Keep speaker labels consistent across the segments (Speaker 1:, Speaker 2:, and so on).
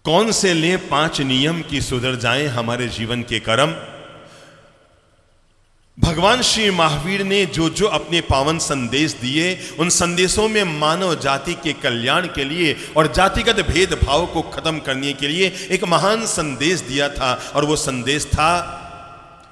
Speaker 1: कौन से ले 5 नियम की सुधर जाएं हमारे जीवन के कर्म। भगवान श्री महावीर ने जो जो अपने पावन संदेश दिए, उन संदेशों में मानव जाति के कल्याण के लिए और जातिगत भेदभाव को खत्म करने के लिए एक महान संदेश दिया था। और वो संदेश था,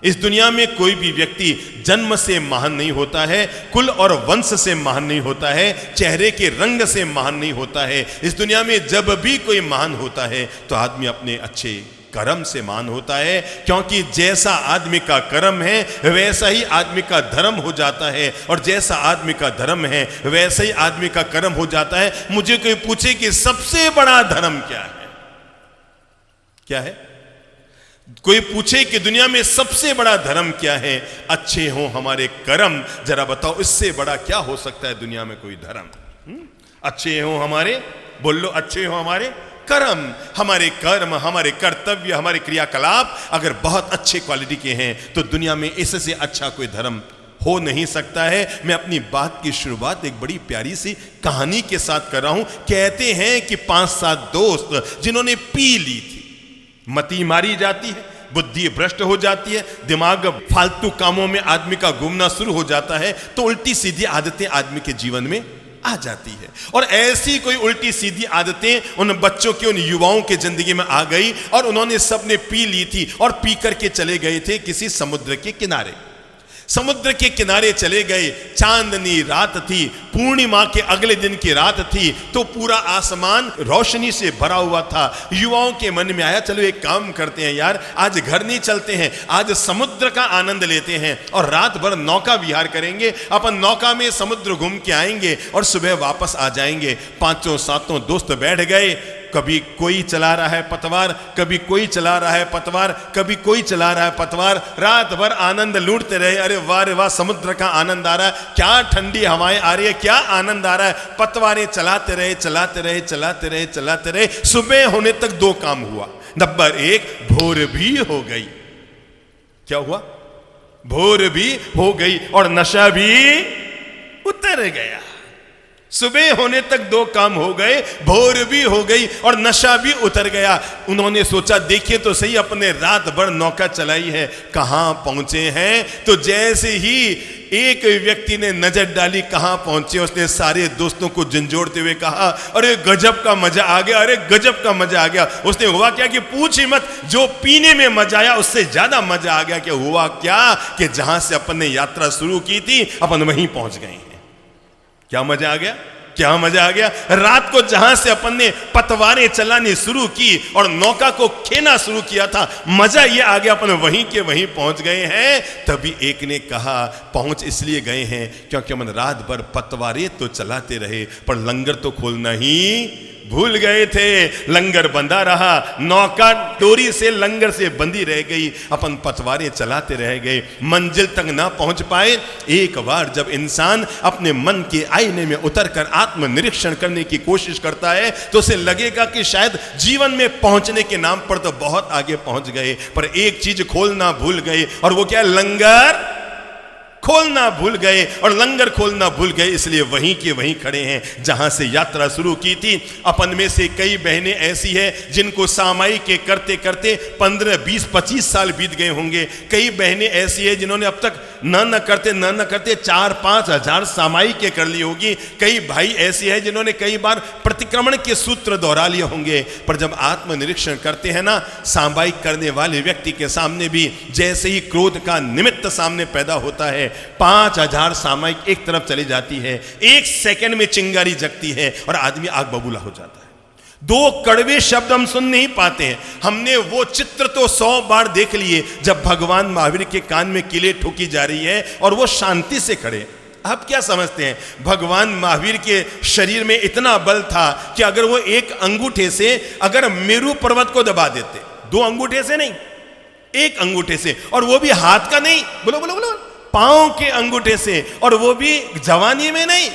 Speaker 1: इस दुनिया में कोई भी व्यक्ति जन्म से महान नहीं होता है, कुल और वंश से महान नहीं होता है, चेहरे के रंग से महान नहीं होता है। इस दुनिया में जब भी कोई महान होता है तो आदमी अपने अच्छे कर्म से महान होता है, क्योंकि जैसा आदमी का कर्म है वैसा ही आदमी का धर्म हो जाता है, और जैसा आदमी का धर्म है वैसा ही आदमी का कर्म हो जाता है। मुझे कोई पूछे कि सबसे बड़ा धर्म क्या है, क्या है? कोई पूछे कि दुनिया में सबसे बड़ा धर्म क्या है, अच्छे हो हमारे कर्म, जरा बताओ इससे बड़ा क्या हो सकता है दुनिया में कोई धर्म? अच्छे हो हमारे, बोल लो, अच्छे हो हमारे कर्म, हमारे कर्म, हमारे कर्तव्य, हमारे क्रियाकलाप अगर बहुत अच्छे क्वालिटी के हैं तो दुनिया में इससे अच्छा कोई धर्म हो नहीं सकता है। मैं अपनी बात की शुरुआत एक बड़ी प्यारी सी कहानी के साथ कर रहा हूं। कहते हैं कि 5-7 दोस्त जिन्होंने पी ली थी, मती मारी जाती है, बुद्धि भ्रष्ट हो जाती है, दिमाग फालतू कामों में आदमी का घूमना शुरू हो जाता है, तो उल्टी सीधी आदतें आदमी के जीवन में आ जाती है। और ऐसी कोई उल्टी सीधी आदतें उन बच्चों के, उन युवाओं के जिंदगी में आ गई और उन्होंने सबने पी ली थी और पी करके चले गए थे किसी समुद्र के किनारे। समुद्र के किनारे चले गए, चांदनी रात थी, पूर्णिमा के अगले दिन की रात थी, तो पूरा आसमान रोशनी से भरा हुआ था। युवाओं के मन में आया, चलो एक काम करते हैं यार, आज घर नहीं चलते हैं, आज समुद्र का आनंद लेते हैं और रात भर नौका विहार करेंगे, अपन नौका में समुद्र घूम के आएंगे और सुबह वापस आ जाएंगे। 5-7 दोस्त बैठ गए, कभी कोई चला रहा है पतवार, कभी कोई चला रहा है पतवार, कभी कोई चला रहा है पतवार, रात भर आनंद लूटते रहे। अरे वाह रे वाह, समुद्र का आनंद आ रहा है, क्या ठंडी हवाएं आ रही है, क्या आनंद आ रहा है। पतवारें चलाते रहे, चलाते रहे, चलाते रहे, चलाते रहे। सुबह होने तक 2 काम हुआ। नंबर 1, भोर भी हो गई। क्या हुआ? भोर भी हो गई और नशा भी उतर गया। सुबह होने तक 2 काम हो गए, भोर भी हो गई और नशा भी उतर गया। उन्होंने सोचा, देखिए तो सही, अपने रात भर नौका चलाई है, कहां पहुंचे हैं। तो जैसे ही एक व्यक्ति ने नजर डाली कहां पहुंचे, उसने सारे दोस्तों को झंझोड़ते हुए कहा, अरे गजब का मजा आ गया, अरे गजब का मजा आ गया। उसने हुआ क्या कि पूछ ही मत, जो पीने में मजा आया उससे ज्यादा मजा आ गया। कि हुआ क्या कि जहां से अपन ने यात्रा शुरू की थी अपन वहीं पहुंच गए हैं। क्या मजा आ गया, क्या मजा आ गया। रात को जहां से अपन ने पतवारें चलानी शुरू की और नौका को खेना शुरू किया था, मजा ये आ गया अपन वहीं के वहीं पहुंच गए हैं। तभी एक ने कहा, पहुंच इसलिए गए हैं क्योंकि अपन रात भर पतवारें तो चलाते रहे पर लंगर तो खोलना ही भूल गए थे। लंगर बंधा रहा, नौका डोरी से लंगर से बंधी रह गई, अपन पतवारें चलाते रह गए, मंजिल तक ना पहुंच पाए। एक बार जब इंसान अपने मन के आईने में उतरकर आत्मनिरीक्षण करने की कोशिश करता है तो उसे लगेगा कि शायद जीवन में पहुंचने के नाम पर तो बहुत आगे पहुंच गए, पर एक चीज खोलना भूल गए, और वो क्या? लंगर खोलना भूल गए। और लंगर खोलना भूल गए इसलिए वहीं के वहीं खड़े हैं जहां से यात्रा शुरू की थी। अपन में से कई बहनें ऐसी हैं जिनको सामायिक के करते करते 15, 20, 25 साल बीत गए होंगे। कई बहनें ऐसी हैं जिन्होंने अब तक न करते 4-5 हजार सामायिक के कर ली होगी। कई भाई ऐसे हैं जिन्होंने कई बार प्रतिक्रमण के सूत्र दोहरा लिए होंगे। पर जब आत्मनिरीक्षण करते हैं ना, सामायिक करने वाले व्यक्ति के सामने भी जैसे ही क्रोध का निमित्त सामने पैदा होता है, 5000 सामायिक एक तरफ चली जाती है, 1 सेकंड में चिंगारी जगती है और आदमी आग बबूला हो जाता है। 2 कड़वे शब्द हम सुन नहीं पाते हैं। हमने वो चित्र तो 100 बार देख लिए जब भगवान महावीर के कान में किले ठोकी जा रही है और वो शांति से खड़े। आप क्या समझते हैं, भगवान महावीर के शरीर में इतना बल था कि अगर वो एक अंगूठे से अगर मेरू पर्वत को दबा देते, 2 अंगूठे से नहीं, 1 अंगूठे से, और वो भी हाथ का नहीं, बोलो बोलो बोलो, पांव के अंगूठे से, और वो भी जवानी में नहीं,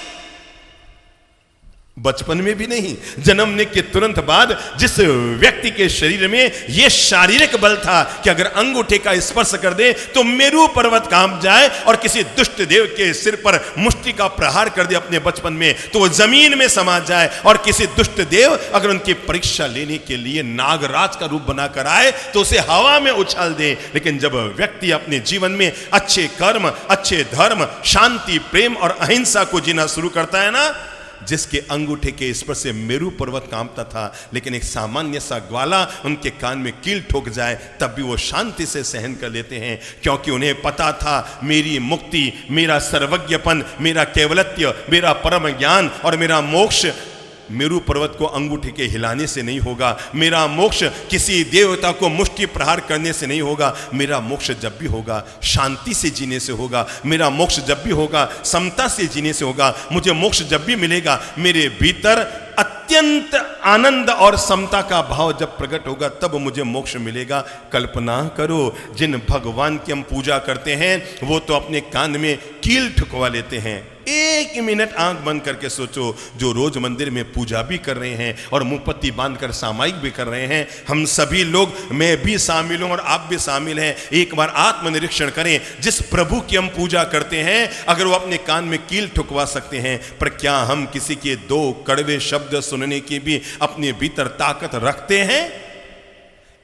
Speaker 1: बचपन में भी नहीं, जन्मने के तुरंत बाद जिस व्यक्ति के शरीर में यह शारीरिक बल था कि अगर अंगूठे का स्पर्श कर दे तो मेरू पर्वत कांप जाए, और किसी दुष्ट देव के सिर पर मुष्टि का प्रहार कर दे अपने बचपन में तो वो जमीन में समा जाए, और किसी दुष्ट देव अगर उनकी परीक्षा लेने के लिए नागराज का रूप बनाकर आए तो उसे हवा में उछाल दे। लेकिन जब व्यक्ति अपने जीवन में अच्छे कर्म, अच्छे धर्म, शांति, प्रेम और अहिंसा को जीना शुरू करता है ना, जिसके अंगूठे के स्पर्श से मेरू पर्वत कांपता था, लेकिन एक सामान्य सा ग्वाला उनके कान में कील ठोक जाए तब भी वो शांति से सहन कर लेते हैं, क्योंकि उन्हें पता था मेरी मुक्ति, मेरा सर्वज्ञपन, मेरा केवलत्य, मेरा परम ज्ञान और मेरा मोक्ष मेरू पर्वत को अंगूठे के हिलाने से नहीं होगा। मेरा मोक्ष किसी देवता को मुष्टि प्रहार करने से नहीं होगा। मेरा मोक्ष जब भी होगा शांति से जीने से होगा। मेरा मोक्ष जब भी होगा समता से जीने से होगा। मुझे मोक्ष जब भी मिलेगा मेरे भीतर अत्यंत आनंद और समता का भाव जब प्रकट होगा तब मुझे मोक्ष मिलेगा। कल्पना करो, जिन भगवान की हम पूजा करते हैं वो तो अपने कान में कील ठुकवा लेते हैं। एक मिनट आंख बंद करके सोचो, जो रोज मंदिर में पूजा भी कर रहे हैं और मुंहपत्ती बांधकर सामायिक भी कर रहे हैं, हम सभी लोग, मैं भी शामिल हूं और आप भी शामिल हैं, एक बार आत्मनिरीक्षण करें। जिस प्रभु की हम पूजा करते हैं अगर वो अपने कान में कील ठुकवा सकते हैं, पर क्या हम किसी के दो कड़वे शब्द सुनने की भी अपने भीतर ताकत रखते हैं?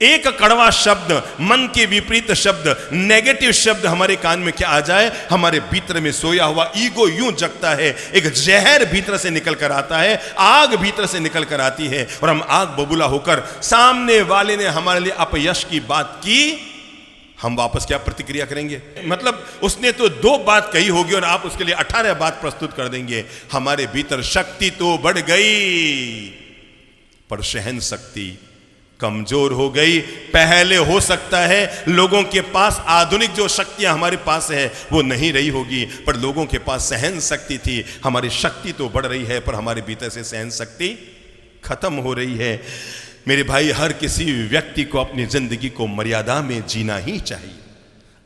Speaker 1: एक कड़वा शब्द, मन के विपरीत शब्द, नेगेटिव शब्द हमारे कान में क्या आ जाए, हमारे भीतर में सोया हुआ ईगो यूं जगता है, एक जहर भीतर से निकल कर आता है, आग भीतर से निकल कर आती है, और हम आग बबूला होकर सामने वाले ने हमारे लिए अपयश की बात की, हम वापस क्या प्रतिक्रिया करेंगे? मतलब उसने तो 2 बात कही होगी और आप उसके लिए 18 बात प्रस्तुत कर देंगे। हमारे भीतर शक्ति तो बढ़ गई पर सहन शक्ति कमजोर हो गई। पहले हो सकता है लोगों के पास आधुनिक जो शक्तियां हमारे पास है वो नहीं रही होगी, पर लोगों के पास सहन शक्ति थी। हमारी शक्ति तो बढ़ रही है पर हमारे भीतर से सहन शक्ति खत्म हो रही है। मेरे भाई, हर किसी व्यक्ति को अपनी जिंदगी को मर्यादा में जीना ही चाहिए।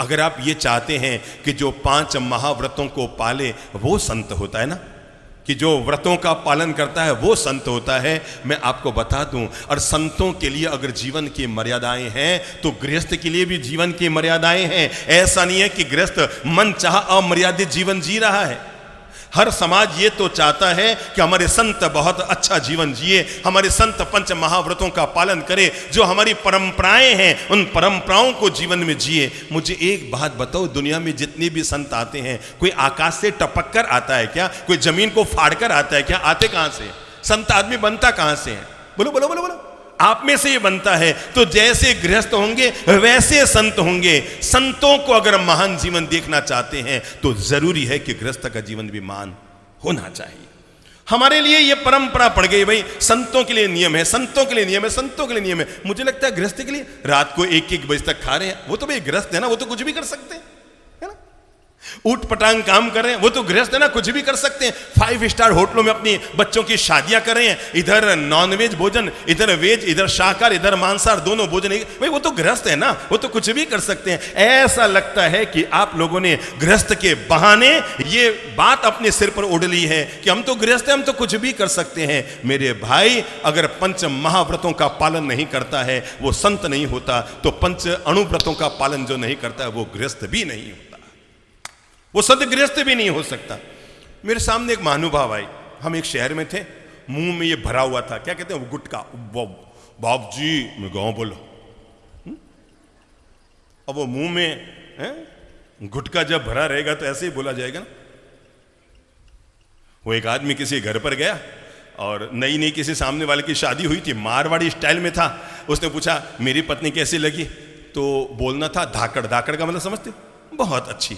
Speaker 1: अगर आप ये चाहते हैं कि जो 5 महाव्रतों को पाले वो संत होता है ना, कि जो व्रतों का पालन करता है वो संत होता है, मैं आपको बता दूं। और संतों के लिए अगर जीवन की मर्यादाएं हैं तो गृहस्थ के लिए भी जीवन की मर्यादाएं हैं। ऐसा नहीं है कि गृहस्थ मन चाह अमर्यादित जीवन जी रहा है। हर समाज ये तो चाहता है कि हमारे संत बहुत अच्छा जीवन जिए, हमारे संत 5 महाव्रतों का पालन करे, जो हमारी परंपराएं हैं उन परंपराओं को जीवन में जिए। मुझे एक बात बताओ, दुनिया में जितने भी संत आते हैं, कोई आकाश से टपक कर आता है क्या? कोई जमीन को फाड़ कर आता है क्या? आते कहां से? संत आदमी बनता कहां से है? बोलो बोलो बोलो बोलो। आप में से ये बनता है। तो जैसे गृहस्थ होंगे वैसे संत होंगे। संतों को अगर महान जीवन देखना चाहते हैं तो जरूरी है कि गृहस्थ का जीवन भी महान होना चाहिए। हमारे लिए ये परंपरा पड़ गई, भाई संतों के लिए नियम है, संतों के लिए नियम है, संतों के लिए नियम है। मुझे लगता है गृहस्थ के लिए रात को 1-1 बजे तक खा रहे हैं, वो तो भाई गृहस्थ है ना, वो तो कुछ भी कर सकते हैं, है ना। ऊट पटांग काम कर रहे हैं, वो तो गृहस्थ है ना, कुछ भी कर सकते हैं। 5 स्टार होटलों में अपनी बच्चों की शादियां कर रहे हैं, इधर नॉनवेज भोजन, इधर वेज, इधर शाकाहार, इधर मांसाहार, दोनों भोजन। भाई वो तो गृहस्थ है ना, वो तो कुछ भी कर सकते हैं। ऐसा लगता है कि आप लोगों ने गृहस्थ के बहाने ये बात अपने सिर पर ओढ़ ली है कि हम तो गृहस्थ हैं, हम तो कुछ भी कर सकते हैं। मेरे भाई, अगर 5 महाव्रतों का पालन नहीं करता है वो संत नहीं होता, तो 5 अणुव्रतों का पालन जो नहीं करता है वो गृहस्थ भी नहीं होता, वो सदगृहस्थ भी नहीं हो सकता। मेरे सामने एक महानुभाव आई, हम एक शहर में थे, मुंह में ये भरा हुआ था, क्या कहते हैं वो, गुटखा। बाप जी, मैं गाँव बोलो। अब वो मुंह में गुटखा जब भरा रहेगा तो ऐसे ही बोला जाएगा ना। वो एक आदमी किसी घर पर गया और नई नई किसी सामने वाले की शादी हुई थी, मारवाड़ी स्टाइल में था। उसने पूछा मेरी पत्नी कैसी लगी, तो बोलना था धाकड़। धाकड़ का मतलब समझते? बहुत अच्छी।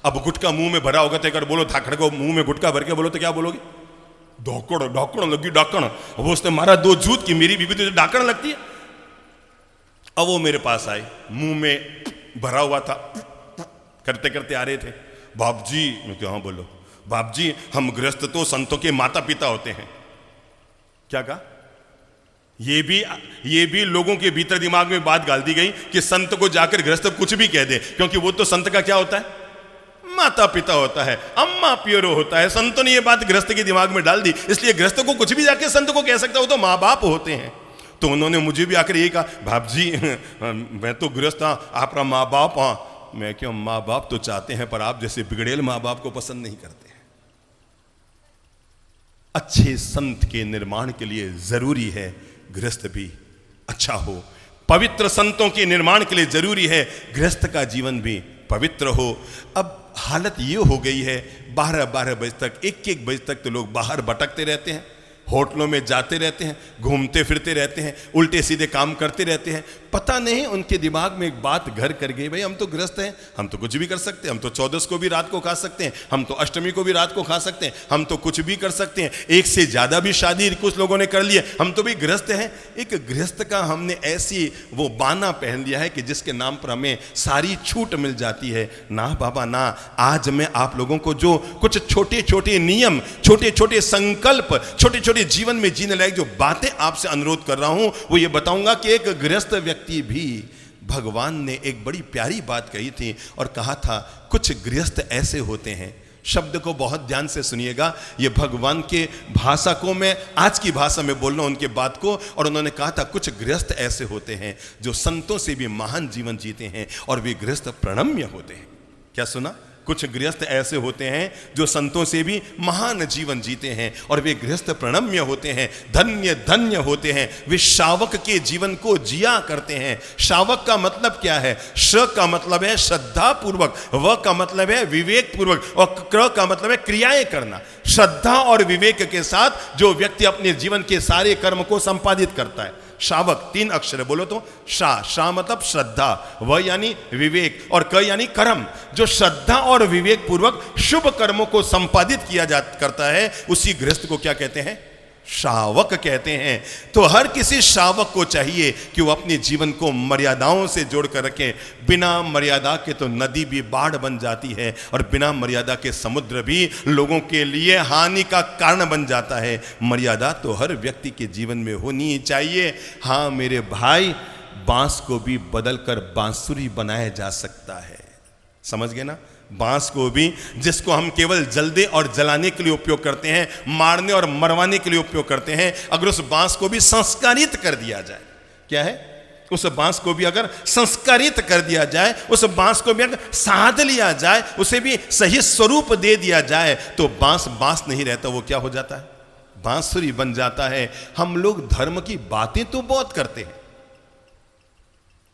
Speaker 1: अब गुटका मुंह में भरा होगा तो अगर बोलो धाकड़ को मुंह में गुटका भर के बोलो तो क्या बोलोगे? धाकड़, धाकड़ लगी डाकण। वो उसने मारा 2 जूत की मेरी बीबी तो डाकण लगती है। अब वो मेरे पास आई, मुंह में भरा हुआ था, करते करते आ रहे थे। बाप जी, मैं क्या बोलो? बाप जी, हम गृहस्थ तो संतों के माता पिता होते हैं। क्या कहा? ये भी लोगों के भीतर दिमाग में बात डाल दी गई कि संत को जाकर गृहस्थ कुछ भी कह दे, क्योंकि वो तो संत का क्या होता है? माता पिता होता है, अम्मा पियरो होता है। संतों ने ये बात गृहस्थ के दिमाग में डाल दी, इसलिए गृहस्थ को कुछ भी जाके संत को कह सकता, वो तो माँ बाप होते हैं। तो उन्होंने मुझे भी आकर यही कहा, बाप जी मैं तो गृहस्थ हाँ, आपका माँ बाप हाँ। मैं क्यों, माँ बाप तो चाहते हैं पर आप जैसे बिगड़ेल माँ बाप को पसंद नहीं करते हैं। अच्छे संत के निर्माण के लिए जरूरी है गृहस्थ भी अच्छा हो। पवित्र संतों के निर्माण के लिए जरूरी है गृहस्थ का जीवन भी पवित्र हो। अब हालत ये हो गई है 12-12 बजे तक, 1-1 बजे तक तो लोग बाहर भटकते रहते हैं, होटलों में जाते रहते हैं, घूमते फिरते रहते हैं, उल्टे सीधे काम करते रहते हैं। पता नहीं उनके दिमाग में एक बात घर कर गई, भाई हम तो गृहस्थ हैं, हम तो कुछ भी कर सकते हैं, हम तो 14 को भी रात को खा सकते हैं, हम तो अष्टमी को भी रात को खा सकते हैं, हम तो कुछ भी कर सकते हैं। एक से ज्यादा भी शादी कुछ लोगों ने कर लिया, हम तो भी गृहस्थ हैं। एक गृहस्थ का हमने ऐसी वो बाना पहन लिया है कि जिसके नाम पर हमें सारी छूट मिल जाती है। ना बाबा ना, आज मैं आप लोगों को जो कुछ छोटे छोटे नियम, छोटे छोटे संकल्प, छोटे छोटे जीवन में जीने लायक जो बातें आपसे अनुरोध कर रहा हूं, वो ये बताऊंगा कि एक गृहस्थ व्यक्ति भी, भगवान ने एक बड़ी प्यारी बात कही थी और कहा था कुछ गृहस्थ ऐसे होते हैं। शब्द को बहुत ध्यान से सुनिएगा, ये भगवान के भाषा को मैं आज की भाषा में बोल रहा हूं उनके बात को। और उन्होंने कहा था कुछ गृहस्थ ऐसे होते हैं जो संतों से भी महान जीवन जीते हैं और वे गृहस्थ प्रणम्य होते हैं। क्या सुना? कुछ गृहस्थ ऐसे होते हैं जो संतों से भी महान जीवन जीते हैं और वे गृहस्थ प्रणम्य होते हैं, धन्य धन्य होते हैं। वे शावक के जीवन को जिया करते हैं। शावक का मतलब क्या है? श का मतलब है श्रद्धा पूर्वक, व का मतलब है विवेक पूर्वक और क्र का मतलब है क्रियाएं करना। श्रद्धा और विवेक के साथ जो व्यक्ति अपने जीवन के सारे कर्म को संपादित करता है, शावक। 3 अक्षर बोलो तो शा मतलब श्रद्धा, व यानी विवेक और क यानी कर्म। जो श्रद्धा और विवेक पूर्वक शुभ कर्मों को संपादित किया करता है, उसी गृहस्थ को क्या कहते हैं? शावक कहते हैं। तो हर किसी शावक को चाहिए कि वो अपने जीवन को मर्यादाओं से जोड़कर रखें। बिना मर्यादा के तो नदी भी बाढ़ बन जाती है और बिना मर्यादा के समुद्र भी लोगों के लिए हानि का कारण बन जाता है। मर्यादा तो हर व्यक्ति के जीवन में होनी चाहिए। हाँ मेरे भाई, बांस को भी बदलकर बांसुरी बनाया जा सकता है। समझ गए ना? बांस को भी, जिसको हम केवल जलने और जलाने के लिए उपयोग करते हैं, मारने और मरवाने के लिए उपयोग करते हैं, अगर उस बांस को भी संस्कारित कर दिया जाए, क्या है? उस बांस को भी अगर संस्कारित कर दिया जाए, उस बांस को भी अगर साध लिया जाए, उसे भी सही स्वरूप दे दिया जाए, तो बांस बांस नहीं रहता, वो क्या हो जाता है? बांसुरी बन जाता है। हम लोग धर्म की बातें तो बहुत करते हैं,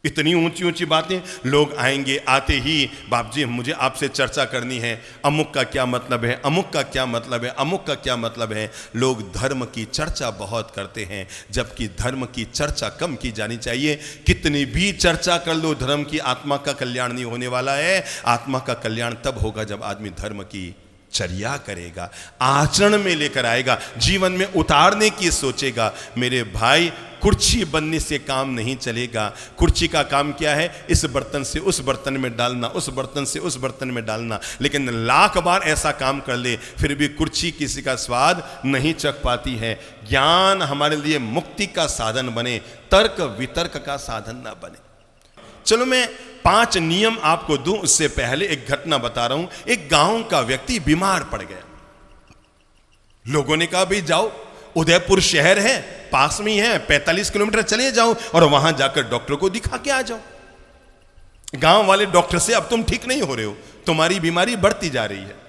Speaker 1: इतनी ऊंची ऊंची बातें। लोग आएंगे, आते ही बाप जी मुझे आपसे चर्चा करनी है, अमुक का क्या मतलब है, अमुक का क्या मतलब है, अमुक का क्या मतलब है। लोग धर्म की चर्चा बहुत करते हैं, जबकि धर्म की चर्चा कम की जानी चाहिए। कितनी भी चर्चा कर लो, धर्म की आत्मा का कल्याण नहीं होने वाला है। आत्मा का कल्याण तब होगा जब आदमी धर्म की चर्या करेगा, आचरण में लेकर आएगा, जीवन में उतारने की सोचेगा। मेरे भाई, कुर्सी बनने से काम नहीं चलेगा। कुर्सी का काम क्या है? इस बर्तन से उस बर्तन में डालना, उस बर्तन से उस बर्तन में डालना। लेकिन लाख बार ऐसा काम कर ले, फिर भी कुर्सी किसी का स्वाद नहीं चख पाती है। ज्ञान हमारे लिए मुक्ति का साधन बने, तर्क वितर्क का साधन ना बने। चलो मैं 5 नियम आपको दूं, उससे पहले एक घटना बता रहा हूं। एक गांव का व्यक्ति बीमार पड़ गया। लोगों ने कहा भाई जाओ, उदयपुर शहर है, पास में ही है, 45 किलोमीटर चले जाओ और वहां जाकर डॉक्टर को दिखा के आ जाओ। गांव वाले डॉक्टर से अब तुम ठीक नहीं हो रहे हो, तुम्हारी बीमारी बढ़ती जा रही है।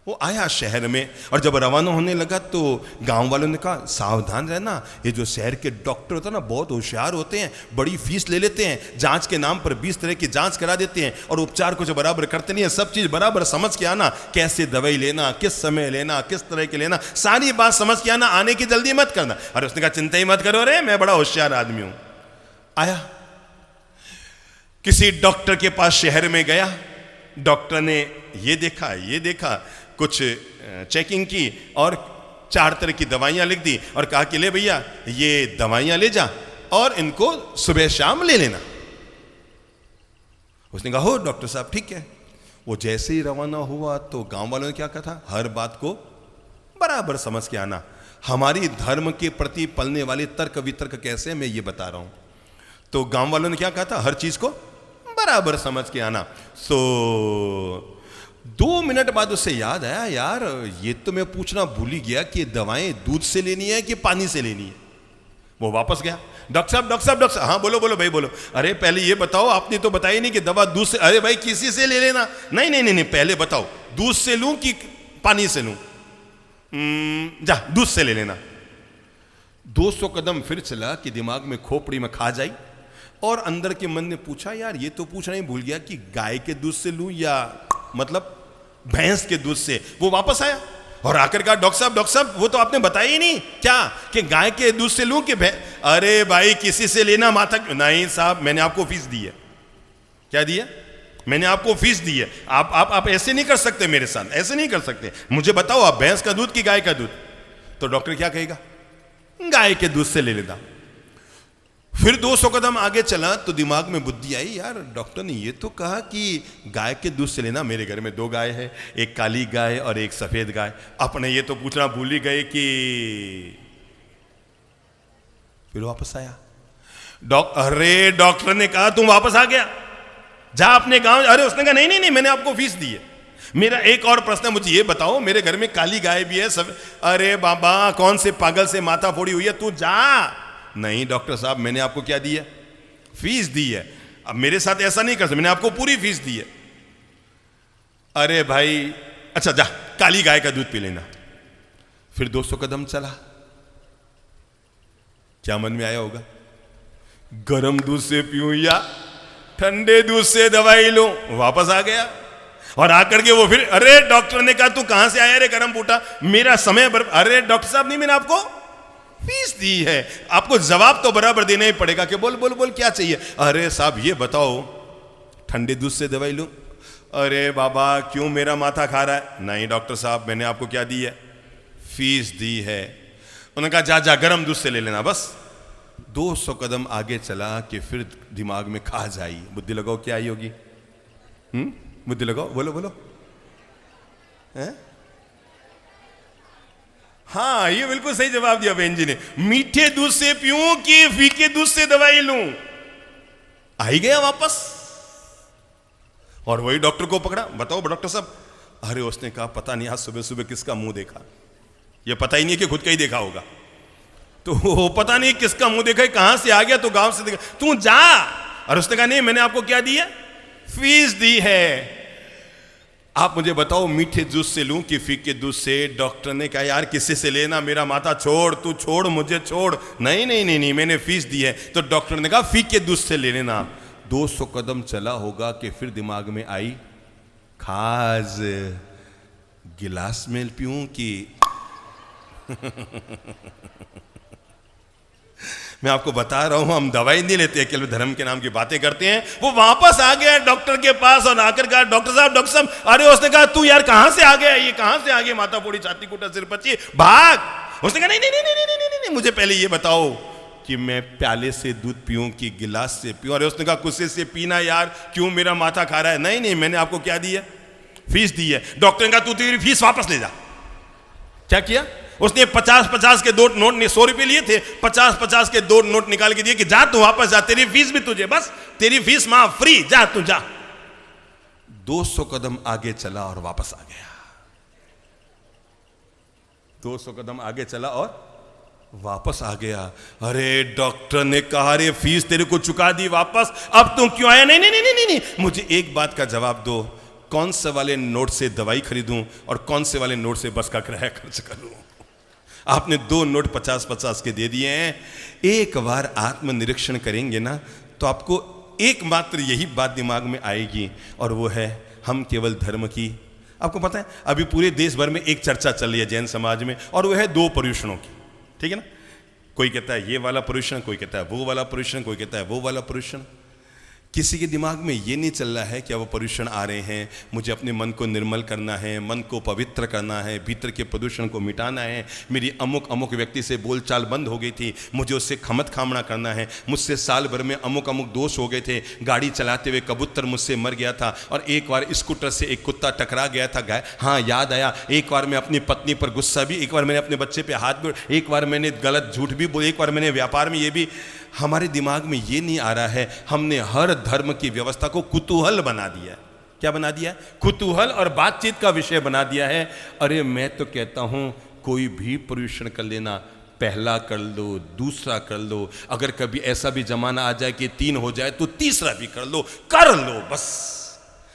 Speaker 1: वो आया शहर में और जब रवाना होने लगा तो गांव वालों ने कहा सावधान रहना, ये जो शहर के डॉक्टर होते हैं ना बहुत होशियार होते हैं, बड़ी फीस ले लेते हैं, जांच के नाम पर 20 तरह की जांच करा देते हैं और उपचार कुछ बराबर करते नहीं है। सब चीज़ बराबर समझ के आना, कैसे दवाई लेना, किस समय लेना, किस तरह के लेना, सारी बात समझ के आना, आने की जल्दी मत करना। अरे उसने कहा चिंता ही मत करो रे, मैं बड़ा होशियार आदमी हूं। आया किसी डॉक्टर के पास शहर में गया, डॉक्टर ने ये देखा कुछ चेकिंग की और 4 तरह की दवाइयां लिख दी और कहा कि ले भैया ये दवाइयां ले जा और इनको सुबह शाम ले लेना। उसने कहा हो डॉक्टर साहब ठीक है। वो जैसे ही रवाना हुआ तो गांव वालों ने क्या कहा था, हर बात को बराबर समझ के आना। हमारी धर्म के प्रति पलने वाले तर्क वितर्क कैसे है मैं ये बता रहा हूं। तो गांव वालों ने क्या कहा था, हर चीज को बराबर समझ के आना। सो 2 मिनट बाद उससे याद आया, यार ये तो मैं पूछना भूल ही गया कि दवाएं दूध से लेनी है कि पानी से लेनी है। वो वापस गया, डॉक्टर साहब डॉक्टर साहब डॉक्टर साहब, हाँ बोलो बोलो भाई बोलो। अरे पहले ये बताओ, आपने तो बताया नहीं कि दवा दूध से। अरे भाई किसी से ले लेना। नहीं नहीं नहीं, पहले बताओ दूध से लूं कि पानी से लूं। जा दूध से ले लेना। 200 कदम फिर चला कि दिमाग में खोपड़ी में खा जाई, और अंदर के मन ने पूछा, यार ये तो पूछना ही भूल गया कि गाय के दूध से लूं या मतलब भैंस के दूध से। वो वापस आया और आकर कहा, डॉक्टर साहब वो तो आपने बताया ही नहीं, क्या कि गाय के दूध से लूं कि भैंस। अरे भाई किसी से लेना माथा। नहीं साहब मैंने आपको फीस दी है। क्या दिया? मैंने आपको फीस दी है। आप ऐसे नहीं कर सकते मेरे साथ, ऐसे नहीं कर सकते। मुझे बताओ आप भैंस का दूध कि गाय का दूध? तो डॉक्टर क्या कहेगा? गाय के दूध से ले लेता। फिर 200 कदम आगे चला तो दिमाग में बुद्धि आई, यार डॉक्टर ने ये तो कहा कि गाय के दूध से लेना। मेरे घर में 2 गाय है, एक काली गाय और एक सफेद गाय। अपने ये तो पूछना भूल ही गए कि। फिर वापस आया, अरे डॉक्टर ने कहा तुम वापस आ गया, जा अपने गांव। अरे उसने कहा नहीं नहीं नहीं, मैंने आपको फीस दी है। मेरा एक और प्रश्न है, मुझे ये बताओ, मेरे घर में काली गाय भी है सब। अरे बाबा कौन से पागल से माथा फोड़ी हुई है, तू जा। नहीं डॉक्टर साहब मैंने आपको क्या दी है? फीस दी है। अब मेरे साथ ऐसा नहीं कर सकते, मैंने आपको पूरी फीस दी है। अरे भाई अच्छा जा काली गाय का दूध पी लेना। फिर 200 कदम चला, क्या मन में आया होगा? गरम दूध से पीऊं या ठंडे दूध से दवाई लूं? वापस आ गया और आकर के वो फिर, अरे डॉक्टर ने कहा तू कहां से आया रे गरम बूटा, मेरा समय अरे डॉक्टर साहब नहीं, मैंने आपको फीस दी है, आपको जवाब तो बराबर देना ही पड़ेगा कि बोल बोल बोल क्या चाहिए। अरे साहब ये बताओ ठंडे दूध से दवाई लूं? अरे बाबा क्यों मेरा माथा खा रहा है? नहीं डॉक्टर साहब मैंने आपको क्या दी है? फीस दी है। उन्होंने कहा जा जा गरम दूध से ले लेना। बस 200 कदम आगे चला कि फिर दिमाग में खा जाई। बुद्धि लगाओ क्या आई होगी? बुद्धि लगाओ, बोलो बोलो। हैं? हाँ ये बिल्कुल सही जवाब दिया बहन जी ने। मीठे दूध से पीऊं कि फीके दूध से दवाई लूं? आ ही गया वापस और वही डॉक्टर को पकड़ा। बताओ डॉक्टर साहब। अरे उसने कहा पता नहीं आज सुबह सुबह किसका मुंह देखा, ये पता ही नहीं कि खुद का ही देखा होगा। तो पता नहीं किसका मुंह देखा, कहां से आ गया, तो गांव से देखा। तू जा। और उसने कहा नहीं मैंने आपको क्या दी है? फीस दी है। आप मुझे बताओ मीठे दूध से लूं कि फीके दूध से? डॉक्टर ने कहा यार किसी से लेना, मेरा माथा छोड़, तू छोड़ मुझे छोड़। नहीं नहीं नहीं नहीं मैंने फीस दी है। तो डॉक्टर ने कहा फीके दूध से ले लेना। 200 कदम चला होगा कि फिर दिमाग में आई, खाज गिलास में पीऊं कि मैं आपको बता रहा हूं हम दवाई नहीं लेते, केवल धर्म के नाम की बातें करते हैं। वो वापस आ गया डॉक्टर के पास और आकर कहा डॉक्टर साहब। अरे उसने कहा तू यार कहां से आ गया, ये कहां से आ गया, माथा फोड़ी छाती कूटा सिर पची भाग। उसने कहा नहीं नहीं नहीं नहीं नहीं नहीं नहीं मुझे पहले ये बताओ कि मैं प्याले से दूध पीऊं कि गिलास से पीऊं? अरे उसने कहा कुछ से पीना यार, क्यों मेरा माथा खा रहा है? नहीं नहीं मैंने आपको क्या दी है? फीस दी है। डॉक्टर ने कहा तू तेरी फीस वापस ले जा। क्या किया उसने? 50-50 के 2 नोट, 100 रुपए लिए थे, 50-50 के 2 नोट निकाल के दिए कि जा तू वापस जा, तेरी फीस भी तुझे, बस तेरी फीस माफ, फ्री, जा तू जा। 200 कदम आगे चला और वापस आ गया। 200 कदम आगे चला और वापस आ गया। अरे डॉक्टर ने कहा रे फीस तेरे को चुका दी वापस, अब तुम क्यों आया? नहीं नहीं नहीं नहीं नहीं, मुझे एक बात का जवाब दो, कौन से वाले नोट से दवाई खरीदूं और कौन से वाले नोट से बस का किराया खर्च करूं? आपने 2 नोट 50-50 के दे दिए हैं। एक बार आत्मनिरीक्षण करेंगे ना तो आपको एकमात्र यही बात दिमाग में आएगी, और वो है हम केवल धर्म की। आपको पता है अभी पूरे देश भर में एक चर्चा चल रही है जैन समाज में, और वो है 2 पर्युषणों की। ठीक है ना? कोई कहता है ये वाला पर्युषण, कोई कहता है वो वाला पर्युषण, कोई कहता है वो वाला पर्युषण। किसी के दिमाग में ये नहीं चल रहा है कि अब वो पर्युषण आ रहे हैं, मुझे अपने मन को निर्मल करना है, मन को पवित्र करना है, भीतर के प्रदूषण को मिटाना है, मेरी अमुक अमुक व्यक्ति से बोलचाल बंद हो गई थी, मुझे उससे खमत खामना करना है, मुझसे साल भर में अमुक अमुक दोष हो गए थे, गाड़ी चलाते हुए कबूतर मुझसे मर गया था, और एक बार स्कूटर से एक कुत्ता टकरा गया था, हाँ याद आया, एक बार मैं अपनी पत्नी पर गुस्सा भी, एक बार मैंने अपने बच्चे पर हाथ भी, एक बार मैंने गलत झूठ भी बोला, एक बार मैंने व्यापार में ये भी। हमारे दिमाग में ये नहीं आ रहा है, हमने हर धर्म की व्यवस्था को कुतूहल बना दिया। क्या बना दिया है? कुतूहल और बातचीत का विषय बना दिया है। अरे मैं तो कहता हूं कोई भी पर्यूषण कर लेना, पहला कर लो, दूसरा कर लो, अगर कभी ऐसा भी जमाना आ जाए कि 3 हो जाए तो तीसरा भी कर लो बस।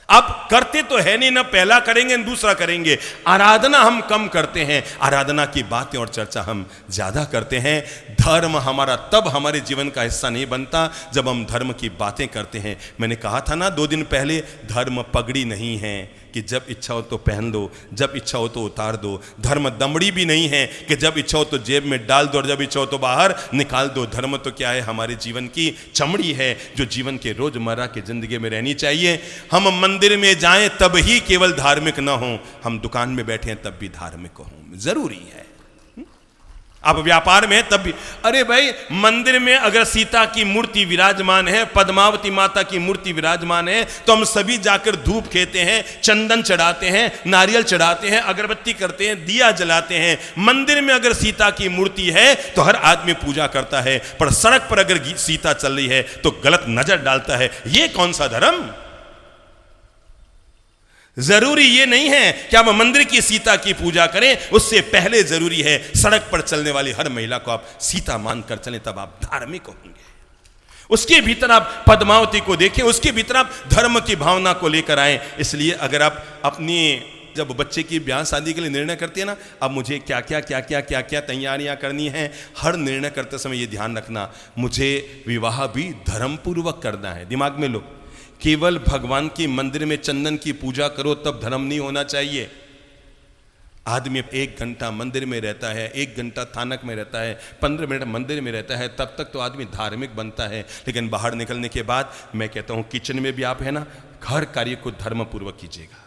Speaker 1: अब करते तो है नहीं, ना पहला करेंगे ना दूसरा करेंगे। आराधना हम कम करते हैं, आराधना की बातें और चर्चा हम ज्यादा करते हैं। धर्म हमारा तब हमारे जीवन का हिस्सा नहीं बनता जब हम धर्म की बातें करते हैं। मैंने कहा था ना 2 दिन पहले, धर्म पगड़ी नहीं है कि जब इच्छा हो तो पहन लो, जब इच्छा हो तो उतार दो। धर्म दमड़ी भी नहीं है कि जब इच्छा हो तो जेब में डाल दो और जब इच्छा हो तो बाहर निकाल दो। धर्म तो क्या है? हमारे जीवन की चमड़ी है जो जीवन के रोजमर्रा की जिंदगी में रहनी चाहिए। हम मंदिर में जाएं तब ही केवल धार्मिक ना हो, हम दुकान में बैठे हैं तब भी धार्मिक हो, जरूरी है। आप व्यापार में तब भी, अरे भाई मंदिर में अगर सीता की मूर्ति विराजमान है, पद्मावती माता की मूर्ति विराजमान है, तो हम सभी जाकर धूप खेते हैं, चंदन चढ़ाते हैं, नारियल चढ़ाते हैं, अगरबत्ती करते हैं, दिया जलाते हैं। मंदिर में अगर सीता की मूर्ति है तो हर आदमी पूजा करता है, पर सड़क पर अगर सीता चल रही है तो गलत नजर डालता है। ये कौन सा धर्म? जरूरी ये नहीं है कि आप मंदिर की सीता की पूजा करें, उससे पहले जरूरी है सड़क पर चलने वाली हर महिला को आप सीता मानकर चलें, तब आप धार्मिक होंगे। उसके भीतर आप पद्मावती को देखें, उसके भीतर आप धर्म की भावना को लेकर आए। इसलिए अगर आप अपनी जब बच्चे की ब्याह शादी के लिए निर्णय करती है ना, अब मुझे क्या क्या तैयारियां करनी है, हर निर्णय करते समय ये ध्यान रखना, मुझे विवाह भी धर्मपूर्वक करना है। दिमाग में लो, केवल भगवान के मंदिर में चंदन की पूजा करो तब धर्म नहीं होना चाहिए। आदमी 1 घंटा मंदिर में रहता है, 1 घंटा थानक में रहता है, 15 मिनट मंदिर में रहता है, तब तक तो आदमी धार्मिक बनता है। लेकिन बाहर निकलने के बाद मैं कहता हूं किचन में भी आप है ना, हर कार्य को धर्मपूर्वक कीजिएगा।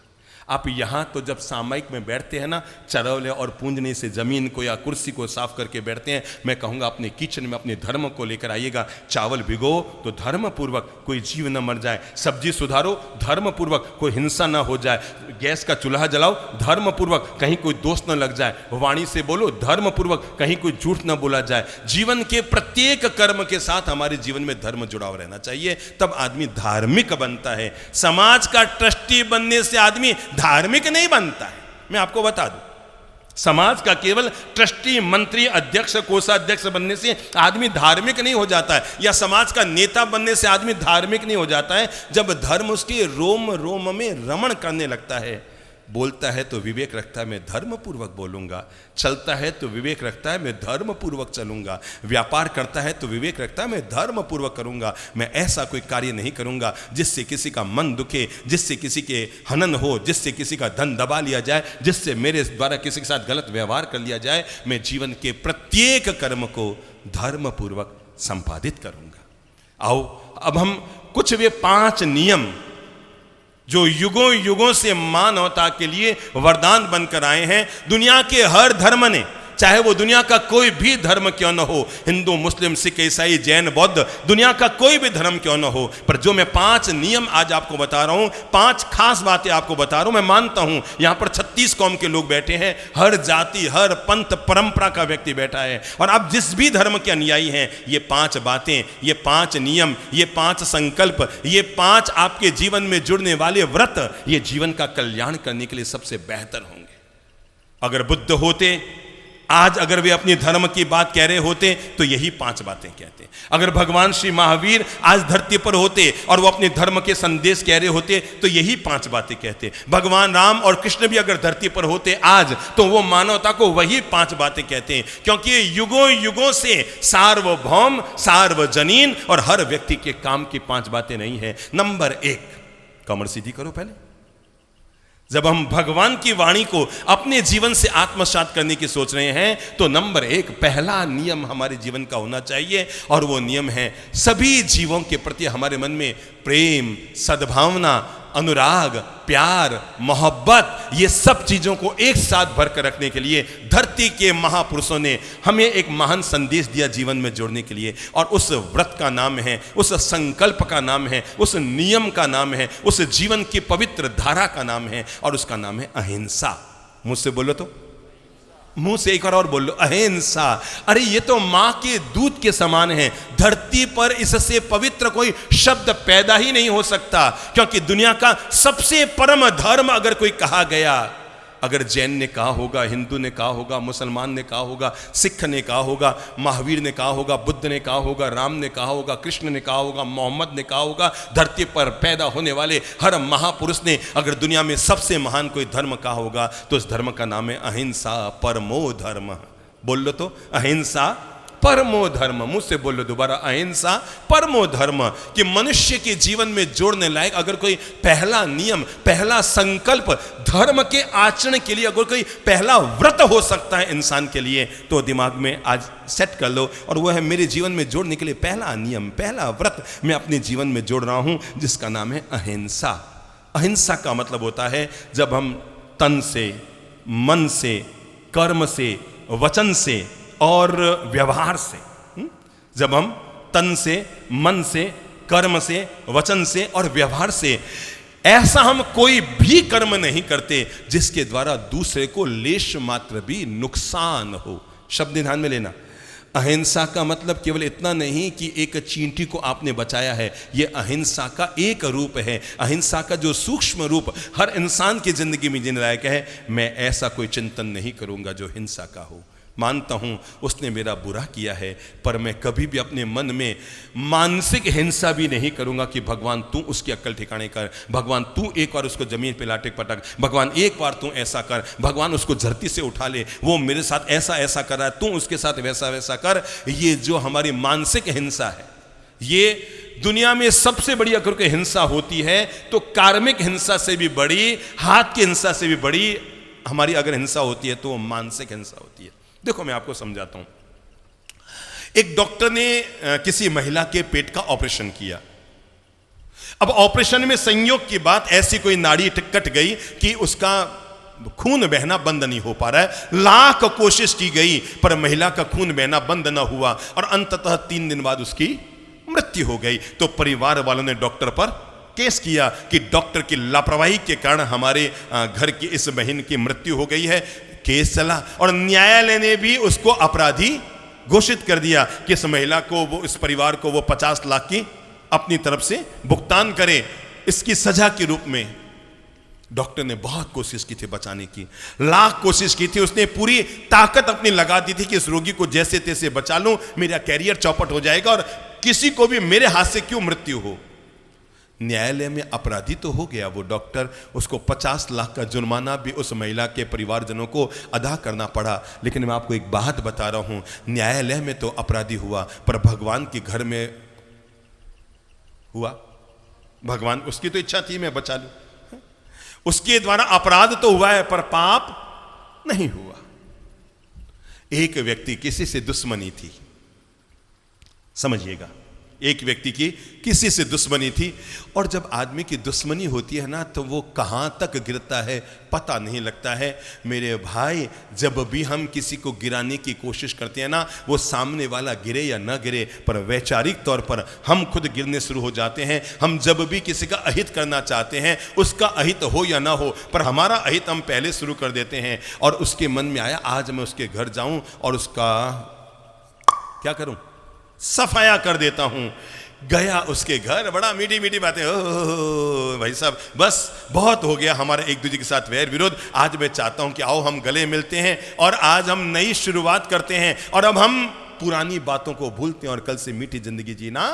Speaker 1: आप यहाँ तो जब सामायिक में बैठते हैं ना, चरौले और पूंजने से जमीन को या कुर्सी को साफ करके बैठते हैं, मैं कहूँगा अपने किचन में अपने धर्म को लेकर आइएगा। चावल भिगो तो धर्मपूर्वक, कोई जीव न मर जाए। सब्जी सुधारो धर्मपूर्वक, कोई हिंसा ना हो जाए। गैस का चूल्हा जलाओ धर्मपूर्वक, कहीं कोई दोष न लग जाए। वाणी से बोलो धर्मपूर्वक, कहीं कोई झूठ न बोला जाए। जीवन के प्रत्येक कर्म के साथ हमारे जीवन में धर्म जुड़ा हुआ रहना चाहिए, तब आदमी धार्मिक बनता है। समाज का ट्रस्टी बनने से आदमी धार्मिक नहीं बनता है। मैं आपको बता दूं, समाज का केवल ट्रस्टी, मंत्री, अध्यक्ष, कोषाध्यक्ष बनने से आदमी धार्मिक नहीं हो जाता है, या समाज का नेता बनने से आदमी धार्मिक नहीं हो जाता है। जब धर्म उसके रोम रोम में रमण करने लगता है, बोलता है तो विवेक रखता है, मैं धर्मपूर्वक बोलूंगा। चलता है तो विवेक रखता है, मैं धर्मपूर्वक चलूंगा। व्यापार करता है तो विवेक रखता है, मैं धर्मपूर्वक करूंगा। मैं ऐसा कोई कार्य नहीं करूंगा जिससे किसी का मन दुखे, जिससे किसी के हनन हो, जिससे किसी का धन दबा लिया जाए, जिससे मेरे द्वारा किसी के साथ गलत व्यवहार कर लिया जाए। मैं जीवन के प्रत्येक कर्म को धर्मपूर्वक संपादित करूंगा। आओ अब हम कुछ वे 5 नियम जो युगों युगों से मानवता के लिए वरदान बनकर आए हैं, दुनिया के हर धर्म ने, चाहे वो दुनिया का कोई भी धर्म क्यों न हो, हिंदू, मुस्लिम, सिख, ईसाई, जैन, बौद्ध, दुनिया का कोई भी धर्म क्यों न हो, पर जो मैं 5 नियम आज आपको बता रहा हूं, 5 खास बातें आपको बता रहा हूं। मैं मानता हूं यहां पर 36 कौम के लोग बैठे हैं, हर जाति, हर पंथ, परंपरा का व्यक्ति बैठा है, और आप जिस भी धर्म के अनुयायी हैं, ये 5 बातें, ये 5 नियम, ये 5 संकल्प, ये 5 आपके जीवन में जुड़ने वाले व्रत, ये जीवन का कल्याण करने के लिए सबसे बेहतर होंगे। अगर बुद्ध होते आज, अगर वे अपनी धर्म की बात कह रहे होते तो यही 5 बातें कहते। अगर भगवान श्री महावीर आज धरती पर होते और वो अपने धर्म के संदेश कह रहे होते तो यही 5 बातें कहते। भगवान राम और कृष्ण भी अगर धरती पर होते आज, तो वो मानवता को वही 5 बातें कहते हैं, क्योंकि ये युगों युगों से सार्वभौम, सार्वजनीन और हर व्यक्ति के काम की 5 बातें नहीं है। नंबर 1, कमर सीधी करो पहले। जब हम भगवान की वाणी को अपने जीवन से आत्मसात करने की सोच रहे हैं, तो नंबर 1 पहला नियम हमारे जीवन का होना चाहिए, और वो नियम है सभी जीवों के प्रति हमारे मन में प्रेम, सद्भावना, अनुराग, प्यार, मोहब्बत, ये सब चीजों को एक साथ भरकर रखने के लिए धरती के महापुरुषों ने हमें एक महान संदेश दिया जीवन में जोड़ने के लिए। और उस व्रत का नाम है, उस संकल्प का नाम है, उस नियम का नाम है, उस जीवन की पवित्र धारा का नाम है, और उसका नाम है अहिंसा। मुझसे बोलो तो मुंह से एक बार और बोल लो, अहिंसा। अरे ये तो मां के दूध के समान है। धरती पर इससे पवित्र कोई शब्द पैदा ही नहीं हो सकता, क्योंकि दुनिया का सबसे परम धर्म अगर कोई कहा गया, अगर जैन ने कहा होगा, हिंदू ने कहा होगा, मुसलमान ने कहा होगा, सिख ने कहा होगा, महावीर ने कहा होगा, बुद्ध ने कहा होगा, राम ने कहा होगा, कृष्ण ने कहा होगा, मोहम्मद ने कहा होगा, धरती पर पैदा होने वाले हर महापुरुष ने अगर दुनिया में सबसे महान कोई धर्म कहा होगा तो उस धर्म का नाम है अहिंसा परमो धर्म। बोल लो तो, अहिंसा परमो धर्म। मुझसे बोल लो दोबारा, अहिंसा परमो धर्म। कि मनुष्य के जीवन में जोड़ने लायक अगर कोई पहला नियम, पहला संकल्प धर्म के आचरण के लिए, अगर कोई पहला व्रत हो सकता है इंसान के लिए, तो दिमाग में आज सेट कर लो, और वह है मेरे जीवन में जोड़ने के लिए पहला नियम, पहला व्रत मैं अपने जीवन में जोड़ रहा हूं, जिसका नाम है अहिंसा। अहिंसा का मतलब होता है जब हम तन से, मन से, कर्म से, वचन से और व्यवहार से, जब हम तन से, मन से, कर्म से, वचन से और व्यवहार से ऐसा हम कोई भी कर्म नहीं करते जिसके द्वारा दूसरे को लेश मात्र भी नुकसान हो। शब्द ध्यान में लेना। अहिंसा का मतलब केवल इतना नहीं कि एक चींटी को आपने बचाया है, यह अहिंसा का एक रूप है। अहिंसा का जो सूक्ष्म रूप हर इंसान की जिंदगी में जीने लायक है, मैं ऐसा कोई चिंतन नहीं करूंगा जो हिंसा का हो। मानता हूं उसने मेरा बुरा किया है, पर मैं कभी भी अपने मन में मानसिक हिंसा भी नहीं करूंगा कि भगवान तू उसकी अक्ल ठिकाने कर, भगवान तू एक बार उसको जमीन पे लाटे पटक, भगवान एक बार तू ऐसा कर, भगवान उसको धरती से उठा ले, वो मेरे साथ ऐसा ऐसा कर रहा है, तू उसके साथ वैसा वैसा कर। ये जो हमारी मानसिक हिंसा है, ये दुनिया में सबसे बड़ी अगर कोई हिंसा होती है तो कार्मिक हिंसा से भी बड़ी, हाथ की हिंसा से भी बड़ी हमारी अगर हिंसा होती है तो वो मानसिक हिंसा होती है। देखो मैं आपको समझाता हूं। एक डॉक्टर ने किसी महिला के पेट का ऑपरेशन किया। अब ऑपरेशन में संयोग की बात, ऐसी कोई नाड़ी कट गई कि उसका खून बहना बंद नहीं हो पा रहा है। लाख कोशिश की गई पर महिला का खून बहना बंद ना हुआ और अंततः 3 दिन बाद उसकी मृत्यु हो गई। तो परिवार वालों ने डॉक्टर पर केस किया कि डॉक्टर की लापरवाही के कारण हमारे घर की इस बहन की मृत्यु हो गई है। केस चला और न्यायालय ने भी उसको अपराधी घोषित कर दिया कि इस महिला को, वो इस परिवार को वो 50 लाख की अपनी तरफ से भुगतान करे इसकी सजा के रूप में। डॉक्टर ने बहुत कोशिश की थी बचाने की, लाख कोशिश की थी, उसने पूरी ताकत अपनी लगा दी थी कि इस रोगी को जैसे तैसे बचा लूं, मेरा कैरियर चौपट हो जाएगा और किसी को भी मेरे हाथ से क्यों मृत्यु हो। न्यायालय में अपराधी तो हो गया वो डॉक्टर, उसको 50 लाख का जुर्माना भी उस महिला के परिवारजनों को अदा करना पड़ा। लेकिन मैं आपको एक बात बता रहा हूं, न्यायालय में तो अपराधी हुआ पर भगवान के घर में हुआ। भगवान, उसकी तो इच्छा थी मैं बचा लूं, उसके द्वारा अपराध तो हुआ है पर पाप नहीं हुआ। एक व्यक्ति किसी से दुश्मनी थी, समझिएगा, एक व्यक्ति की किसी से दुश्मनी थी, और जब आदमी की दुश्मनी होती है ना तो वो कहां तक गिरता है पता नहीं लगता है। मेरे भाई, जब भी हम किसी को गिराने की कोशिश करते हैं ना, वो सामने वाला गिरे या ना गिरे पर वैचारिक तौर पर हम खुद गिरने शुरू हो जाते हैं। हम जब भी किसी का अहित करना चाहते हैं, उसका अहित हो या ना हो पर हमारा अहित हम पहले शुरू कर देते हैं। और उसके मन में आया आज मैं उसके घर जाऊं और उसका क्या करूं, सफाया कर देता हूं। गया उसके घर, बड़ा मीठी मीठी बातें, ओ भाई साहब बस बहुत हो गया हमारा एक दूसरे के साथ वैर विरोध, आज मैं चाहता हूं कि आओ हम गले मिलते हैं और आज हम नई शुरुआत करते हैं और अब हम पुरानी बातों को भूलते हैं और कल से मीठी जिंदगी जीना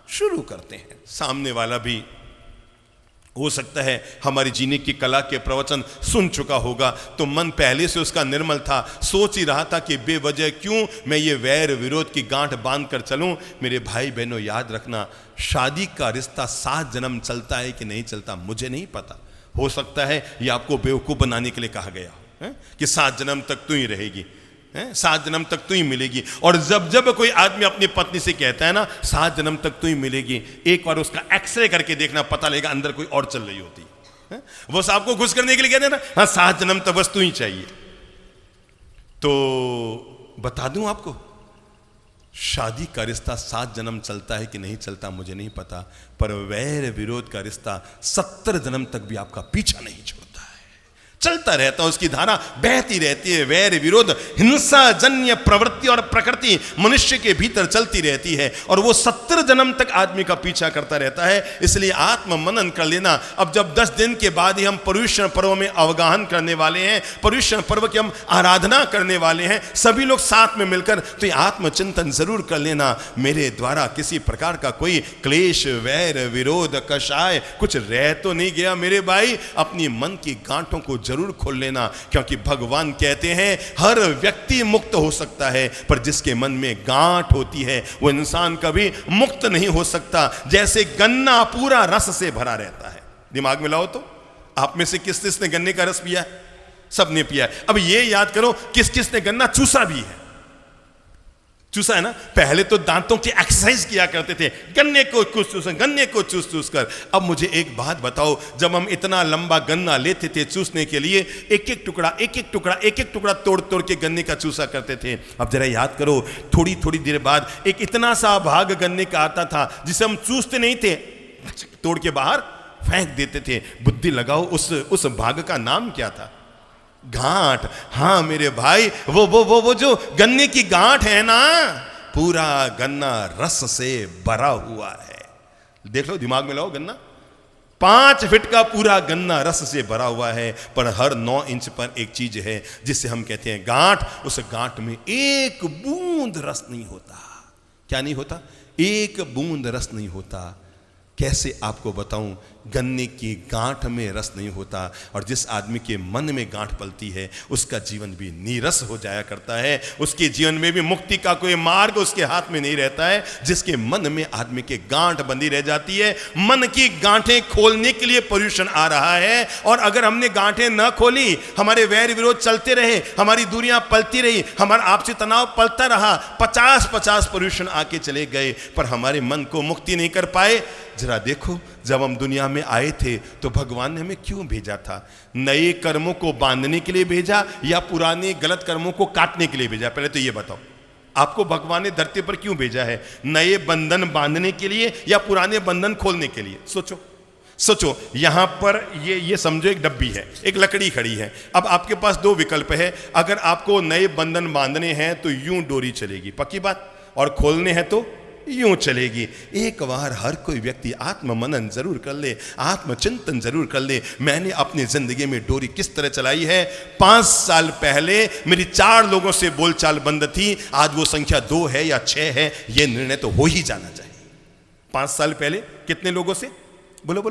Speaker 1: शुरू करते हैं। सामने वाला भी हो सकता है हमारी जीने की कला के प्रवचन सुन चुका होगा, तो मन पहले से उसका निर्मल था, सोच ही रहा था कि बेवजह क्यों मैं ये वैर विरोध की गांठ बांध कर चलूं। मेरे भाई बहनों, याद रखना, शादी का रिश्ता 7 जन्म चलता है कि नहीं चलता मुझे नहीं पता। हो सकता है ये आपको बेवकूफ़ बनाने के लिए कहा गया है कि 7 जन्म तक तू ही रहेगी, 7 जन्म तक तू ही मिलेगी। और जब जब कोई आदमी अपनी पत्नी से कहता है ना 7 जन्म तक तू ही मिलेगी, एक बार उसका एक्सरे करके देखना, पता लगेगा अंदर कोई और चल रही होती है। वो आपको खुश करने के लिए कहते हैं ना, हाँ 7 जन्म तक बस तू ही चाहिए। तो बता दूं आपको, शादी का रिश्ता 7 जन्म चलता है कि नहीं चलता मुझे नहीं पता, पर वैर विरोध का रिश्ता 70 जन्म तक भी आपका पीछा नहीं छोड़ता है। चलता रहता है, उसकी धारा बहती रहती है। वैर विरोध हिंसा जन्य प्रवृत्ति और प्रकृति मनुष्य के भीतर चलती रहती है और वो 70 जन्म तक आदमी का पीछा करता रहता है। इसलिए आत्म मनन कर लेना। अब जब 10 दिन के बाद ही हम पर्युषण पर्व में अवगाहन करने वाले हैं, पर्युषण पर्व की हम आराधना करने वाले हैं सभी लोग साथ में मिलकर, तो ये आत्मचिंतन जरूर कर लेना। मेरे द्वारा किसी प्रकार का कोई क्लेश वैर विरोध कषाय कुछ रह तो नहीं गया मेरे भाई। अपनी मन की गांठों को जरूर खोल लेना, क्योंकि भगवान कहते हैं हर व्यक्ति मुक्त हो सकता है, पर जिसके मन में गांठ होती है वो इंसान कभी मुक्त नहीं हो सकता। जैसे गन्ना पूरा रस से भरा रहता है। दिमाग में लाओ तो, आप में से किस किस ने गन्ने का रस पिया है? सबने पिया है। अब ये याद करो किस किस ने गन्ना चूसा भी है? चूसा है ना। पहले तो दांतों की एक्सरसाइज किया करते थे, गन्ने को कुछ चूस, गन्ने को चूस चूस कर। अब मुझे एक बात बताओ, जब हम इतना लंबा गन्ना लेते थे चूसने के लिए, एक एक टुकड़ा तोड़ तोड़ के गन्ने का चूसा करते थे। अब जरा याद करो, थोड़ी थोड़ी देर बाद एक इतना सा भाग गन्ने का आता था जिसे हम चूसते नहीं थे, तोड़ के बाहर फेंक देते थे। बुद्धि लगाओ, उस भाग का नाम क्या था? गांठ। हाँ मेरे भाई, वो जो गन्ने की गांठ है ना, पूरा गन्ना रस से भरा हुआ है। देख लो, दिमाग में लाओ, गन्ना 5 फीट का पूरा गन्ना रस से भरा हुआ है, पर हर 9 इंच पर एक चीज है जिसे हम कहते हैं गांठ। उस गांठ में एक बूंद रस नहीं होता। क्या नहीं होता? एक बूंद रस नहीं होता। कैसे आपको बताऊं? गन्ने की गांठ में रस नहीं होता। और जिस आदमी के मन में गांठ पलती है उसका जीवन भी नीरस हो जाया करता है। उसके जीवन में भी मुक्ति का कोई मार्ग उसके हाथ में नहीं रहता है। जिसके मन में आदमी के गांठ बंधी रह जाती है, मन की गांठें खोलने के लिए पर्युषण आ रहा है। और अगर हमने गांठें न खोली, हमारे वैर विरोध चलते रहे, हमारी दूरियां पलती रही, हमारा आपसी तनाव पलता रहा, 50 पर्युषण आके चले गए, पर हमारे मन को मुक्ति नहीं कर पाए। जरा देखो, जब हम दुनिया में आए थे तो भगवान ने हमें क्यों भेजा था? नए कर्मों को बांधने के लिए भेजा या पुराने गलत कर्मों को काटने के लिए भेजा? पहले तो ये बताओ, आपको भगवान ने धरती पर क्यों भेजा है? नए बंधन बांधने के लिए या पुराने बंधन खोलने के लिए? सोचो। यहां पर ये समझो एक डब्बी है, एक लकड़ी खड़ी है। अब आपके पास 2 विकल्प है। अगर आपको नए बंधन बांधने हैं तो यूं डोरी चलेगी, पक्की बात, और खोलने हैं तो यूं चलेगी। एक बार हर कोई व्यक्ति आत्म मनन जरूर कर ले, आत्मचिंतन जरूर कर ले। मैंने अपनी जिंदगी में डोरी किस तरह चलाई है? 5 साल पहले मेरी 4 लोगों से बोलचाल बंद थी, आज वो संख्या 2 है या 6 है, ये निर्णय तो हो ही जाना चाहिए। 5 साल पहले कितने लोगों से? बोलो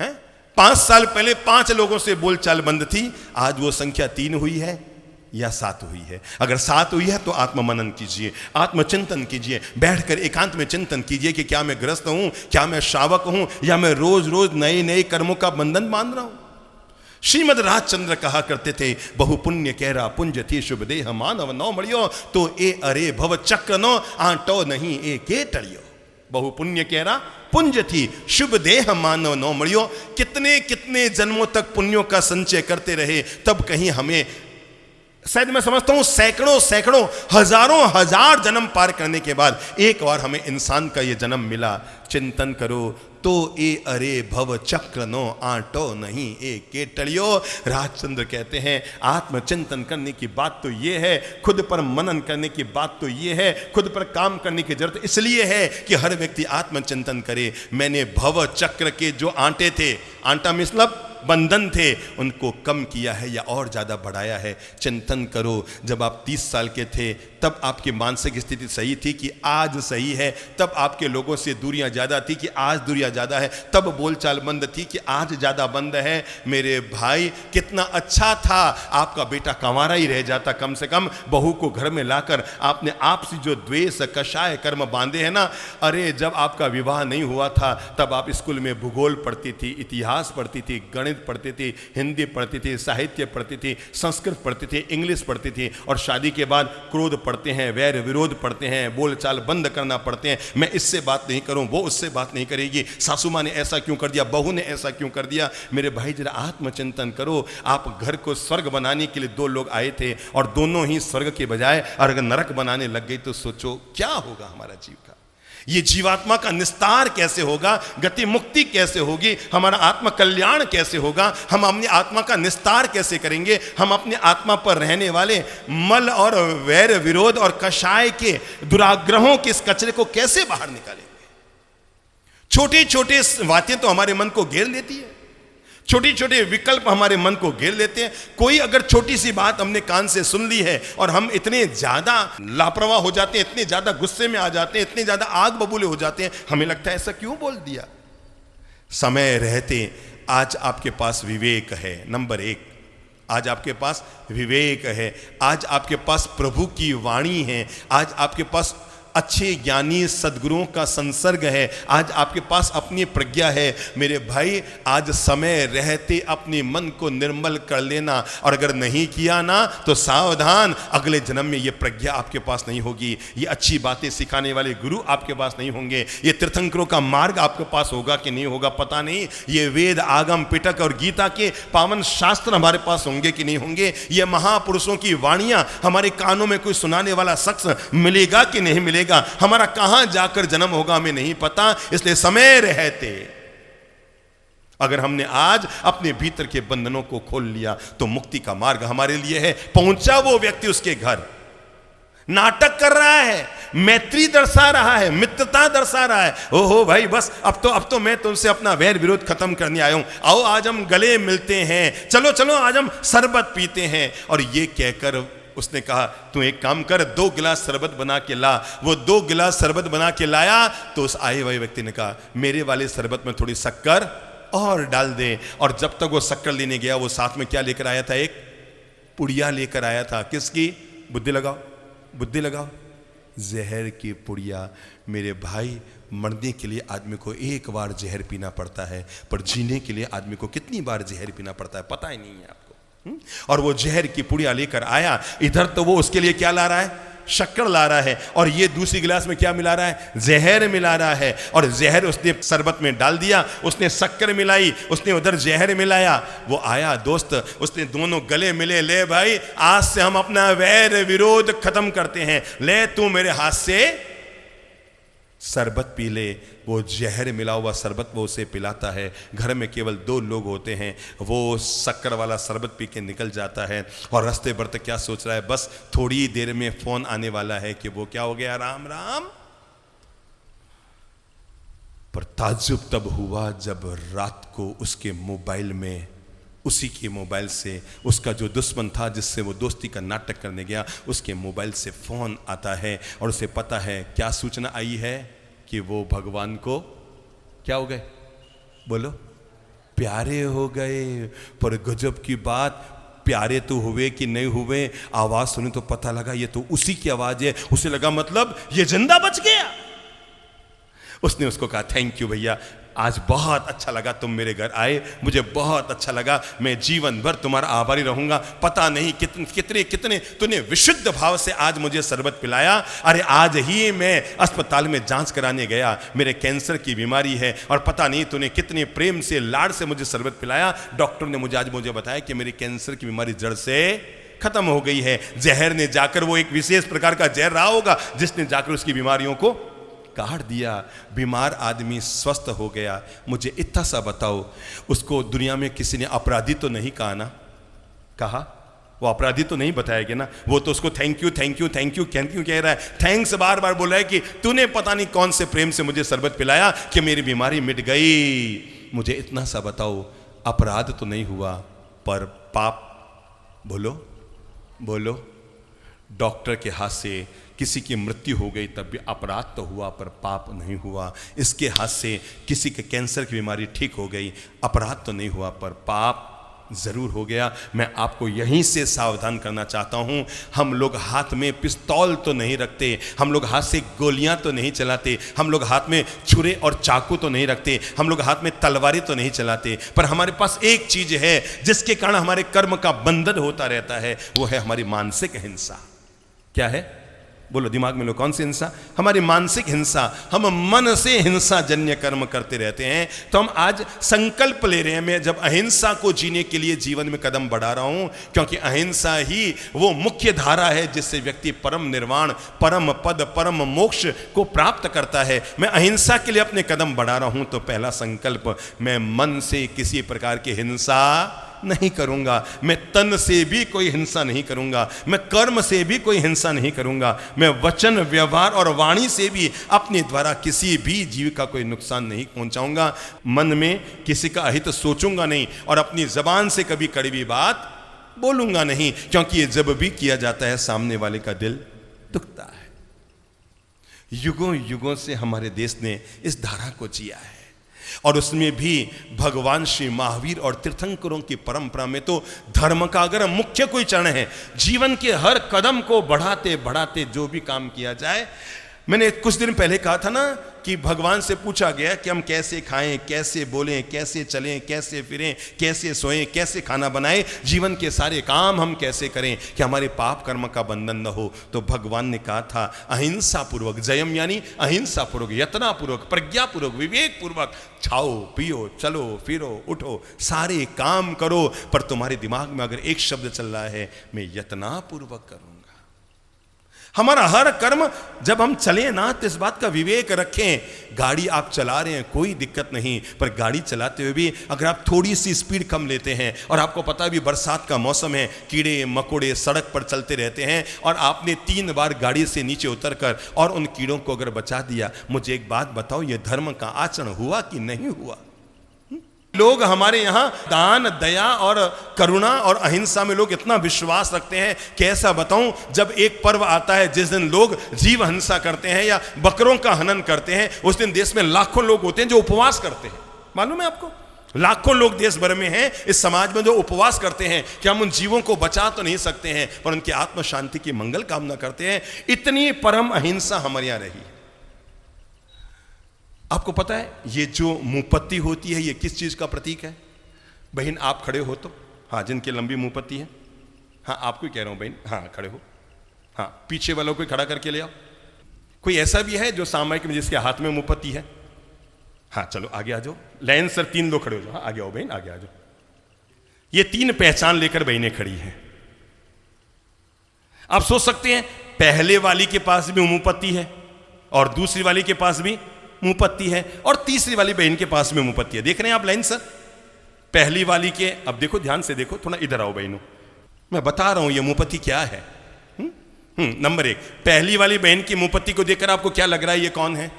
Speaker 1: हैं? 5 साल पहले 5 लोगों से बोलचाल बंद थी, आज वो संख्या 3 हुई है या 7 हुई है। अगर 7 हुई है तो आत्म मनन कीजिए, आत्मचिंतन कीजिए, बैठकर एकांत में चिंतन कीजिए कि क्या मैं ग्रस्त हूं, क्या मैं श्रावक हूं, या मैं रोज रोज नए नए कर्मों का बंधन बांध रहा हूं। श्रीमद राजचंद्र कहा करते थे, बहु पुण्य कहरा पुंज थी शुभ देह मानव नौ मड़ियो, तो ए अरे भव चक्र नो आटो नहीं ए के टड़ियो। बहु पुण्य कहरा पुंज थी शुभ देह मानव नौ मड़ियो। कितने कितने जन्मों तक पुण्यों का संचय करते रहे, तब कहीं हमें, शायद मैं समझता हूं सैकड़ों हजार जन्म पार करने के बाद एक बार हमें इंसान का ये जन्म मिला। चिंतन करो तो ए अरे भव चक्र नो आटो नहीं ए के टड़ियो। राजचंद्र कहते हैं आत्मचिंतन करने की बात तो ये है, खुद पर मनन करने की बात तो ये है, खुद पर काम करने की जरूरत इसलिए है कि हर व्यक्ति आत्मचिंतन करे। मैंने भव चक्र के जो आंटे थे, आंटा मतलब बंधन थे, उनको कम किया है या और ज़्यादा बढ़ाया है। चिंतन करो, जब आप 30 साल के थे तब आपकी मानसिक स्थिति सही थी कि आज सही है, तब आपके लोगों से दूरियां ज़्यादा थी कि आज दूरियां ज़्यादा है, तब बोलचाल बंद थी कि आज ज़्यादा बंद है। मेरे भाई, कितना अच्छा था आपका बेटा कंवारा ही रह जाता, कम से कम बहू को घर में लाकर आपने आपसी जो द्वेष कषाय कर्म बांधे हैं ना। अरे जब आपका विवाह नहीं हुआ था तब आप स्कूल में भूगोल पढ़ती थी, इतिहास पढ़ती थी, गणित पढ़ती थी, हिंदी पढ़ती थी, साहित्य पढ़ती थी, संस्कृत पढ़ती थी, इंग्लिश पढ़ती थी, और शादी के बाद क्रोध पढ़ते हैं, वैर विरोध पढ़ते हैं, बोलचाल बंद करना पढ़ते हैं। मैं इससे बात नहीं करूं, वो उससे बात नहीं करेगी, सासू माँ ने ऐसा क्यों कर दिया, बहू ने ऐसा क्यों कर दिया। मेरे भाई जरा आत्मचिंतन करो। आप घर को स्वर्ग बनाने के लिए 2 लोग आए थे और दोनों ही स्वर्ग के बजाय अगर नरक बनाने लग गई तो सोचो क्या होगा हमारा जीव का। ये जीवात्मा का निस्तार कैसे होगा, गति मुक्ति कैसे होगी, हमारा आत्मा कल्याण कैसे होगा, हम अपनी आत्मा का निस्तार कैसे करेंगे, हम अपनी आत्मा पर रहने वाले मल और वैर विरोध और कषाय के दुराग्रहों के इस कचरे को कैसे बाहर निकालेंगे। छोटी छोटी बातें तो हमारे मन को घेर लेती है, छोटी छोटे विकल्प हमारे मन को घेर लेते हैं। कोई अगर छोटी सी बात हमने कान से सुन ली है और हम इतने ज्यादा लापरवाह हो जाते हैं, इतने ज्यादा गुस्से में आ जाते हैं, इतने ज्यादा आग बबूले हो जाते हैं, हमें लगता है ऐसा क्यों बोल दिया। समय रहते आज आपके पास विवेक है, नंबर 1, आज आपके पास विवेक है, आज आपके पास प्रभु की वाणी है, आज आपके पास अच्छे ज्ञानी सद्गुरुओं का संसर्ग है, आज आपके पास अपनी प्रज्ञा है। मेरे भाई, आज समय रहते अपने मन को निर्मल कर लेना, और अगर नहीं किया ना तो सावधान, अगले जन्म में ये प्रज्ञा आपके पास नहीं होगी, ये अच्छी बातें सिखाने वाले गुरु आपके पास नहीं होंगे, ये तीर्थंकरों का मार्ग आपके पास होगा कि नहीं होगा पता नहीं, ये वेद आगम पिटक और गीता के पावन शास्त्र हमारे पास होंगे कि नहीं होंगे, ये महापुरुषों की वाणियां हमारे कानों में कोई सुनाने वाला शख्स मिलेगा कि नहीं मिलेगा, हमारा कहां जाकर जन्म होगा हमें नहीं पता। इसलिए समय रहते अगर हमने आज अपने भीतर के बंधनों को खोल लिया तो मुक्ति का मार्ग हमारे लिए है। पहुंचा वो व्यक्ति उसके घर, नाटक कर रहा है, मैत्री दर्शा रहा है, मित्रता दर्शा रहा है, ओहो भाई बस अब तो मैं तुमसे अपना वैर विरोध खत्म करने आया हूं, आओ आज हम गले मिलते हैं, चलो चलो आज हम शरबत पीते हैं। और ये कहकर उसने कहा तू एक काम कर, 2 गिलास शरबत बना के ला। वो 2 गिलास शरबत बना के लाया तो उस आए हुए व्यक्ति ने कहा मेरे वाले शरबत में थोड़ी शक्कर और डाल दे। और जब तक वो शक्कर लेने गया वो साथ में क्या लेकर आया था, एक पुड़िया लेकर आया था। किसकी? बुद्धि लगाओ, बुद्धि लगाओ, जहर की पुड़िया। मेरे भाई, मरने के लिए आदमी को एक बार जहर पीना पड़ता है, पर जीने के लिए आदमी को कितनी बार जहर पीना पड़ता है पता ही नहीं है आपको। और वो जहर की पुड़िया लेकर आया, इधर तो वो उसके लिए क्या ला रहा है, शक्कर ला रहा है, और ये दूसरी गिलास में क्या मिला रहा है, जहर मिला रहा है। और जहर उसने शरबत में डाल दिया, उसने शक्कर मिलाई, उसने उधर जहर मिलाया। वो आया दोस्त, उसने दोनों गले मिले, ले भाई आज से हम अपना वैर विरोध खत्म करते हैं, ले तू मेरे हाथ से शरबत पी ले। वो जहर मिला हुआ शरबत वो उसे पिलाता है। घर में केवल 2 लोग होते हैं, वो शक्कर वाला शरबत पी के निकल जाता है और रास्ते भर क्या सोच रहा है, बस थोड़ी देर में फोन आने वाला है कि वो क्या हो गया, राम राम। पर ताज्जुब तब हुआ जब रात को उसके मोबाइल में, उसी के मोबाइल से, उसका जो दुश्मन था जिससे वो दोस्ती का नाटक करने गया, उसके मोबाइल से फोन आता है और उसे पता है क्या सूचना आई है कि वो भगवान को क्या हो गए, बोलो, प्यारे हो गए। पर गजब की बात, प्यारे तो हुए कि नहीं हुए, आवाज सुनी तो पता लगा ये तो उसी की आवाज है। उसे लगा मतलब ये जिंदा बच गया। उसने उसको कहा थैंक यू भैया, आज बहुत अच्छा लगा तुम मेरे घर आए, मुझे बहुत अच्छा लगा, मैं जीवन भर तुम्हारा आभारी रहूंगा। पता नहीं कितने कितने तूने विशुद्ध भाव से आज मुझे शरबत पिलाया। अरे आज ही मैं अस्पताल में जांच कराने गया, मेरे कैंसर की बीमारी है, और पता नहीं तूने कितने प्रेम से लाड से मुझे शरबत पिलाया। डॉक्टर ने मुझे बताया कि मेरी कैंसर की बीमारी जड़ से खत्म हो गई है। जहर ने जाकर, वो एक विशेष प्रकार का जहर रहा होगा जिसने जाकर उसकी बीमारियों को काट दिया। बीमार आदमी स्वस्थ हो गया। मुझे इतना सा बताओ, उसको दुनिया में किसी ने अपराधी तो नहीं कहा ना, कहा? वो अपराधी तो नहीं बताया गया ना, वो तो उसको thank you thank you thank you thank you कह रहा है, थैंक्स बार बार बोल रहा है कि तूने पता नहीं कौन से प्रेम से मुझे शरबत पिलाया कि मेरी बीमारी मिट गई। मुझे इतना सा बताओ, अपराध तो नहीं हुआ पर पाप, बोलो बोलो, डॉक्टर के हाथ से किसी की मृत्यु हो गई तब भी अपराध तो हुआ पर पाप नहीं हुआ। इसके हाथ से किसी के कैंसर की बीमारी ठीक हो गई, अपराध तो नहीं हुआ पर पाप जरूर हो गया। मैं आपको यहीं से सावधान करना चाहता हूं, हम लोग हाथ में पिस्तौल तो नहीं रखते, हम लोग हाथ से गोलियां तो नहीं चलाते, हम लोग हाथ में छुरे और चाकू तो नहीं रखते, हम लोग हाथ में तलवारें तो नहीं चलाते, पर हमारे पास एक चीज है जिसके कारण हमारे कर्म का बंधन होता रहता है, वो है हमारी मानसिक हिंसा। क्या है? बोलो दिमाग में लो, कौन सी हिंसा? हमारी मानसिक हिंसा। हम मन से हिंसा जन्य कर्म करते रहते हैं। तो हम आज संकल्प ले रहे हैं, मैं जब अहिंसा को जीने के लिए जीवन में कदम बढ़ा रहा हूं, क्योंकि अहिंसा ही वो मुख्य धारा है जिससे व्यक्ति परम निर्वाण, परम पद, परम मोक्ष को प्राप्त करता है। मैं अहिंसा के लिए अपने कदम बढ़ा रहा हूं, तो पहला संकल्प, मैं मन से किसी प्रकार की हिंसा नहीं करूंगा, मैं तन से भी कोई हिंसा नहीं करूंगा, मैं कर्म से भी कोई हिंसा नहीं करूंगा, मैं वचन, व्यवहार और वाणी से भी अपने द्वारा किसी भी जीव का कोई नुकसान नहीं पहुंचाऊंगा। मन में किसी का अहित सोचूंगा नहीं और अपनी जबान से कभी कड़वी बात बोलूंगा नहीं, क्योंकि ये जब भी किया जाता है सामने वाले का दिल दुखता है। युगों युगों से हमारे देश ने इस धारा को जिया है, और उसमें भी भगवान श्री महावीर और तीर्थंकरों की परंपरा में तो धर्म का अगर मुख्य कोई चरण है, जीवन के हर कदम को बढ़ाते बढ़ाते जो भी काम किया जाए। मैंने कुछ दिन पहले कहा था ना कि भगवान से पूछा गया कि हम कैसे खाएं, कैसे बोलें, कैसे चलें, कैसे फिरें, कैसे सोएं, कैसे खाना बनाएं, जीवन के सारे काम हम कैसे करें कि हमारे पाप कर्म का बंधन न हो। तो भगवान ने कहा था अहिंसा पूर्वक, जयम यानी अहिंसा पूर्वक, यत्ना पूर्वक, प्रज्ञा पूर्वक, विवेक पूर्वक खाओ पियो चलो फिरो उठो सारे काम करो, पर तुम्हारे दिमाग में अगर एक शब्द चल रहा है, मैं यत्ना पूर्वक करूंगा। हमारा हर कर्म जब हम चलें ना तो इस बात का विवेक रखें। गाड़ी आप चला रहे हैं कोई दिक्कत नहीं, पर गाड़ी चलाते हुए भी अगर आप थोड़ी सी स्पीड कम लेते हैं, और आपको पता है भी बरसात का मौसम है, कीड़े मकोड़े सड़क पर चलते रहते हैं, और आपने 3 बार गाड़ी से नीचे उतरकर और उन कीड़ों को अगर बचा दिया, मुझे एक बात बताओ, ये धर्म का आचरण हुआ कि नहीं हुआ? लोग हमारे यहां दान, दया और करुणा और अहिंसा में लोग इतना विश्वास रखते हैं, कैसा बताऊं। जब एक पर्व आता है जिस दिन लोग जीव हिंसा करते हैं या बकरों का हनन करते हैं, उस दिन देश में लाखों लोग होते हैं जो उपवास करते हैं। मालूम है आपको, लाखों लोग देश भर में हैं इस समाज में जो उपवास करते हैं कि हम उन जीवों को बचा तो नहीं सकते हैं, पर उनकी आत्म शांति की मंगल कामना करते हैं। इतनी परम अहिंसा हमारे यहां रही। आपको पता है ये जो मुंहपत्ती होती है ये किस चीज का प्रतीक है? बहन आप खड़े हो तो, हाँ जिनकी लंबी मुंहपत्ती है, हाँ आपको कह रहा हूं बहन, हाँ खड़े हो, हाँ पीछे वालों को खड़ा करके ले आओ। कोई ऐसा भी है जो सामायिक में जिसके हाथ में मुंहपत्ती है? हाँ चलो आगे आ जाओ, लाइन सर 3 लोग खड़े हो जाओ, हाँ आगे आओ बहन आगे आ जाओ। ये 3 पहचान लेकर बहनें खड़ी हैं। आप सोच सकते हैं पहले वाली के पास भी मुंहपत्ती है और दूसरी वाली के पास भी मुंहपत्ती है और तीसरी वाली बहन के पास में मुंहपत्ती है। देख रहे हैं आप लाइन सर? पहली वाली के, अब देखो ध्यान से देखो, थोड़ा इधर आओ बहनों, मैं बता रहा हूं ये मुंहपत्ती क्या है। नंबर 1, पहली वाली बहन की मुंहपत्ती को देखकर आपको क्या लग रहा है ये कौन है?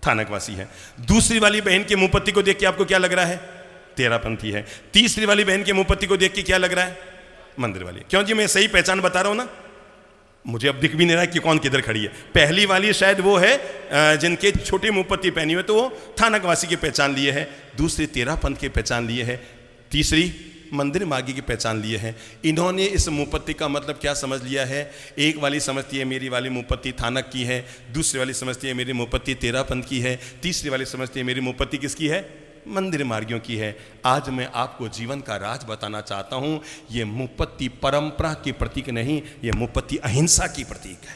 Speaker 1: थानकवासी है। दूसरी वाली बहन की मुंहपत्ती को देख के आपको क्या लग रहा है? तेरापंथी है। तीसरी वाली बहन की मुंहपत्ती को देख के क्या लग रहा है? मंदिर वाली। क्यों जी, मैं सही पहचान बता रहा हूं ना? मुझे अब दिख भी नहीं रहा कि कौन किधर खड़ी है। पहली वाली शायद वो है जिनके छोटी मुंहपत्ती पहनी हुई, तो वो थानकवासी की पहचान लिए है। दूसरी तेरापंथ की पहचान लिए है। तीसरी मंदिर मार्गी की पहचान लिए हैं। इन्होंने इस मुंहपत्ती का मतलब क्या समझ लिया है? एक वाली समझती है मेरी वाली मुंहपत्ती थानक की है, दूसरी वाली समझती है मेरी मुंहपत्ती तेरापंथ की है, तीसरी वाली समझती है मेरी मुंहपत्ती किसकी है? मंदिर मार्गियों की है। आज मैं आपको जीवन का राज बताना चाहता हूं, ये मुंहपत्ती परंपरा की प्रतीक नहीं, ये मुंहपत्ती अहिंसा की प्रतीक है।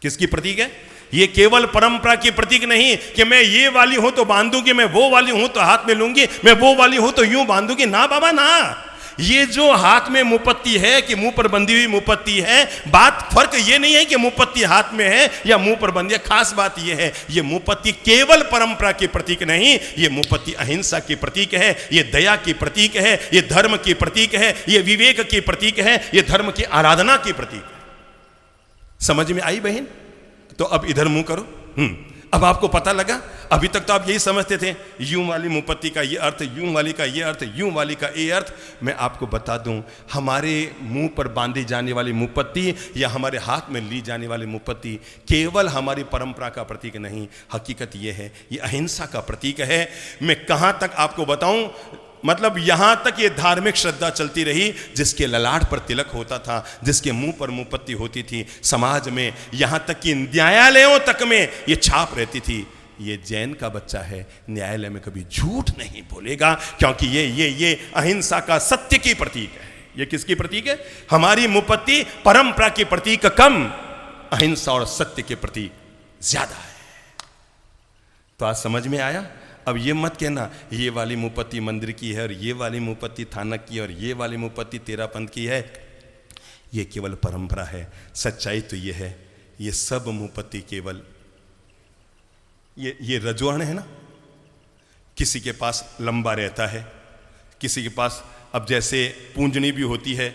Speaker 1: किसकी प्रतीक है? ये केवल परंपरा की प्रतीक नहीं कि मैं ये वाली हूं तो बांधूंगी, मैं वो वाली हूं तो हाथ में लूंगी, मैं वो वाली हूं तो यूं बांधूंगी। ना बाबा ना, ये जो हाथ में मुंहपत्ती है कि मुंह पर बंधी हुई मुंहपत्ती है, बात फर्क ये नहीं है कि मुंहपत्ती हाथ में है या मुंह पर बंधी है। खास बात ये है, ये मुंहपत्ती केवल परंपरा की प्रतीक नहीं, ये मुंहपत्ती अहिंसा की प्रतीक है, ये दया की प्रतीक है, ये धर्म की प्रतीक है, ये विवेक की प्रतीक है, ये धर्म की आराधना की प्रतीक है। समझ में आई बहन? तो अब इधर मुंह करो। अब आपको पता लगा? अभी तक तो आप यही समझते थे, यूं वाली मुंहपत्ती का ये अर्थ, यूं वाली का ये अर्थ, यूं वाली का ये अर्थ। मैं आपको बता दूं, हमारे मुंह पर बांधी जाने वाली मुंहपत्ती या हमारे हाथ में ली जाने वाली मुंहपत्ती केवल हमारी परंपरा का प्रतीक नहीं, हकीकत ये है, ये अहिंसा का प्रतीक है। मैं कहां तक आपको बताऊं, मतलब यहां तक ये धार्मिक श्रद्धा चलती रही, जिसके ललाट पर तिलक होता था, जिसके मुंह पर मुंहपत्ती होती थी, समाज में यहां तक कि न्यायालयों तक में ये छाप रहती थी, ये जैन का बच्चा है, न्यायालय में कभी झूठ नहीं बोलेगा, क्योंकि ये अहिंसा का सत्य की प्रतीक है। ये किसकी प्रतीक है? हमारी मुंहपत्ती परंपरा की प्रतीक कम, अहिंसा और सत्य के प्रति ज्यादा है। तो आज समझ में आया। अब ये मत कहना ये वाली मुपत्ति मंदिर की है और ये वाली मुपत्ति थानक की और ये वाली मुपत्ति तेरापंथ की है। ये केवल परंपरा है। सच्चाई तो ये है, ये सब मुपत्ति केवल ये रजोहण है ना। किसी के पास लंबा रहता है, किसी के पास, अब जैसे पूंजनी भी होती है,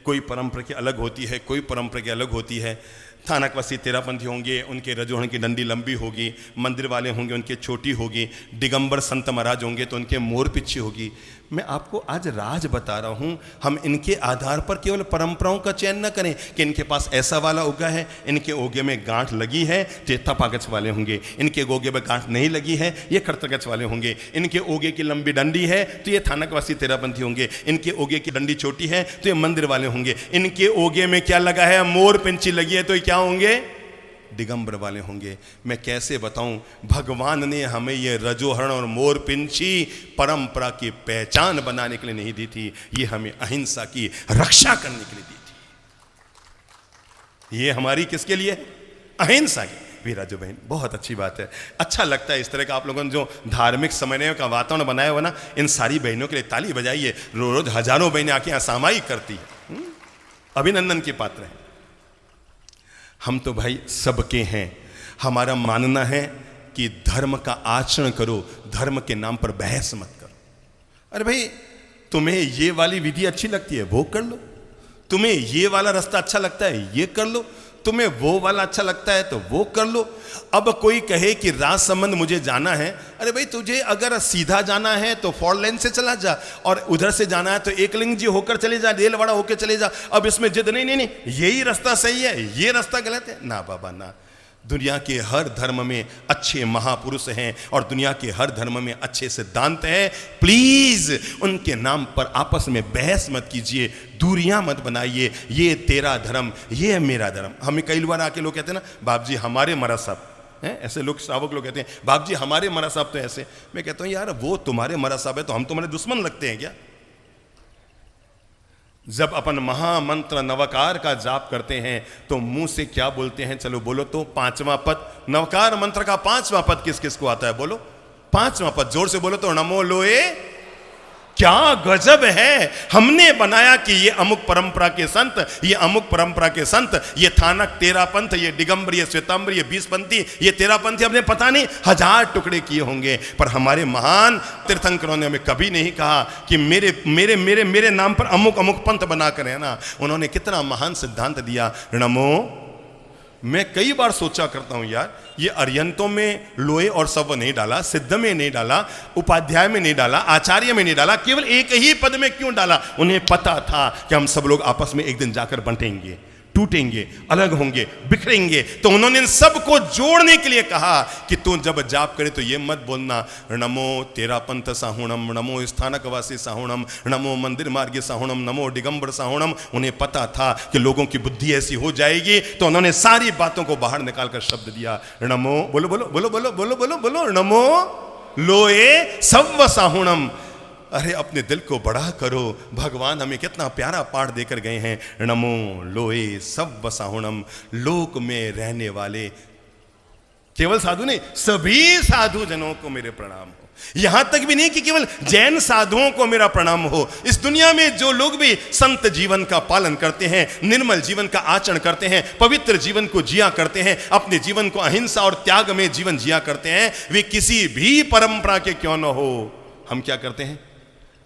Speaker 1: कोई परंपरा की अलग होती है, कोई परंपरा की अलग होती है। थानकवासी तेरापंथी होंगे, उनके रजोहण की डंडी लंबी होगी, मंदिर वाले होंगे उनके छोटी होगी, दिगंबर संत महाराज होंगे तो उनके मोर पिच्छी होगी। मैं आपको आज राज बता रहा हूं, हम इनके आधार पर केवल परंपराओं का चयन न करें कि इनके पास ऐसा वाला उगा है, इनके ओगे में गांठ लगी है तो ये तपागच वाले होंगे, इनके ओगे में गांठ नहीं लगी है ये कर्तगच वाले होंगे, इनके ओगे की लंबी डंडी है तो ये थानकवासी तेरापंथी होंगे, इनके ओगे की डंडी छोटी है तो ये मंदिर वाले होंगे, इनके ओगे में क्या लगा है, मोर पिंची लगी है तो ये क्या होंगे, दिगंबर वाले होंगे। मैं कैसे बताऊं, भगवान ने हमें ये रजोहरण और मोर पिंची परंपरा की पहचान बनाने के लिए नहीं दी थी, ये हमें अहिंसा की रक्षा करने के लिए दी थी। ये हमारी किसके लिए, अहिंसा की। वीराजो बहन बहुत अच्छी बात है, अच्छा लगता है इस तरह का आप लोगों ने जो धार्मिक समन्वय का वातावरण बनाया हुआ ना, इन सारी बहनों के लिए ताली बजाइए। रोज हजारों बहनें आके यहाँ सामायिक करती है, अभिनंदन के पात्र है। हम तो भाई सबके हैं, हमारा मानना है कि धर्म का आचरण करो, धर्म के नाम पर बहस मत करो। अरे भाई तुम्हें ये वाली विधि अच्छी लगती है वो कर लो, तुम्हें ये वाला रास्ता अच्छा लगता है ये कर लो, तुम्हें वो वाला अच्छा लगता है तो वो कर लो। अब कोई कहे कि राज संबंध मुझे जाना है, अरे भाई तुझे अगर सीधा जाना है तो 4 लेन से चला जा, और उधर से जाना है तो एकलिंग जी होकर चले जा, रेलवाड़ा होकर चले जा। अब इसमें जिद नहीं नहीं नहीं यही रास्ता सही है ये रास्ता गलत है, ना बाबा ना। दुनिया के हर धर्म में अच्छे महापुरुष हैं और दुनिया के हर धर्म में अच्छे सिद्धांत हैं। प्लीज उनके नाम पर आपस में बहस मत कीजिए, दूरियां मत बनाइए। ये तेरा धर्म, ये मेरा धर्म। हमें कई बार आके लोग कहते हैं ना, बाप जी हमारे महाराज साहब हैं, ऐसे लोग श्रावक लोग कहते हैं बाप जी हमारे महाराज साहब तो ऐसे। मैं कहता हूं यार वो तुम्हारे महाराज साहब है तो हम तुम्हारे दुश्मन लगते हैं क्या? जब अपन महामंत्र नवकार का जाप करते हैं तो मुंह से क्या बोलते हैं, चलो बोलो तो 5वां पद, नवकार मंत्र का 5वां पद किस किस को आता है, बोलो 5वां पद जोर से बोलो तो, नमो लोए। क्या गजब है, हमने बनाया कि ये अमुक परंपरा के संत, ये अमुक परंपरा के संत, ये थानक तेरापंथ, ये दिगंबर, ये श्वेतांबर, ये 20पंथी, ये तेरापंथी, हमने पता नहीं 1000 टुकड़े किए होंगे। पर हमारे महान तीर्थंकरों ने हमें कभी नहीं कहा कि मेरे मेरे मेरे मेरे नाम पर अमुक अमुक पंथ बना कर है ना। उन्होंने कितना महान सिद्धांत दिया। नमो, मैं कई बार सोचा करता हूं यार, ये अर्यंतों में लोहे और सव नहीं डाला, सिद्ध में नहीं डाला, उपाध्याय में नहीं डाला, आचार्य में नहीं डाला, केवल एक ही पद में क्यों डाला? उन्हें पता था कि हम सब लोग आपस में एक दिन जाकर बंटेंगे, टूटेंगे, अलग होंगे, बिखरेंगे। तो उन्होंने इन सबको जोड़ने के लिए कहा कि तू जब जाप करे तो ये मत बोलना नमो तेरापंथ साहुणम, नमो स्थानकवासी साहुणम, नमो मंदिर मार्गी साहुणम, नमो दिगंबर साहुणम। उन्हें पता था कि लोगों की बुद्धि ऐसी हो जाएगी, तो उन्होंने सारी बातों को बाहर निकालकर शब्द दिया नमो, बोलो बोलो बोलो बोलो बोलो बोलो बोलो, नमो लोए सव्व साहुणम। अरे अपने दिल को बड़ा करो, भगवान हमें कितना प्यारा पाठ देकर गए हैं। नमो लोए सव्व साहुणम, लोक में रहने वाले केवल साधु नहीं, सभी साधु जनों को मेरे प्रणाम हो। यहां तक भी नहीं कि केवल जैन साधुओं को मेरा प्रणाम हो, इस दुनिया में जो लोग भी संत जीवन का पालन करते हैं, निर्मल जीवन का आचरण करते हैं, पवित्र जीवन को जिया करते हैं, अपने जीवन को अहिंसा और त्याग में जीवन जिया करते हैं, वे किसी भी परंपरा के क्यों न हो, हम क्या करते हैं?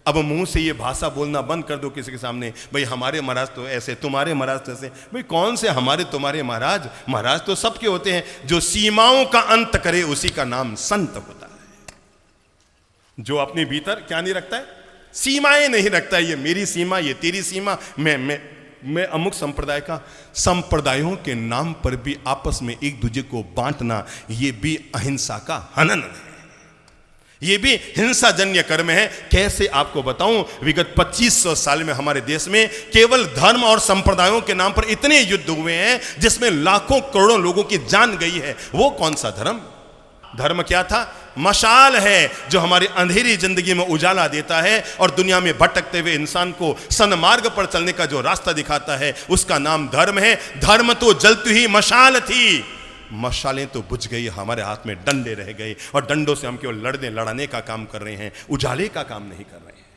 Speaker 1: अब मुंह से ये भाषा बोलना बंद कर दो किसी के सामने, भाई हमारे महाराज तो ऐसे, तुम्हारे महाराज तो ऐसे। भाई कौन से हमारे तुम्हारे महाराज? महाराज तो सबके होते हैं। जो सीमाओं का अंत करे उसी का नाम संत होता है। जो अपने भीतर क्या नहीं रखता है, सीमाएं नहीं रखता है, ये मेरी सीमा, ये तेरी सीमा, मैं अमुक संप्रदाय का। संप्रदायों के नाम पर भी आपस में एक दूसरे को बांटना, ये भी अहिंसा का हनन है, ये भी हिंसाजन्य कर्म है। कैसे आपको बताऊं, विगत 2500 साल में हमारे देश में केवल धर्म और संप्रदायों के नाम पर इतने युद्ध हुए हैं जिसमें लाखों करोड़ों लोगों की जान गई है। वो कौन सा धर्म? धर्म क्या था? मशाल है जो हमारी अंधेरी जिंदगी में उजाला देता है और दुनिया में भटकते हुए इंसान को सन्मार्ग पर चलने का जो रास्ता दिखाता है, उसका नाम धर्म है। धर्म तो जलती ही मशाल थी, मशालें तो बुझ गई, हमारे हाथ में डंडे रह गए और डंडों से हम केवल लड़ने लड़ाने का काम कर रहे हैं, उजाले का काम नहीं कर रहे हैं।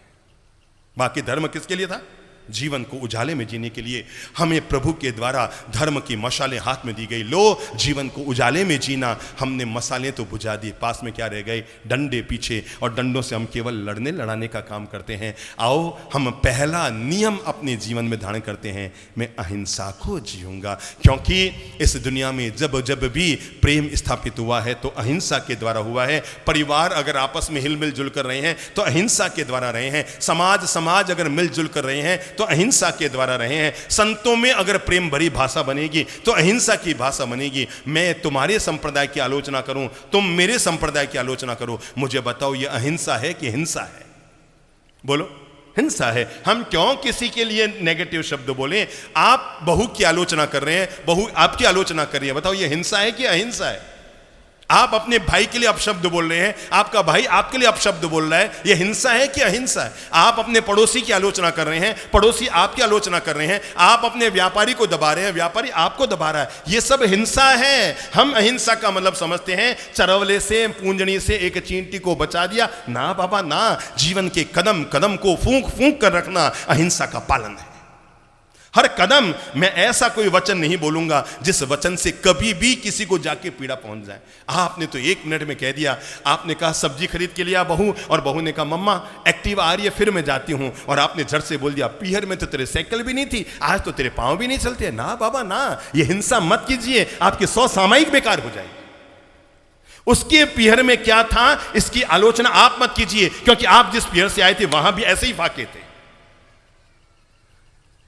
Speaker 1: बाकी धर्म किसके लिए था? जीवन को उजाले में जीने के लिए। हमें प्रभु के द्वारा धर्म की मशालें हाथ में दी गई। लो जीवन को उजाले में जीना, हमने मसालें तो बुझा दी, पास में क्या रह गए? डंडे पीछे, और डंडों से हम केवल लड़ने लड़ाने का काम करते हैं। आओ हम पहला नियम अपने जीवन में धारण करते हैं, मैं अहिंसा को जीऊंगा। क्योंकि इस दुनिया में जब जब भी प्रेम स्थापित हुआ है तो अहिंसा के द्वारा हुआ है। परिवार अगर आपस में हिल मिल जुल कर रहे हैं तो अहिंसा के द्वारा रहे हैं। समाज अगर मिलजुल कर रहे हैं तो अहिंसा के द्वारा रहे हैं। संतों में अगर प्रेम भरी भाषा बनेगी तो अहिंसा की भाषा बनेगी। मैं तुम्हारे संप्रदाय की आलोचना करूं, तुम मेरे संप्रदाय की आलोचना करो, मुझे बताओ ये अहिंसा है कि हिंसा है? बोलो, हिंसा है। हम क्यों किसी के लिए नेगेटिव शब्द बोलें? आप बहू की आलोचना कर रहे हैं, बहू आपकी आलोचना कर रही है, बताओ ये हिंसा है कि अहिंसा है? आप अपने भाई के लिए अपशब्द बोल रहे हैं, आपका भाई आपके लिए अपशब्द बोल रहा है, यह हिंसा है कि अहिंसा है? आप अपने पड़ोसी की आलोचना कर रहे हैं, पड़ोसी आपकी आलोचना कर रहे हैं, आप अपने व्यापारी को दबा रहे हैं, व्यापारी आपको दबा रहा है, यह सब हिंसा है। हम अहिंसा का मतलब समझते हैं चरवले से, पूंजनी से एक चींटी को बचा दिया। ना बाबा ना, जीवन के कदम कदम को फूंक फूंक कर रखना अहिंसा का पालन है। हर कदम मैं ऐसा कोई वचन नहीं बोलूंगा जिस वचन से कभी भी किसी को जाके पीड़ा पहुंच जाए। आपने तो 1 मिनट में कह दिया, आपने कहा सब्जी खरीद के लिया बहू, और बहू ने कहा मम्मा एक्टिवा आ रही है फिर मैं जाती हूं, और आपने झट से बोल दिया पीहर में तो तेरे साइकिल भी नहीं थी, आज तो तेरे पांव भी नहीं चलते। ना बाबा ना, ये हिंसा मत कीजिए, आपके 100 सामायिक बेकार हो जाएगी। उसके पीहर में क्या था इसकी आलोचना आप मत कीजिए, क्योंकि आप जिस पीहर से आए थे वहां भी ऐसे ही फाके थे।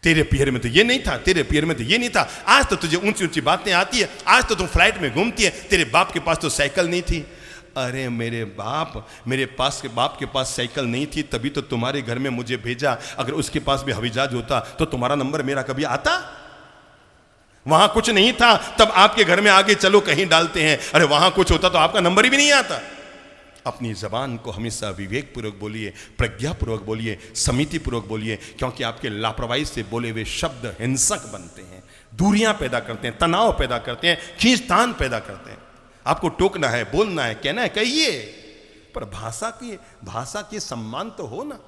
Speaker 1: तेरे पीहर में तो ये नहीं था, तेरे पीहर में तो ये नहीं था, आज तो तुझे ऊंची ऊंची बातें आती है, आज तो तुम फ्लाइट में घूमती है, तेरे बाप के पास तो साइकिल नहीं थी। अरे मेरे बाप के पास साइकिल नहीं थी तभी तो तुम्हारे घर में मुझे भेजा। अगर उसके पास भी हवाई जहाज होता तो तुम्हारा नंबर मेरा कभी आता? वहां कुछ नहीं था तब आपके घर में आगे चलो कहीं डालते हैं, अरे वहां कुछ होता तो आपका नंबर भी नहीं आता। अपनी जबान को हमेशा विवेकपूर्वक बोलिए, प्रज्ञापूर्वक बोलिए, समितिपूर्वक बोलिए, क्योंकि आपके लापरवाही से बोले हुए शब्द हिंसक बनते हैं, दूरियां पैदा करते हैं, तनाव पैदा करते हैं, खींचतान पैदा करते हैं। आपको टोकना है, बोलना है, कहना है, कहिए, पर भाषा की सम्मान तो हो ना।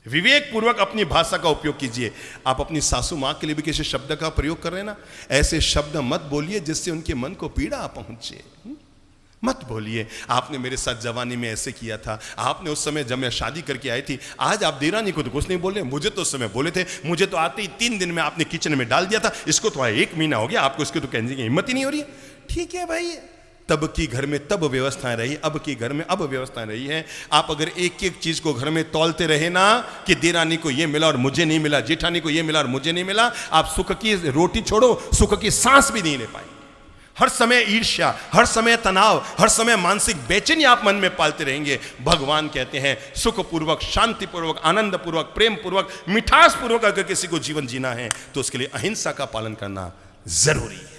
Speaker 1: विवेकपूर्वक अपनी भाषा का उपयोग कीजिए। आप अपनी सासू मां के लिए भी किसी शब्द का प्रयोग कर रहे हैं ना, ऐसे शब्द मत बोलिए जिससे उनके मन को पीड़ा पहुंचे। मत बोलिए आपने मेरे साथ जवानी में ऐसे किया था, आपने उस समय जब मैं शादी करके आई थी। आज आप देरानी को तो कुछ नहीं बोले, मुझे तो उस समय बोले थे, मुझे तो आते ही 3 दिन में आपने किचन में डाल दिया था, इसको तो 1 महीना हो गया, आपको इसको तो कहने की हिम्मत ही नहीं हो रही है। ठीक है भाई, तब की घर में तब व्यवस्थाएं रही, अब की घर में अब व्यवस्थाएं रही है। आप अगर एक एक चीज को घर में तौलते रहे ना कि देरानी को ये मिला और मुझे नहीं मिला, जेठानी को ये मिला और मुझे नहीं मिला, आप सुख की रोटी छोड़ो, सुख की सांस भी नहीं ले पाएंगे। हर समय ईर्ष्या, हर समय तनाव, हर समय मानसिक बेचैनी आप मन में पालते रहेंगे। भगवान कहते हैं सुखपूर्वक, शांतिपूर्वक, आनंदपूर्वक, प्रेम पूर्वक, मिठास पूर्वक अगर किसी को जीवन जीना है तो उसके लिए अहिंसा का पालन करना जरूरी है।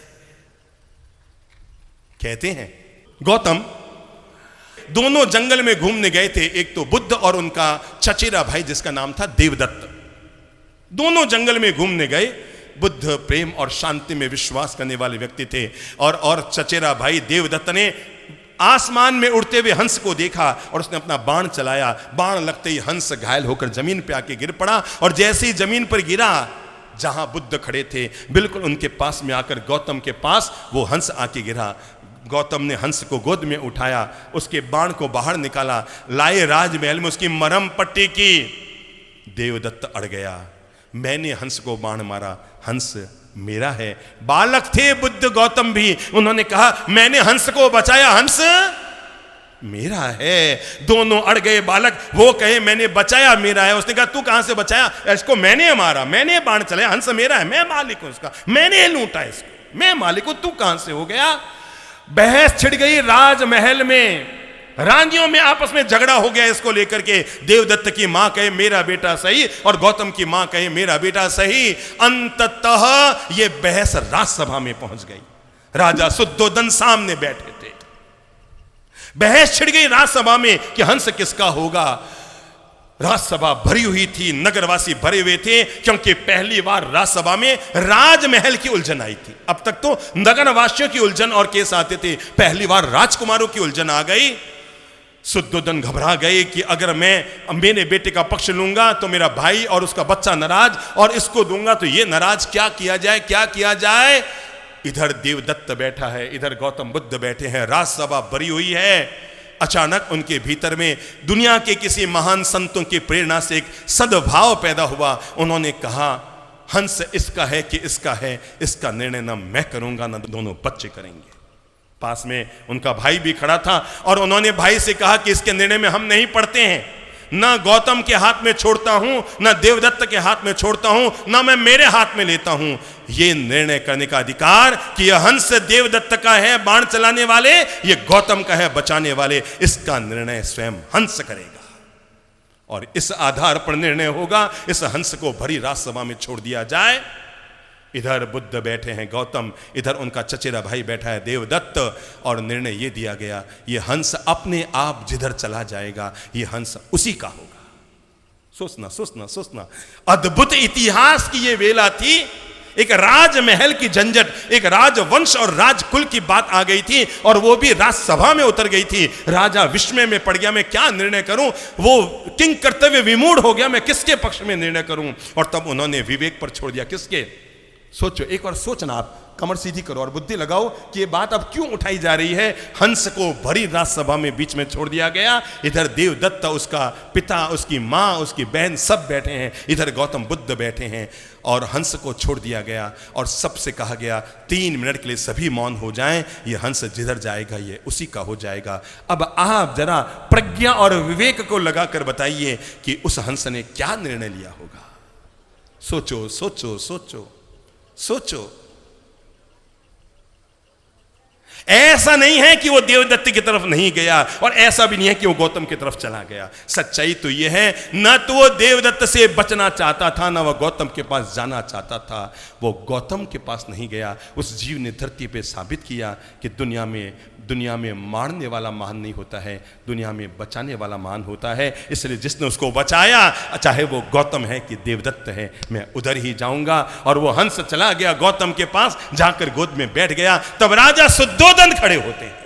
Speaker 1: कहते हैं गौतम दोनों जंगल में घूमने गए थे, एक तो बुद्ध और उनका चचेरा भाई जिसका नाम था देवदत्त। दोनों जंगल में घूमने गए। बुद्ध प्रेम और शांति में विश्वास करने वाले व्यक्ति थे, और चचेरा भाई देवदत्त ने आसमान में उड़ते हुए हंस को देखा और उसने अपना बाण चलाया। बाण लगते ही हंस घायल होकर जमीन पर आके गिर पड़ा, और जैसे ही जमीन पर गिरा, जहां बुद्ध खड़े थे बिल्कुल उनके पास में आकर गौतम के पास वो हंस आके गिरा। गौतम ने हंस को गोद में उठाया, उसके बाण को बाहर निकाला, लाए राजमहल में उसकी मरहम पट्टी की। देवदत्त अड़ गया, मैंने हंस को बाण मारा, हंस मेरा है। बालक थे बुद्ध गौतम भी, उन्होंने कहा मैंने हंस को बचाया, हंस मेरा है। दोनों अड़ गए बालक, वो कहे मैंने बचाया, मेरा है। उसने कहा तू कहां से बचाया? इसको मैंने मारा, मैंने बाण चलाया, हंस मेरा है, मैं मालिक हूं इसका, मैंने लूटा इसको, मैं मालिक हूं, तू कहां से हो गया? बहस छिड़ गई राजमहल में, रानियों में आपस में झगड़ा हो गया इसको लेकर के। देवदत्त की मां कहे मेरा बेटा सही और गौतम की मां कहे मेरा बेटा सही। अंततः ये बहस राजसभा में पहुंच गई। राजा शुद्धोदन सामने बैठे थे। बहस छिड़ गई राजसभा में कि हंस किसका होगा। राजसभा भरी हुई थी, नगरवासी भरे हुए थे, क्योंकि पहली बार राजसभा में राजमहल की उलझन आई थी। अब तक तो नगरवासियों की उलझन और केस आते थे, पहली बार राजकुमारों की उलझन आ गई। शुद्धोधन घबरा गए कि अगर मैं मेरे बेटे का पक्ष लूंगा तो मेरा भाई और उसका बच्चा नाराज, और इसको दूंगा तो ये नाराज, क्या किया जाए, क्या किया जाए। इधर देवदत्त बैठा है, इधर गौतम बुद्ध बैठे हैं, राजसभा भरी हुई है। अचानक उनके भीतर में दुनिया के किसी महान संतों की प्रेरणा से एक सद्भाव पैदा हुआ। उन्होंने कहा, हंस इसका है कि इसका है, इसका निर्णय ना मैं करूंगा ना दोनों बच्चे करेंगे। पास में उनका भाई भी खड़ा था और उन्होंने भाई से कहा कि इसके निर्णय में हम नहीं पड़ते हैं, ना गौतम के हाथ में छोड़ता हूं, ना देवदत्त के हाथ में छोड़ता हूं, ना मैं मेरे हाथ में लेता हूं। ये निर्णय करने का अधिकार कि यह हंस देवदत्त का है बाण चलाने वाले, ये गौतम का है बचाने वाले, इसका निर्णय स्वयं हंस करेगा। और इस आधार पर निर्णय होगा, इस हंस को भरी राजसभा में छोड़ दिया जाए। इधर बुद्ध बैठे हैं गौतम, इधर उनका चचेरा भाई बैठा है देवदत्त, और निर्णय ये दिया गया, ये हंस अपने आप जिधर चला जाएगा ये हंस उसी का होगा। सोचना सोचना सोचना, अद्भुत इतिहास की ये वेला थी। एक राजमहल की झंझट, एक राजवंश और राजकुल की बात आ गई थी, और वो भी राजसभा में उतर गई थी। राजा विस्मय में पड़ गया, मैं क्या निर्णय करूं, वो किंग कर्तव्य विमूढ़ हो गया, मैं किसके पक्ष में निर्णय करूं। और तब उन्होंने विवेक पर छोड़ दिया। किसके? सोचो, एक बार सोचना, आप कमर सीधी करो और बुद्धि लगाओ कि ये बात अब क्यों उठाई जा रही है। हंस को भरी राजसभा में बीच में छोड़ दिया गया। इधर देवदत्त, उसका पिता, उसकी माँ, उसकी बहन सब बैठे हैं, इधर गौतम बुद्ध बैठे हैं, और हंस को छोड़ दिया गया। और सबसे कहा गया 3 मिनट के लिए सभी मौन हो जाएं, ये हंस जिधर जाएगा ये उसी का हो जाएगा। अब आप जरा प्रज्ञा और विवेक को लगाकर बताइए कि उस हंस ने क्या निर्णय लिया होगा। सोचो सोचो सोचो सोचो। ऐसा नहीं है कि वो देवदत्त की तरफ नहीं गया, और ऐसा भी नहीं है कि वो गौतम की तरफ चला गया। सच्चाई तो ये है, न तो वो देवदत्त से बचना चाहता था, ना वो गौतम के पास जाना चाहता था। वो गौतम के पास नहीं गया। उस जीव ने धरती पे साबित किया कि दुनिया में मारने वाला महान नहीं होता है, दुनिया में बचाने वाला महान होता है। इसलिए जिसने उसको बचाया, चाहे वो गौतम है कि देवदत्त है, मैं उधर ही जाऊंगा। और वो हंस चला गया गौतम के पास, जाकर गोद में बैठ गया। तब राजा शुद्धोधन खड़े होते हैं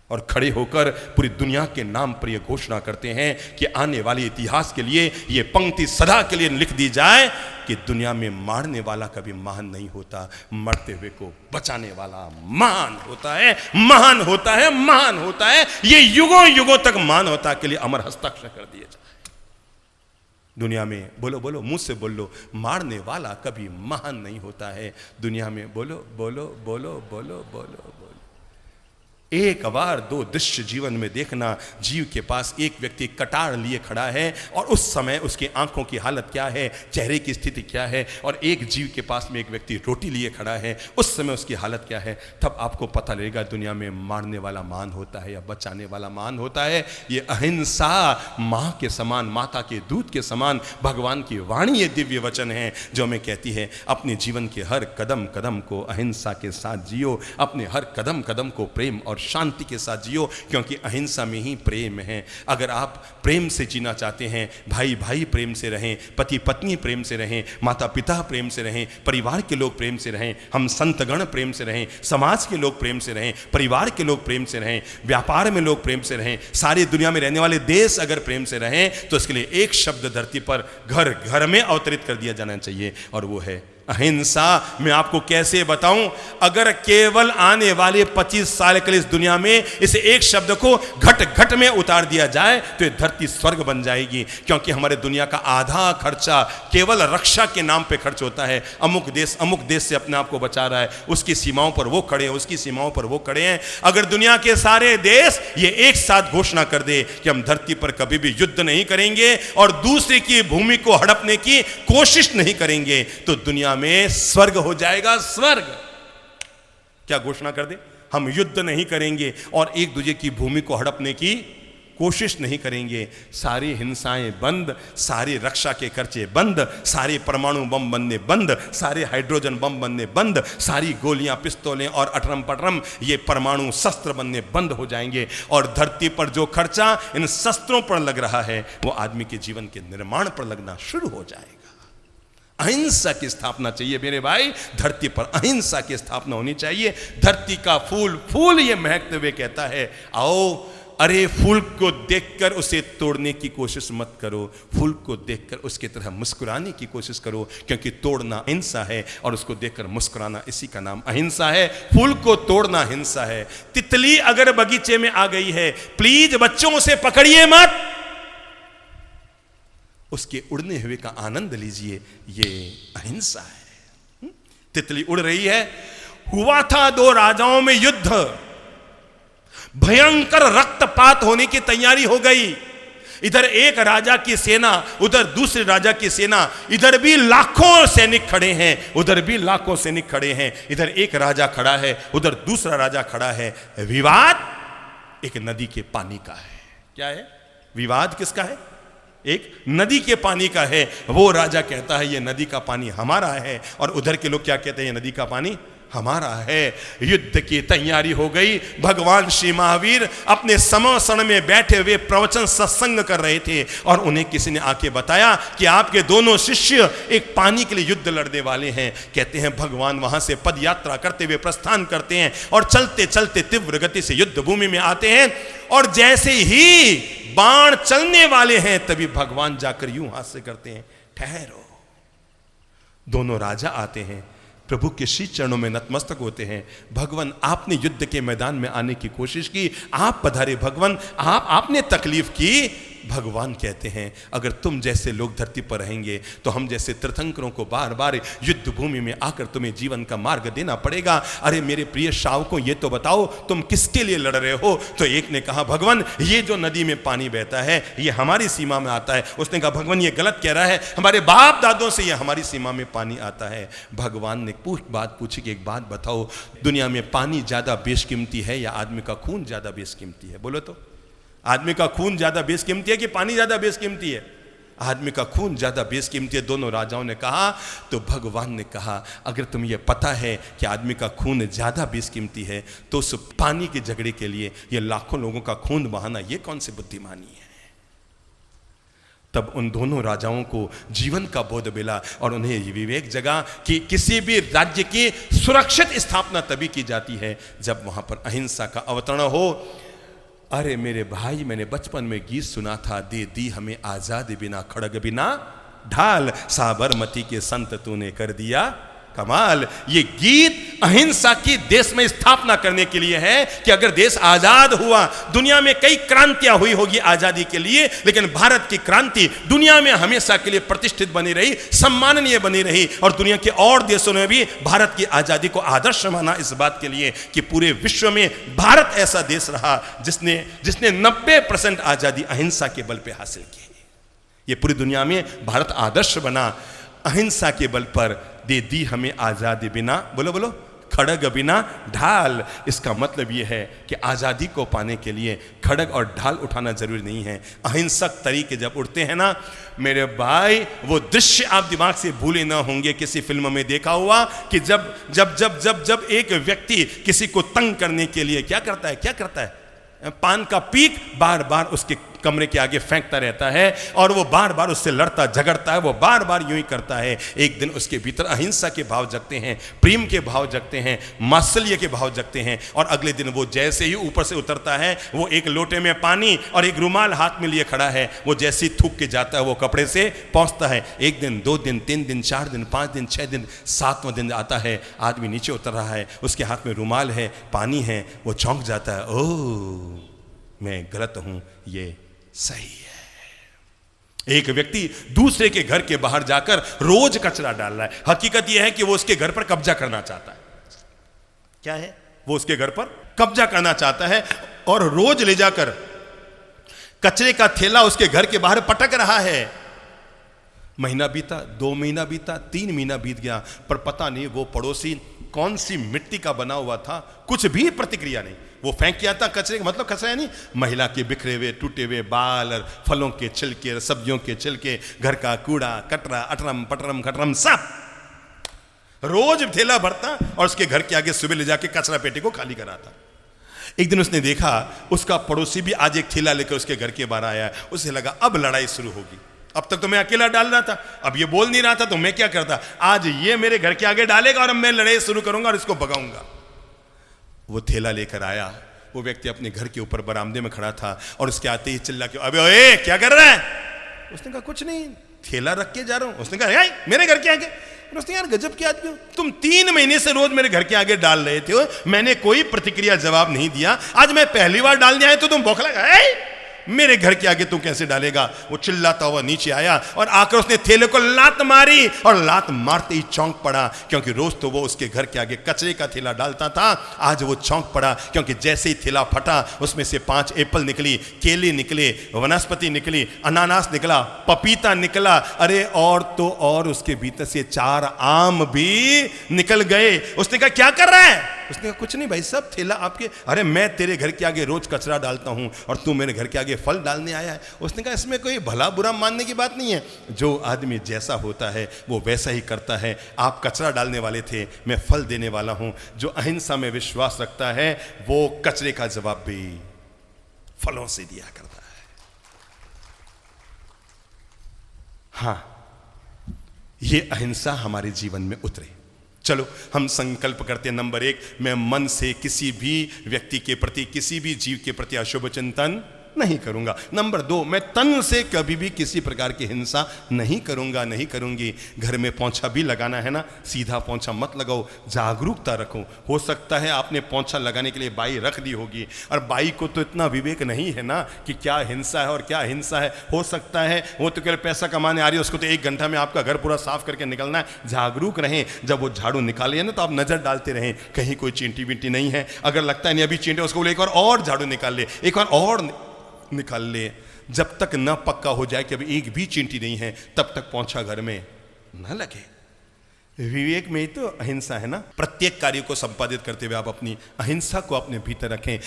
Speaker 1: और खड़े होकर पूरी दुनिया के नाम पर यह घोषणा करते हैं कि आने वाले इतिहास के लिए ये पंक्ति सदा के लिए लिख दी जाए कि दुनिया में मारने वाला कभी महान नहीं होता, मरते हुए को बचाने वाला महान होता है, महान होता है, महान होता है। ये युगों युगों तक मानवता के लिए अमर हस्ताक्षर कर दिए जाए। दुनिया में बोलो बोलो, मुंह से बोलो, मारने वाला कभी महान नहीं होता है। दुनिया में बोलो बोलो बोलो बोलो बोलो बोलो। एक बार 2 दृश्य जीवन में देखना। जीव के पास एक व्यक्ति कटार लिए खड़ा है, और उस समय उसकी आंखों की हालत क्या है, चेहरे की स्थिति क्या है। और एक जीव के पास में एक व्यक्ति रोटी लिए खड़ा है, उस समय उसकी हालत क्या है। तब आपको पता लगेगा दुनिया में मारने वाला महान होता है या बचाने वाला महान होता है। ये अहिंसा माँ के समान, माता के दूध के समान भगवान की वाणी, ये दिव्य वचन है जो हमें कहती है अपने जीवन के हर कदम कदम को अहिंसा के साथ जियो, अपने हर कदम कदम को प्रेम और शांति के साथ जियो, क्योंकि अहिंसा में ही प्रेम है। अगर आप प्रेम से जीना चाहते हैं, भाई भाई प्रेम से रहें, पति पत्नी प्रेम से रहें, माता पिता प्रेम से रहें, परिवार के लोग प्रेम से रहें, हम संतगण प्रेम से रहें, समाज के लोग प्रेम से रहें, परिवार के लोग प्रेम से रहें, व्यापार में लोग प्रेम से रहें, सारी दुनिया में रहने वाले देश अगर प्रेम से रहें, तो इसके लिए एक शब्द धरती पर घर घर में अवतरित कर दिया जाना चाहिए, और वो है अहिंसा। मैं आपको कैसे बताऊं, अगर केवल आने वाले 25 साल के लिए इस दुनिया में इस एक शब्द को घट घट में उतार दिया जाए तो ये धरती स्वर्ग बन जाएगी। क्योंकि हमारे दुनिया का आधा खर्चा केवल रक्षा के नाम पे खर्च होता है। अमुक देश से अपने आप को बचा रहा है, उसकी सीमाओं पर वो खड़े हैं, उसकी सीमाओं पर वो खड़े हैं। अगर दुनिया के सारे देश ये एक साथ घोषणा कर दे कि हम धरती पर कभी भी युद्ध नहीं करेंगे और दूसरे की भूमि को हड़पने की कोशिश नहीं करेंगे, तो दुनिया में स्वर्ग हो जाएगा। स्वर्ग क्या घोषणा कर दे, हम युद्ध नहीं करेंगे और एक दूसरे की भूमि को हड़पने की कोशिश नहीं करेंगे, सारी हिंसाएं बंद, सारी रक्षा के खर्चे बंद, सारे परमाणु बम बनने बंद, सारे हाइड्रोजन बम बनने बंद, सारी गोलियां, पिस्तौलें और अटरम पटरम ये परमाणु शस्त्र बनने बंद हो जाएंगे। और धरती पर जो खर्चा इन शस्त्रों पर लग रहा है वो आदमी के जीवन के निर्माण पर लगना शुरू हो जाएगा। अहिंसा की स्थापना चाहिए मेरे भाई, धरती पर अहिंसा की स्थापना होनी चाहिए। धरती का फूल फूल ये महकते हुए कहता है, आओ, अरे फूल को देखकर उसे तोड़ने की कोशिश मत करो, फूल को देखकर उसकी तरह मुस्कुराने की कोशिश करो, क्योंकि तोड़ना हिंसा है और उसको देखकर मुस्कुराना, इसी का नाम अहिंसा है। फूल को तोड़ना हिंसा है। तितली अगर बगीचे में आ गई है, प्लीज बच्चों उसे पकड़िए मत, उसके उड़ने हुए का आनंद लीजिए, ये अहिंसा है। तितली उड़ रही है। हुआ था दो राजाओं में युद्ध, भयंकर रक्तपात होने की तैयारी हो गई। इधर एक राजा की सेना, उधर दूसरे राजा की सेना, इधर भी लाखों सैनिक खड़े हैं, उधर भी लाखों सैनिक खड़े हैं। इधर एक राजा खड़ा है, उधर दूसरा राजा खड़ा है। विवाद एक नदी के पानी का है। क्या है विवाद? किसका है? एक नदी के पानी का है। वो राजा कहता है ये नदी का पानी हमारा है, और उधर के लोग क्या कहते हैं? ये नदी का पानी हमारा है। युद्ध की तैयारी हो गई। भगवान श्री महावीर अपने समसन में बैठे हुए प्रवचन सत्संग कर रहे थे, और उन्हें किसी ने आके बताया कि आपके दोनों शिष्य एक पानी के लिए युद्ध लड़ने वाले हैं। कहते हैं भगवान वहां से पद यात्रा करते हुए प्रस्थान करते हैं, और चलते चलते तीव्र गति से युद्ध भूमि में आते हैं। और जैसे ही बाण चलने वाले हैं, तभी भगवान जाकर यूं हाथ से करते हैं, ठहरो। दोनों राजा आते हैं, प्रभु के श्री चरणों में नतमस्तक होते हैं। भगवान, आपने युद्ध के मैदान में आने की कोशिश की, आप पधारे भगवान, आपने तकलीफ की। भगवान कहते हैं अगर तुम जैसे लोग धरती पर रहेंगे तो हम जैसे तीर्थंकरों को बार बार युद्ध भूमि में आकर तुम्हें जीवन का मार्ग देना पड़ेगा। अरे मेरे प्रिय श्रावकों, ये तो बताओ तुम किसके लिए लड़ रहे हो? तो एक ने कहा भगवान, ये जो नदी में पानी बहता है ये हमारी सीमा में आता है। उसने कहा भगवान ये गलत कह रहा है, हमारे बाप दादों से ये हमारी सीमा में पानी आता है। भगवान ने बात पूछी कि एक बात बताओ, दुनिया में पानी ज्यादा बेशकीमती है या आदमी का खून ज्यादा बेशकीमती है? बोलो तो। आदमी का खून ज्यादा बेशकीमती है कि पानी ज्यादा बेशकीमती है? आदमी का खून ज्यादा बेशकीमती है। दोनों राजाओं ने कहा। तो भगवान ने कहा अगर तुम्हें यह पता है कि आदमी का खून ज्यादा बेशकीमती है, तो उस पानी के झगड़े के लिए ये लाखों लोगों का खून बहाना ये कौन सी बुद्धिमानी है? तब उन दोनों राजाओं को जीवन का बोध मिला, और उन्हें ये विवेक जगा कि किसी भी राज्य की सुरक्षित स्थापना तभी की जाती है जब वहां पर अहिंसा का अवतरण हो। अरे मेरे भाई, मैंने बचपन में गीत सुना था, दे दी हमें आजादी बिना खड़ग बिना ढाल, साबरमती के संत तूने कर दिया कमाल। ये गीत अहिंसा की देश में स्थापना करने के लिए है कि अगर देश आजाद हुआ, दुनिया में कई क्रांतियां हुई होगी आजादी के लिए, लेकिन भारत की क्रांति दुनिया में हमेशा के लिए प्रतिष्ठित बनी रही, सम्माननीय बनी रही, और दुनिया के और देशों ने भी भारत की आजादी को आदर्श माना इस बात के लिए कि पूरे विश्व में भारत ऐसा देश रहा जिसने 90% आजादी अहिंसा के बल पे हासिल की। ये पूरी दुनिया में भारत आदर्श बना अहिंसा के बल पर। दे दी हमें आजादी बिना, बोलो बोलो, खड़ग बिना ढाल। इसका मतलब यह है कि आजादी को पाने के लिए खड़ग और ढाल उठाना जरूरी नहीं है। अहिंसक तरीके जब उठते हैं ना मेरे भाई, वो दृश्य आप दिमाग से भूले ना होंगे। किसी फिल्म में देखा हुआ कि जब जब जब जब जब एक व्यक्ति किसी को तंग करने के लिए क्या करता है? पान का पीक बार बार उसके कमरे के आगे फेंकता रहता है, और वो बार बार उससे लड़ता झगड़ता है, वो बार बार यूं ही करता है। एक दिन उसके भीतर अहिंसा के भाव जगते हैं, प्रेम के भाव जगते हैं, मात्सल्य के भाव जगते हैं, और अगले दिन वो जैसे ही ऊपर से उतरता है, वो एक लोटे में पानी और एक रुमाल हाथ में लिए खड़ा है, वो जैसे ही थूक के जाता है वो कपड़े से पहुंचता है। एक दिन, 2 दिन, 3 दिन, 4 दिन, 5 दिन, 6 दिन, 7वां दिन आता है, आदमी नीचे उतर रहा है, उसके हाथ में रुमाल है, पानी है, वो चौंक जाता है, ओह मैं गलत हूं, ये सही है। एक व्यक्ति दूसरे के घर के बाहर जाकर रोज कचरा डाल रहा है। हकीकत यह है कि वो उसके घर पर कब्जा करना चाहता है। क्या है? वो उसके घर पर कब्जा करना चाहता है, और रोज ले जाकर कचरे का थैला उसके घर के बाहर पटक रहा है। महीना बीता, 2 महीना बीता, 3 महीना बीत गया, पर पता नहीं वो पड़ोसी कौन सी मिट्टी का बना हुआ था, कुछ भी प्रतिक्रिया नहीं। वो फेंक के आता कचरे का मतलब कचरा है नहीं, महिला के बिखरे हुए टूटे हुए बाल और फलों के छिलके और सब्जियों के छिलके, घर का कूड़ा कटरा अटरम पटरम खटरम सब रोज थैला भरता और उसके घर के आगे सुबह ले जाके कचरा पेटी को खाली कराता। एक दिन उसने देखा उसका पड़ोसी भी आज एक थैला लेकर उसके घर के बाहर आया। उसे लगा अब लड़ाई शुरू होगी, अब तक तो मैं अकेला डाल रहा था, अब ये बोल नहीं रहा था तो मैं क्या करता, आज ये मेरे घर के आगे डालेगा और अब मैं लड़ाई शुरू करूंगा और इसको भगाऊंगा। वो थैला लेकर आया, वो व्यक्ति अपने घर के ऊपर बरामदे में खड़ा था और उसके आते ही चिल्ला के, अबे ओए क्या कर रहा है? उसने कहा कुछ नहीं, थैला रख के जा रहा हूं। उसने कहा मेरे घर के आगे? उसने यार गजब की आदमी हो, तुम 3 महीने से रोज मेरे घर के आगे डाल रहे थे, मैंने कोई प्रतिक्रिया जवाब नहीं दिया, आज मैं पहली बार डालने आया तो तुम बौखला गए, मेरे घर के आगे तू कैसे डालेगा? वो चिल्लाता हुआ नीचे आया और आकर उसने थैले को लात मारी और लात मारते ही चौंक पड़ा, क्योंकि रोज तो वो उसके घर के आगे कचरे का थैला डालता था, आज वो चौंक पड़ा क्योंकि जैसे ही थैला फटा उसमें से 5 एप्पल निकली, केले निकले, वनस्पति निकली, अनानास निकला, पपीता निकला, अरे और तो और उसके भीतर से 4 आम भी निकल गए। उसने कहा क्या कर रहा है? उसने कहा कुछ नहीं भाई साहब, थैला आपके, अरे मैं तेरे घर के आगे रोज कचरा डालता हूं और तू मेरे घर के आगे फल डालने आया है। उसने कहा इसमें कोई भला बुरा मानने की बात नहीं है, जो आदमी जैसा होता है वो वैसा ही करता है। आप कचरा डालने वाले थे, मैं फल देने वाला हूं। जो अहिंसा में विश्वास रखता है वो कचरे का जवाब भी फलों से दिया करता है। हां, ये अहिंसा हमारे जीवन में उतरे। चलो हम संकल्प करते हैं, नंबर 1, मैं मन से किसी भी व्यक्ति के प्रति, किसी भी जीव के प्रति अशुभ चिंतन नहीं करूंगा। नंबर 2, मैं तन से कभी भी किसी प्रकार की हिंसा नहीं करूंगा, नहीं करूंगी। घर में पोंछा भी लगाना है ना, सीधा पोंछा मत लगाओ, जागरूकता रखो। हो सकता है आपने पोंछा लगाने के लिए बाई रख दी होगी और बाई को तो इतना विवेक नहीं है ना कि क्या हिंसा है और क्या हिंसा है। हो सकता है वो तो केवल पैसा कमाने आ रही है, उसको तो 1 घंटा में आपका घर पूरा साफ करके निकलना है। जागरूक रहें, जब वो झाड़ू निकाले ना तो आप नजर डालते रहें कहीं कोई चींटी विंटी नहीं है। अगर लगता है नहीं अभी चींटे, उसको एक बार और झाड़ू निकाल ले, एक बार और निकाल ले। जब तक न पक्का हो जाए कि अभी एक भी चींटी नहीं है तब तक पोंछा घर में न लगे। विवेक में ही तो अहिंसा है ना। प्रत्येक कार्य को संपादित करते हुए आप अपनी अहिंसा को अपने भीतर रखें।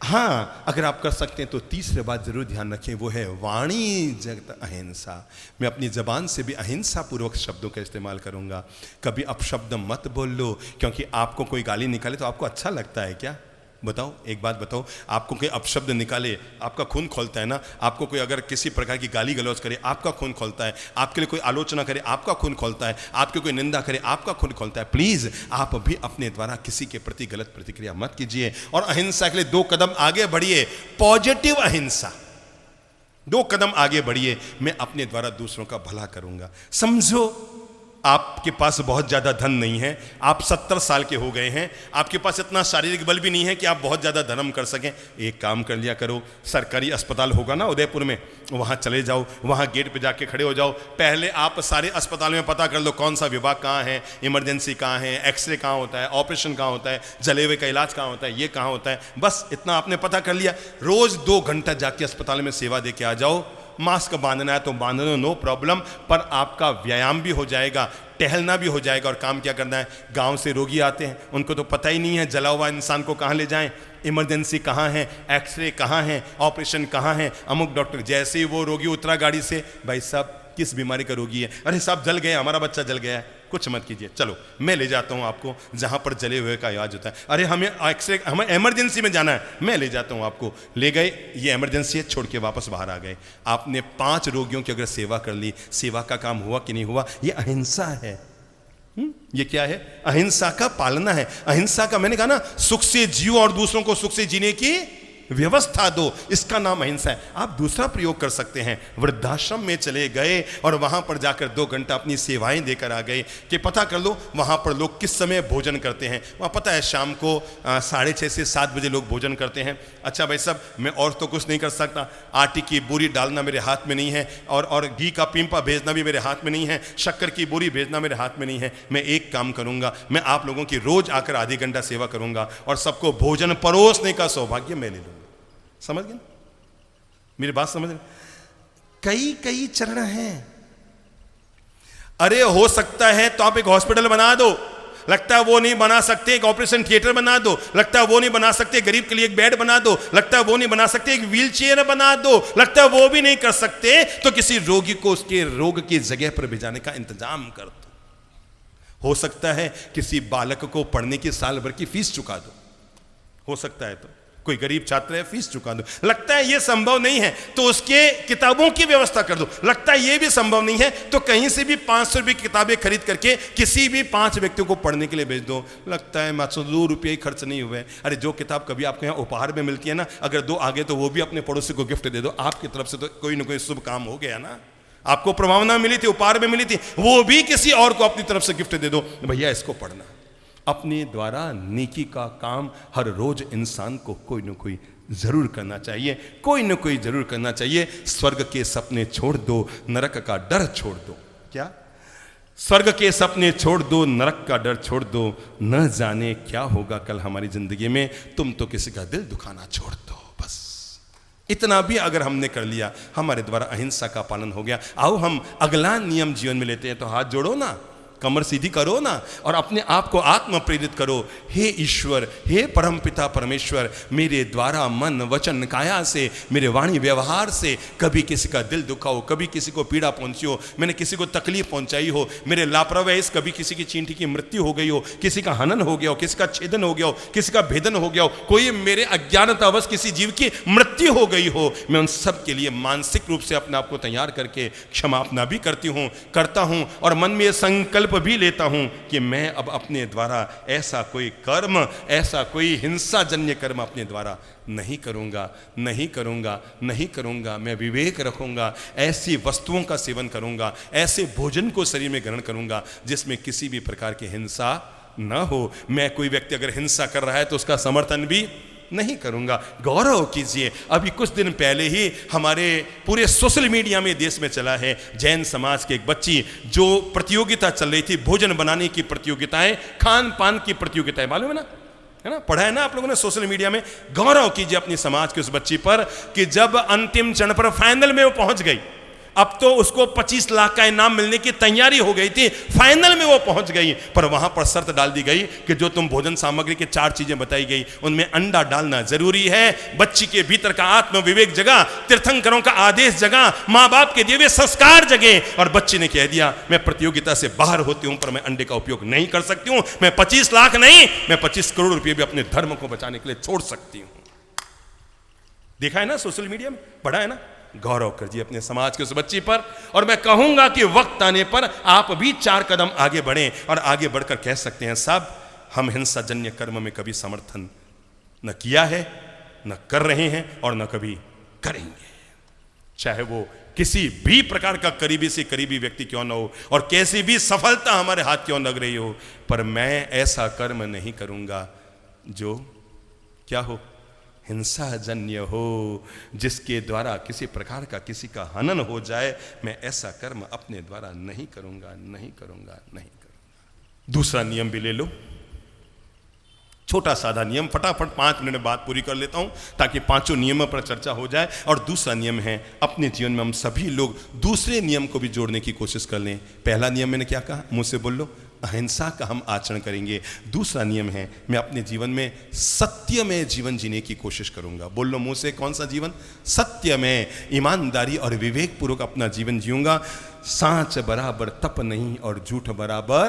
Speaker 1: हाँ, अगर आप कर सकते हैं तो तीसरी बात जरूर ध्यान रखें, वो है वाणी जगत अहिंसा। मैं अपनी जबान से भी अहिंसा पूर्वक शब्दों का इस्तेमाल करूंगा। कभी अपशब्द मत बोल लो, क्योंकि आपको कोई गाली निकाले तो आपको अच्छा लगता है क्या? बताओ, एक बात बताओ, आपको कोई अपशब्द निकाले आपका खून खोलता है ना? आपको कोई अगर किसी प्रकार की गाली गलौज करे आपका खून खोलता है, आपके लिए कोई आलोचना करे आपका खून खोलता है, आपके कोई निंदा करे आपका खून खोलता है। प्लीज आप भी अपने द्वारा किसी के प्रति गलत प्रतिक्रिया मत कीजिए और अहिंसा के लिए 2 कदम आगे बढ़िए। पॉजिटिव अहिंसा, 2 कदम आगे बढ़िए। मैं अपने द्वारा दूसरों का भला करूंगा। समझो आपके पास बहुत ज़्यादा धन नहीं है, आप 70 साल के हो गए हैं, आपके पास इतना शारीरिक बल भी नहीं है कि आप बहुत ज़्यादा धर्म कर सकें। एक काम कर लिया करो, सरकारी अस्पताल होगा ना उदयपुर में, वहाँ चले जाओ, वहाँ गेट पे जाके खड़े हो जाओ। पहले आप सारे अस्पताल में पता कर लो कौन सा विभाग कहाँ है, इमरजेंसी कहाँ है, एक्सरे कहाँ होता है, ऑपरेशन कहाँ होता है, जले हुए का इलाज कहाँ होता है, ये कहाँ होता है। बस इतना आपने पता कर लिया। रोज़ 2 घंटा जाके अस्पताल में सेवा दे के आ जाओ। मास्क बांधना है तो बांध लो, नो प्रॉब्लम, पर आपका व्यायाम भी हो जाएगा, टहलना भी हो जाएगा। और काम क्या करना है, गांव से रोगी आते हैं, उनको तो पता ही नहीं है जला हुआ इंसान को कहाँ ले जाएं, इमरजेंसी कहाँ है, एक्सरे कहाँ है, ऑपरेशन कहाँ है। अमुक डॉक्टर, जैसे ही वो रोगी उतरा गाड़ी से, भाई साहब किस बीमारी का रोगी है? अरे साहब जल गया, हमारा बच्चा जल गया है। कुछ मत कीजिए, चलो मैं ले जाता हूँ आपको जहाँ पर जले हुए का इलाज होता है। अरे हमें एक्सरे, हमें इमरजेंसी में जाना है, मैं ले जाता हूँ आपको। ले गए, ये इमरजेंसी है, छोड़ के वापस बाहर आ गए। आपने 5 रोगियों की अगर सेवा कर ली, सेवा का काम हुआ कि नहीं हुआ? ये अहिंसा है। ये क्या है? अहिंसा का पालना है। अहिंसा का, मैंने कहा ना, सुख से जियो और दूसरों को सुख से जीने की व्यवस्था दो, इसका नाम अहिंसा है। आप दूसरा प्रयोग कर सकते हैं, वृद्धाश्रम में चले गए और वहां पर जाकर 2 घंटा अपनी सेवाएं देकर आ गए कि पता कर लो वहां पर लोग किस समय भोजन करते हैं। वहां पता है शाम को 6:30 से 7 बजे लोग भोजन करते हैं। अच्छा भाई साहब, मैं और तो कुछ नहीं कर सकता, आटे की बोरी डालना मेरे हाथ में नहीं है, और घी का पिंपा भेजना भी मेरे हाथ में नहीं है, शक्कर की बोरी भेजना मेरे हाथ में नहीं है। मैं एक काम करूंगा, मैं आप लोगों की रोज आकर आधे घंटा सेवा करूंगा और सबको भोजन परोसने का सौभाग्य मैं ले लूंगा। समझ गए मेरी बात? समझ गए? कई चरण हैं। अरे हो सकता है तो आप एक हॉस्पिटल बना दो, लगता है वो नहीं बना सकते एक ऑपरेशन थिएटर बना दो, लगता है वो नहीं बना सकते गरीब के लिए एक बेड बना दो, लगता है वो नहीं बना सकते एक व्हील चेयर बना दो, लगता है वो भी नहीं कर सकते तो किसी रोगी को उसके रोग की जगह पर भेजाने का इंतजाम कर दो। हो सकता है किसी बालक को पढ़ने की साल भर की फीस चुका दो, हो सकता है, तो कोई गरीब छात्र है फीस चुका दो। लगता है ये संभव नहीं है तो उसके किताबों की व्यवस्था कर दो। लगता है ये भी संभव नहीं है तो कहीं से भी 500 रुपये की किताबें खरीद करके किसी भी 5 व्यक्तियों को पढ़ने के लिए भेज दो। लगता है 2 रुपये ही खर्च नहीं हुए। अरे जो किताब कभी आपके यहाँ उपहार में मिलती है ना, अगर 2 आगे तो वो भी अपने पड़ोसी को गिफ्ट दे दो, आपकी तरफ से तो कोई ना कोई शुभ काम हो गया ना। आपको प्रभावना मिली थी, उपहार में मिली थी, वो भी किसी और को अपनी तरफ से गिफ्ट दे दो, भैया इसको पढ़ना। अपने द्वारा नेकी का काम हर रोज इंसान को कोई न कोई जरूर करना चाहिए, कोई न कोई जरूर करना चाहिए। स्वर्ग के सपने छोड़ दो, नरक का डर छोड़ दो। क्या? स्वर्ग के सपने छोड़ दो, नरक का डर छोड़ दो। न जाने क्या होगा कल हमारी जिंदगी में, तुम तो किसी का दिल दुखाना छोड़ दो। बस इतना भी अगर हमने कर लिया, हमारे द्वारा अहिंसा का पालन हो गया। आओ हम अगला नियम जीवन में लेते हैं। तो हाथ जोड़ो ना, कमर सीधी करो ना और अपने आप को आत्म प्रेरित करो। हे ईश्वर, हे परमपिता परमेश्वर, मेरे द्वारा मन वचन काया से, मेरे वाणी व्यवहार से कभी किसी का दिल दुखा हो, कभी किसी को पीड़ा पहुंची हो, मैंने किसी को तकलीफ पहुंचाई हो, मेरे लापरवाही से कभी किसी की चींटी की मृत्यु हो गई हो, किसी का हनन हो गया हो, किसी का छेदन हो गया हो, किसी का भेदन हो गया हो, कोई मेरे अज्ञानतावश किसी जीव की मृत्यु हो गई हो, मैं उन सब के लिए मानसिक रूप से अपने आप को तैयार करके क्षमापना भी करता हूं और मन में संकल्प भी लेता हूं कि मैं अब अपने द्वारा ऐसा कोई कर्म, ऐसा कोई हिंसाजन्य कर्म अपने द्वारा नहीं करूंगा, नहीं करूंगा, नहीं करूंगा। मैं विवेक रखूंगा, ऐसी वस्तुओं का सेवन करूंगा, ऐसे भोजन को शरीर में ग्रहण करूंगा जिसमें किसी भी प्रकार की हिंसा न हो। मैं कोई व्यक्ति अगर हिंसा कर रहा है तो उसका समर्थन भी नहीं करूंगा। गौरव कीजिए, अभी कुछ दिन पहले ही हमारे पूरे सोशल मीडिया में देश में चला है, जैन समाज की एक बच्ची जो प्रतियोगिता चल रही थी, भोजन बनाने की प्रतियोगिताएं, खान पान की प्रतियोगिताएं, मालूम है ना, पढ़ा है ना आप लोगों ने सोशल मीडिया में। गौरव कीजिए अपनी समाज की उस बच्ची पर कि जब अंतिम चरण पर फाइनल में वो पहुंच गई, अब तो उसको 25 लाख का इनाम मिलने की तैयारी हो गई थी, फाइनल में वो पहुंच गई, पर वहां पर शर्त डाल दी गई कि जो तुम भोजन सामग्री की 4 चीजें बताई गई उनमें अंडा डालना जरूरी है। बच्ची के भीतर का आत्म विवेक जगा, तीर्थंकरों का आदेश जगा, माँ बाप के दिए हुए संस्कार जगे और बच्ची ने कह दिया मैं प्रतियोगिता से बाहर होती हूं पर मैं अंडे का उपयोग नहीं कर सकती हूं। मैं 25 लाख नहीं, मैं 25 करोड़ रुपए भी अपने धर्म को बचाने के लिए छोड़ सकती हूं। देखा है ना सोशल मीडिया में, पढ़ा है ना। गौरव करिए अपने समाज के उस बच्ची पर। और मैं कहूंगा कि वक्त आने पर आप भी 4 कदम आगे बढ़ें और आगे बढ़कर कह सकते हैं साहब हम हिंसाजन्य कर्म में कभी समर्थन न किया है, न कर रहे हैं और न कभी करेंगे, चाहे वो किसी भी प्रकार का करीबी से करीबी व्यक्ति क्यों न हो और कैसी भी सफलता हमारे हाथ क्यों लग रही हो, पर मैं ऐसा कर्म नहीं करूंगा जो क्या हो, हिंसाजन्य हो, जिसके द्वारा किसी प्रकार का किसी का हनन हो जाए। मैं ऐसा कर्म अपने द्वारा नहीं करूंगा, नहीं करूंगा, नहीं करूंगा। दूसरा नियम भी ले लो, छोटा साधा नियम, फटाफट 5 मिनट में बात पूरी कर लेता हूं ताकि 5 नियमों पर चर्चा हो जाए। और दूसरा नियम है, अपने जीवन में हम सभी लोग दूसरे नियम को भी जोड़ने की कोशिश कर लें। पहला नियम मैंने क्या कहा, मुंह से बोल लो, अहिंसा का हम आचरण करेंगे। दूसरा नियम है, मैं अपने जीवन में सत्यमय जीवन जीने की कोशिश करूंगा। बोल लो मुंह से, कौन सा जीवन? सत्यमय, ईमानदारी और विवेक पूर्वक अपना जीवन जीऊंगा। सांच बराबर तप नहीं और झूठ बराबर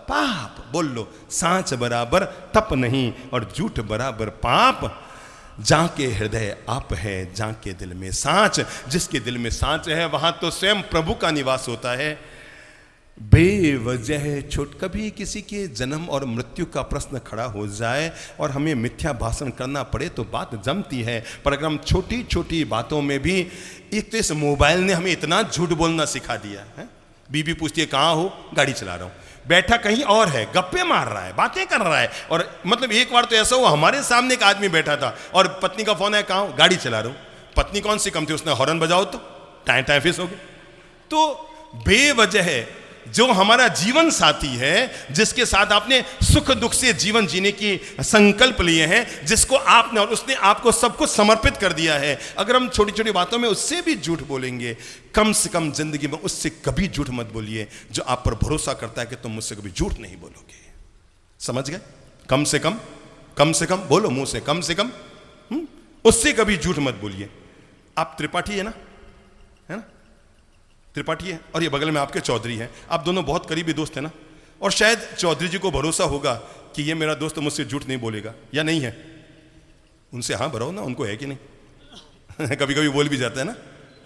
Speaker 1: पाप। बोल लो, सांच बराबर तप नहीं और झूठ बराबर पाप। जाके हृदय आप है, जाके दिल में सांच। जिसके दिल में सांच है वहां तो स्वयं प्रभु का निवास होता है। बेवजह छोट कभी किसी के जन्म और मृत्यु का प्रश्न खड़ा हो जाए और हमें मिथ्या भाषण करना पड़े तो बात जमती है, पर अगर हम छोटी छोटी बातों में भी, एक तो इस मोबाइल ने हमें इतना झूठ बोलना सिखा दिया है। बीबी पूछती है कहाँ हो, गाड़ी चला रहा हूँ, बैठा कहीं और है, गप्पे मार रहा है, बातें कर रहा है। और मतलब एक बार तो ऐसा हुआ, हमारे सामने एक आदमी बैठा था और पत्नी का फोन है, कहाँ हो, गाड़ी चला रहा हूँ। पत्नी कौन सी कम थी, उसने हॉर्न बजाओ तो टाइफिस हो गया। तो बेवजह जो हमारा जीवन साथी है, जिसके साथ आपने सुख दुख से जीवन जीने की संकल्प लिए हैं, जिसको आपने और उसने आपको सब कुछ समर्पित कर दिया है, अगर हम छोटी छोटी बातों में उससे भी झूठ बोलेंगे, कम से कम जिंदगी में उससे कभी झूठ मत बोलिए जो आप पर भरोसा करता है कि तुम मुझसे कभी झूठ नहीं बोलोगे। समझ गए? कम से कम बोलो मुंह से, कम से कम उससे कभी झूठ मत बोलिए। आप त्रिपाठी है ना, है ना, त्रिपाठी है, और ये बगल में आपके चौधरी हैं, आप दोनों बहुत करीबी दोस्त हैं ना, और शायद चौधरी जी को भरोसा होगा कि ये मेरा दोस्त मुझसे झूठ नहीं बोलेगा, या नहीं है? उनसे हाँ भरो ना, उनको है कि नहीं? कभी कभी बोल भी जाता है ना,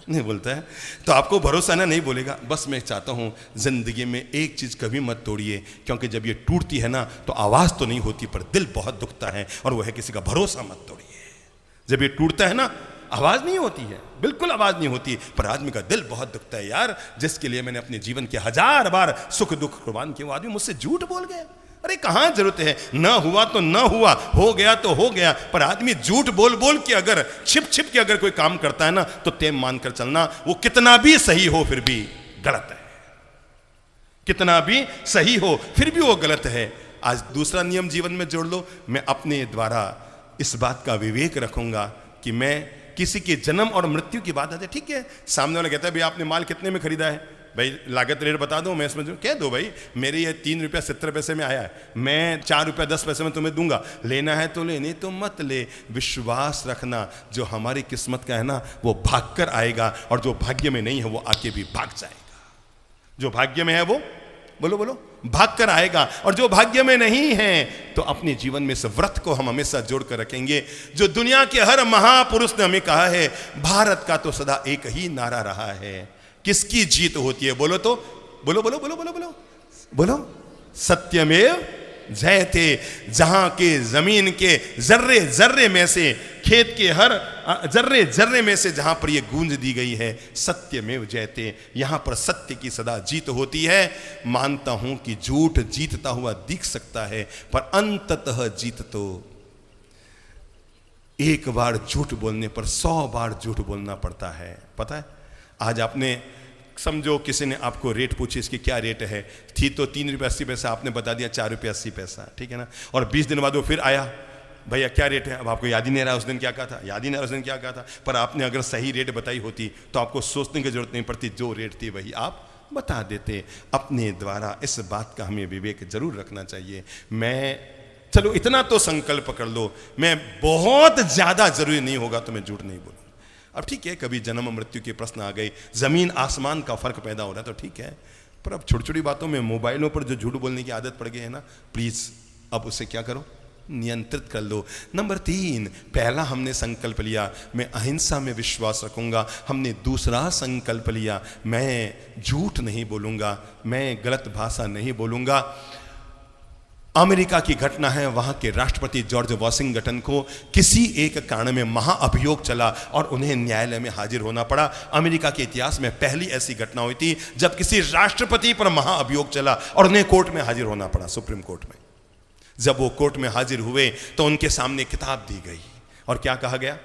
Speaker 1: नहीं बोलता है, तो आपको भरोसा ना, नहीं बोलेगा। बस मैं चाहता हूं जिंदगी में एक चीज कभी मत तोड़िए, क्योंकि जब ये टूटती है ना तो आवाज तो नहीं होती पर दिल बहुत दुखता है, और वो है किसी का भरोसा मत तोड़िए। जब ये टूटता है ना आवाज नहीं होती है, बिल्कुल आवाज नहीं होती, पर आदमी का दिल बहुत दुखता है। यार जिसके लिए मैंने अपने जीवन के 1000 बार सुख दुख कुर्बान किए, वो आदमी मुझसे झूठ बोल गया। अरे कहां जरूरत है, ना हुआ तो ना हुआ, हो गया तो हो गया, पर आदमी झूठ बोल बोल के अगर छिप छिप के अगर कोई काम करता है ना तो तेम मानकर चलना, वो कितना भी सही हो फिर भी गलत है, कितना भी सही हो फिर भी वो गलत है। आज दूसरा नियम जीवन में जोड़ लो, मैं अपने द्वारा इस बात का विवेक रखूंगा कि मैं किसी के जन्म और मृत्यु की बात आती है, ठीक है, सामने वाला कहता है भाई आपने माल कितने में खरीदा है, भाई लागत रेट बता दो, मैं इसमें कह दो भाई मेरे ये 3 रुपया 70 पैसे में आया है, मैं 4 रुपया 10 पैसे में तुम्हें दूंगा, लेना है तो ले, नहीं तो मत ले। विश्वास रखना जो हमारी किस्मत का है ना वो भाग कर आएगा, और जो भाग्य में नहीं है वो आके भी भाग जाएगा। जो भाग्य में है वो बोलो बोलो भाग कर आएगा, और जो भाग्य में नहीं है तो अपने जीवन में इस व्रत को हम हमेशा जोड़ कर रखेंगे। जो दुनिया के हर महापुरुष ने हमें कहा है, भारत का तो सदा एक ही नारा रहा है, किसकी जीत होती है बोलो तो, बोलो बोलो बोलो बोलो बोलो बोलो, सत्यमेव जयते। जहां के जमीन के जर्रे जर्रे में से, खेत के हर जर्रे जर्रे में से जहां पर यह गूंज दी गई है सत्यमेव जयते, यहां पर सत्य की सदा जीत होती है। मानता हूं कि झूठ जीतता हुआ दिख सकता है, पर अंततः जीत तो एक बार झूठ बोलने पर 100 बार झूठ बोलना पड़ता है। पता है, आज आपने समझो किसी ने आपको रेट पूछी, इसकी क्या रेट है, थी तो 3 रुपये 80 पैसा, आपने बता दिया 4 रुपये 80 पैसा, ठीक है ना, और 20 दिन बाद वो फिर आया, भैया क्या रेट है, अब आपको याद ही नहीं रहा उस दिन क्या कहा था, याद ही नहीं रहा उस दिन क्या कहा था, पर आपने अगर सही रेट बताई होती तो आपको सोचने की जरूरत नहीं पड़ती, जो रेट थी वही आप बता देते। अपने द्वारा इस बात का हमें विवेक जरूर रखना चाहिए। मैं चलो इतना तो संकल्प कर लो, मैं बहुत ज्यादा जरूरी नहीं होगा तो मैं झूठ नहीं बोलूँ। अब ठीक है, कभी जन्म मृत्यु के प्रश्न आ गए, जमीन आसमान का फर्क पैदा हो रहा है तो ठीक है, पर अब छोटी छोटी बातों में मोबाइलों पर जो झूठ बोलने की आदत पड़ गई है ना, प्लीज अब उसे क्या करो, नियंत्रित कर लो। नंबर 3, पहला हमने संकल्प लिया मैं अहिंसा में विश्वास रखूंगा, हमने दूसरा संकल्प लिया मैं झूठ नहीं बोलूंगा, मैं गलत भाषा नहीं बोलूंगा। अमेरिका की घटना है, वहां के राष्ट्रपति जॉर्ज वॉशिंगटन को किसी एक कारण में महाअभियोग चला और उन्हें न्यायालय में हाजिर होना पड़ा। अमेरिका के इतिहास में पहली ऐसी घटना हुई थी जब किसी राष्ट्रपति पर महाअभियोग चला और उन्हें कोर्ट में हाजिर होना पड़ा, सुप्रीम कोर्ट में। जब वो कोर्ट में हाजिर हुए तो उनके सामने किताब दी गई और क्या कहा गया,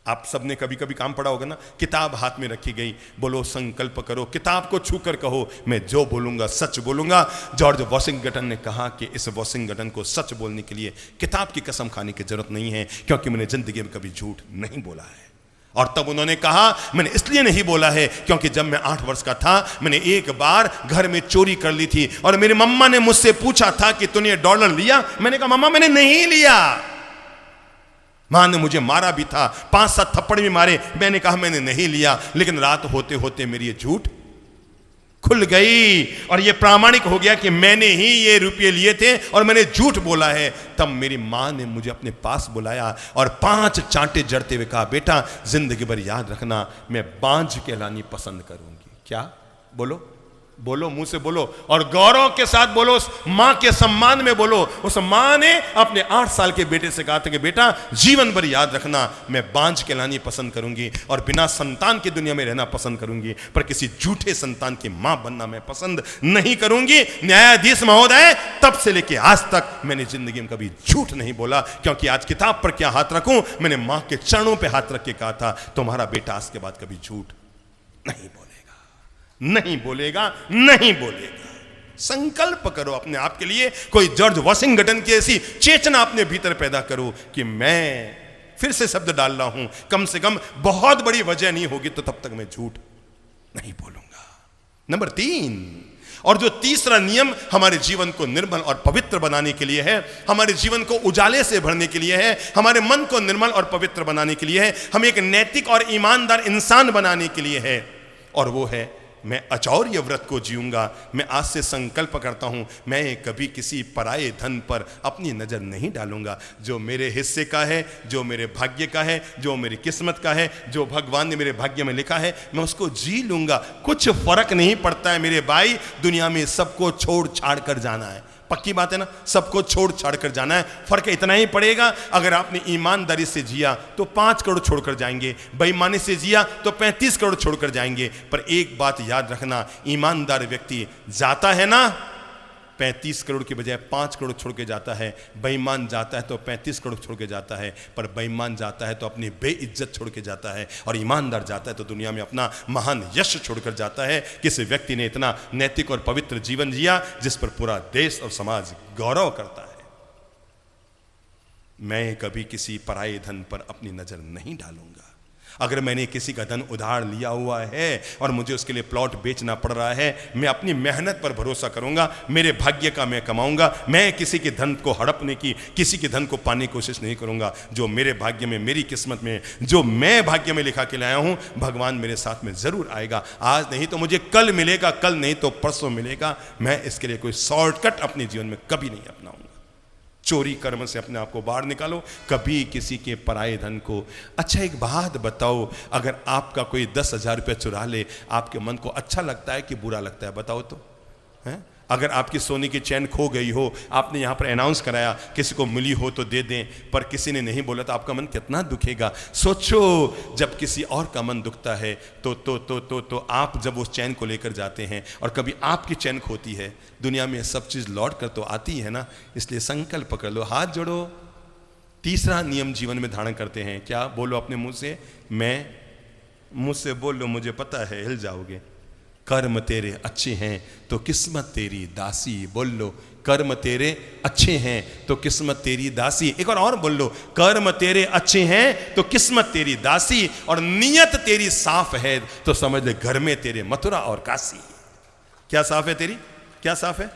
Speaker 1: आप सबने कभी कभी काम पढ़ा होगा ना, किताब हाथ में रखी गई, बोलो संकल्प करो, किताब को छूकर कहो मैं जो बोलूंगा सच बोलूंगा। जॉर्ज वॉशिंगटन ने कहा कि इस वॉशिंगटन को सच बोलने के लिए किताब की कसम खाने की जरूरत नहीं है, क्योंकि मैंने जिंदगी में कभी झूठ नहीं बोला है। और तब उन्होंने कहा मैंने इसलिए नहीं बोला है क्योंकि जब मैं 8 वर्ष का था मैंने एक बार घर में चोरी कर ली थी और मेरी मम्मा ने मुझसे पूछा था कि तूने $1 लिया, मैंने कहा मम्मा मैंने नहीं लिया। मां ने मुझे मारा भी था, 5-7 थप्पड़ भी मारे, मैंने कहा मैंने नहीं लिया, लेकिन रात होते होते मेरी ये झूठ खुल गई और ये प्रामाणिक हो गया कि मैंने ही ये रुपये लिए थे और मैंने झूठ बोला है। तब मेरी मां ने मुझे अपने पास बुलाया और 5 चांटे जड़ते हुए कहा बेटा जिंदगी भर याद रखना मैं बांझ कहलानी पसंद करूंगी। क्या बोलो बोलो, मुंह से बोलो और गौरव के साथ बोलो, उस मां के सम्मान में बोलो। उस मां ने अपने 8 साल के बेटे से कहा था कि बेटा जीवन भर याद रखना मैं बांझ कहलानी पसंद करूंगी और बिना संतान की दुनिया में रहना पसंद करूंगी, पर किसी झूठे संतान की मां बनना मैं पसंद नहीं करूंगी। न्यायाधीश महोदय, तब से लेके आज तक मैंने जिंदगी में कभी झूठ नहीं बोला, क्योंकि आज किताब पर क्या हाथ रखूं, मैंने मां के चरणों पर हाथ रख के कहा था तुम्हारा बेटा आज के बाद कभी झूठ नहीं बोलेगा, नहीं बोलेगा, नहीं बोलेगा। संकल्प करो अपने आप के लिए, कोई जॉर्ज वॉशिंगटन की ऐसी चेतना अपने भीतर पैदा करो कि मैं फिर से शब्द डाल रहा हूं, कम से कम बहुत बड़ी वजह नहीं होगी तो तब तक मैं झूठ नहीं बोलूंगा। नंबर 3, और जो तीसरा नियम हमारे जीवन को निर्मल और पवित्र बनाने के लिए है, हमारे जीवन को उजाले से भरने के लिए है, हमारे मन को निर्मल और पवित्र बनाने के लिए है, हमें एक नैतिक और ईमानदार इंसान बनाने के लिए है, और वो है मैं अचौर्य व्रत को जीऊंगा। मैं आज से संकल्प करता हूं, मैं कभी किसी पराये धन पर अपनी नजर नहीं डालूंगा। जो मेरे हिस्से का है, जो मेरे भाग्य का है, जो मेरी किस्मत का है, जो भगवान ने मेरे भाग्य में लिखा है, मैं उसको जी लूंगा। कुछ फर्क नहीं पड़ता है मेरे भाई, दुनिया में सबको छोड़ छाड़ कर जाना है। पक्की बात है ना, सबको छोड़ छाड़ कर जाना है। फर्क इतना ही पड़ेगा, अगर आपने ईमानदारी से जिया तो 5 करोड़ छोड़कर जाएंगे, बेईमानी से जिया तो 35 करोड़ छोड़कर जाएंगे। पर एक बात याद रखना, ईमानदार व्यक्ति जाता है ना 35 करोड़ के बजाय 5 करोड़ छोड़ के जाता है, बेईमान जाता है तो 35 करोड़ छोड़ के जाता है, पर बेईमान जाता है तो अपनी बेइज्जत छोड़ के जाता है, और ईमानदार जाता है तो दुनिया में अपना महान यश छोड़कर जाता है। किसी व्यक्ति ने इतना नैतिक और पवित्र जीवन जिया जिस पर पूरा देश और समाज गौरव करता है। मैं कभी किसी पराये धन पर अपनी नजर नहीं डालूंगा। अगर मैंने किसी का धन उधार लिया हुआ है और मुझे उसके लिए प्लॉट बेचना पड़ रहा है, मैं अपनी मेहनत पर भरोसा करूंगा, मेरे भाग्य का मैं कमाऊंगा। मैं किसी के धन को हड़पने की, किसी के धन को पाने की कोशिश नहीं करूंगा। जो मेरे भाग्य में, मेरी किस्मत में, जो मैं भाग्य में लिखा के लाया हूं, भगवान मेरे साथ में जरूर आएगा। आज नहीं तो मुझे कल मिलेगा, कल नहीं तो परसों मिलेगा। मैं इसके लिए कोई शॉर्टकट अपने जीवन में कभी नहीं अपनाऊंगा। चोरी कर्म से अपने आप को बाहर निकालो, कभी किसी के पराये धन को। अच्छा, एक बात बताओ, अगर आपका कोई 10,000 रुपये चुरा ले, आपके मन को अच्छा लगता है कि बुरा लगता है? बताओ तो, हैं? अगर आपकी सोने की चैन खो गई हो, आपने यहाँ पर अनाउंस कराया किसी को मिली हो तो दे दें, पर किसी ने नहीं बोला, तो आपका मन कितना दुखेगा। सोचो, जब किसी और का मन दुखता है तो आप जब उस चैन को लेकर जाते हैं और कभी आपकी चैन खोती है, दुनिया में सब चीज़ लौट कर तो आती है ना। इसलिए संकल्प कर लो, हाथ जोड़ो। तीसरा नियम जीवन में धारण करते हैं, क्या? बोलो अपने मुंह से, मैं, मुझसे बोलो, मुझे पता है हिल जाओगे। कर्म तेरे अच्छे हैं तो किस्मत तेरी दासी। बोल लो, कर्म तेरे अच्छे हैं तो किस्मत तेरी दासी। एक और बोल लो, कर्म तेरे अच्छे हैं तो किस्मत तेरी दासी, और नियत तेरी साफ है तो समझ ले घर में तेरे मथुरा और काशी। क्या साफ है तेरी? क्या साफ है?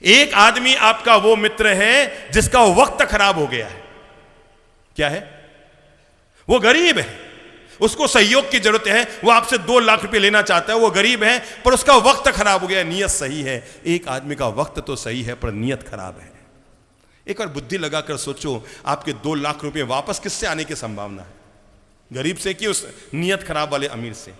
Speaker 1: एक आदमी आपका वो मित्र है जिसका वक्त खराब हो गया है। क्या है? वो गरीब है, उसको सहयोग की जरूरत है, वो आपसे 2 लाख रुपए लेना चाहता है, वो गरीब है पर उसका वक्त खराब हो गया, नियत सही है। एक आदमी का वक्त तो सही है पर नियत खराब है। एक और बुद्धि लगाकर सोचो, आपके 2 लाख रुपए वापस किससे आने की संभावना है? गरीब से कि उस नियत खराब वाले अमीर से?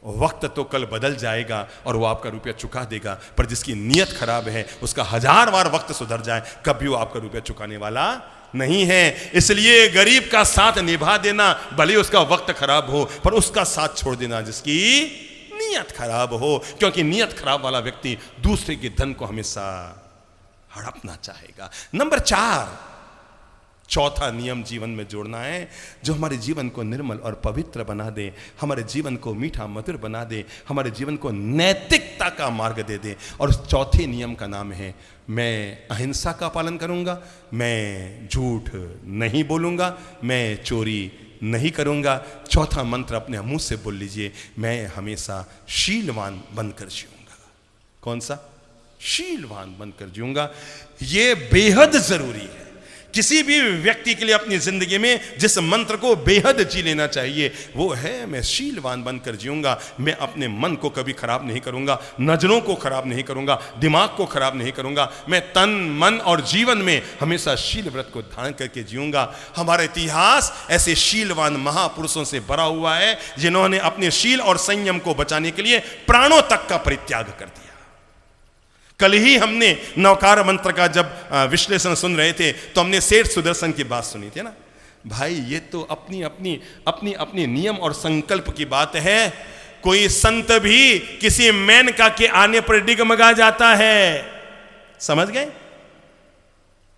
Speaker 1: वक्त तो कल बदल जाएगा और वो आपका रुपया चुका देगा, पर जिसकी नियत खराब है उसका 1000 बार वक्त सुधर जाए, कभी वो आपका रुपया चुकाने वाला नहीं है। इसलिए गरीब का साथ निभा देना, भले उसका वक्त खराब हो, पर उसका साथ छोड़ देना जिसकी नियत खराब हो, क्योंकि नियत खराब वाला व्यक्ति दूसरे के धन को हमेशा हड़पना चाहेगा। नंबर 4, चौथा नियम जीवन में जोड़ना है जो हमारे जीवन को निर्मल और पवित्र बना दे, हमारे जीवन को मीठा मधुर बना दे, हमारे जीवन को नैतिकता का मार्ग दे दे। और उस चौथे नियम का नाम है, मैं अहिंसा का पालन करूंगा, मैं झूठ नहीं बोलूंगा, मैं चोरी नहीं करूंगा। चौथा मंत्र अपने मुंह से बोल लीजिए, मैं हमेशा शीलवान बनकर जीऊंगा। कौन सा? शीलवान बनकर जीऊंगा। ये बेहद जरूरी है। किसी भी व्यक्ति के लिए अपनी जिंदगी में जिस मंत्र को बेहद जी लेना चाहिए वो है, मैं शीलवान बनकर जीऊंगा। मैं अपने मन को कभी खराब नहीं करूंगा, नजरों को खराब नहीं करूंगा, दिमाग को खराब नहीं करूंगा। मैं तन मन और जीवन में हमेशा शील व्रत को धारण करके जीऊंगा। हमारा इतिहास ऐसे शीलवान महापुरुषों से भरा हुआ है जिन्होंने अपने शील और संयम को बचाने के लिए प्राणों तक का परित्याग कर दिया। कल ही हमने नवकार मंत्र का जब विश्लेषण सुन रहे थे तो हमने सेठ सुदर्शन की बात सुनी थी ना। भाई ये तो अपनी अपनी अपनी अपनी नियम और संकल्प की बात है। कोई संत भी किसी मेनका के आने पर डिगमगा जाता है, समझ गए?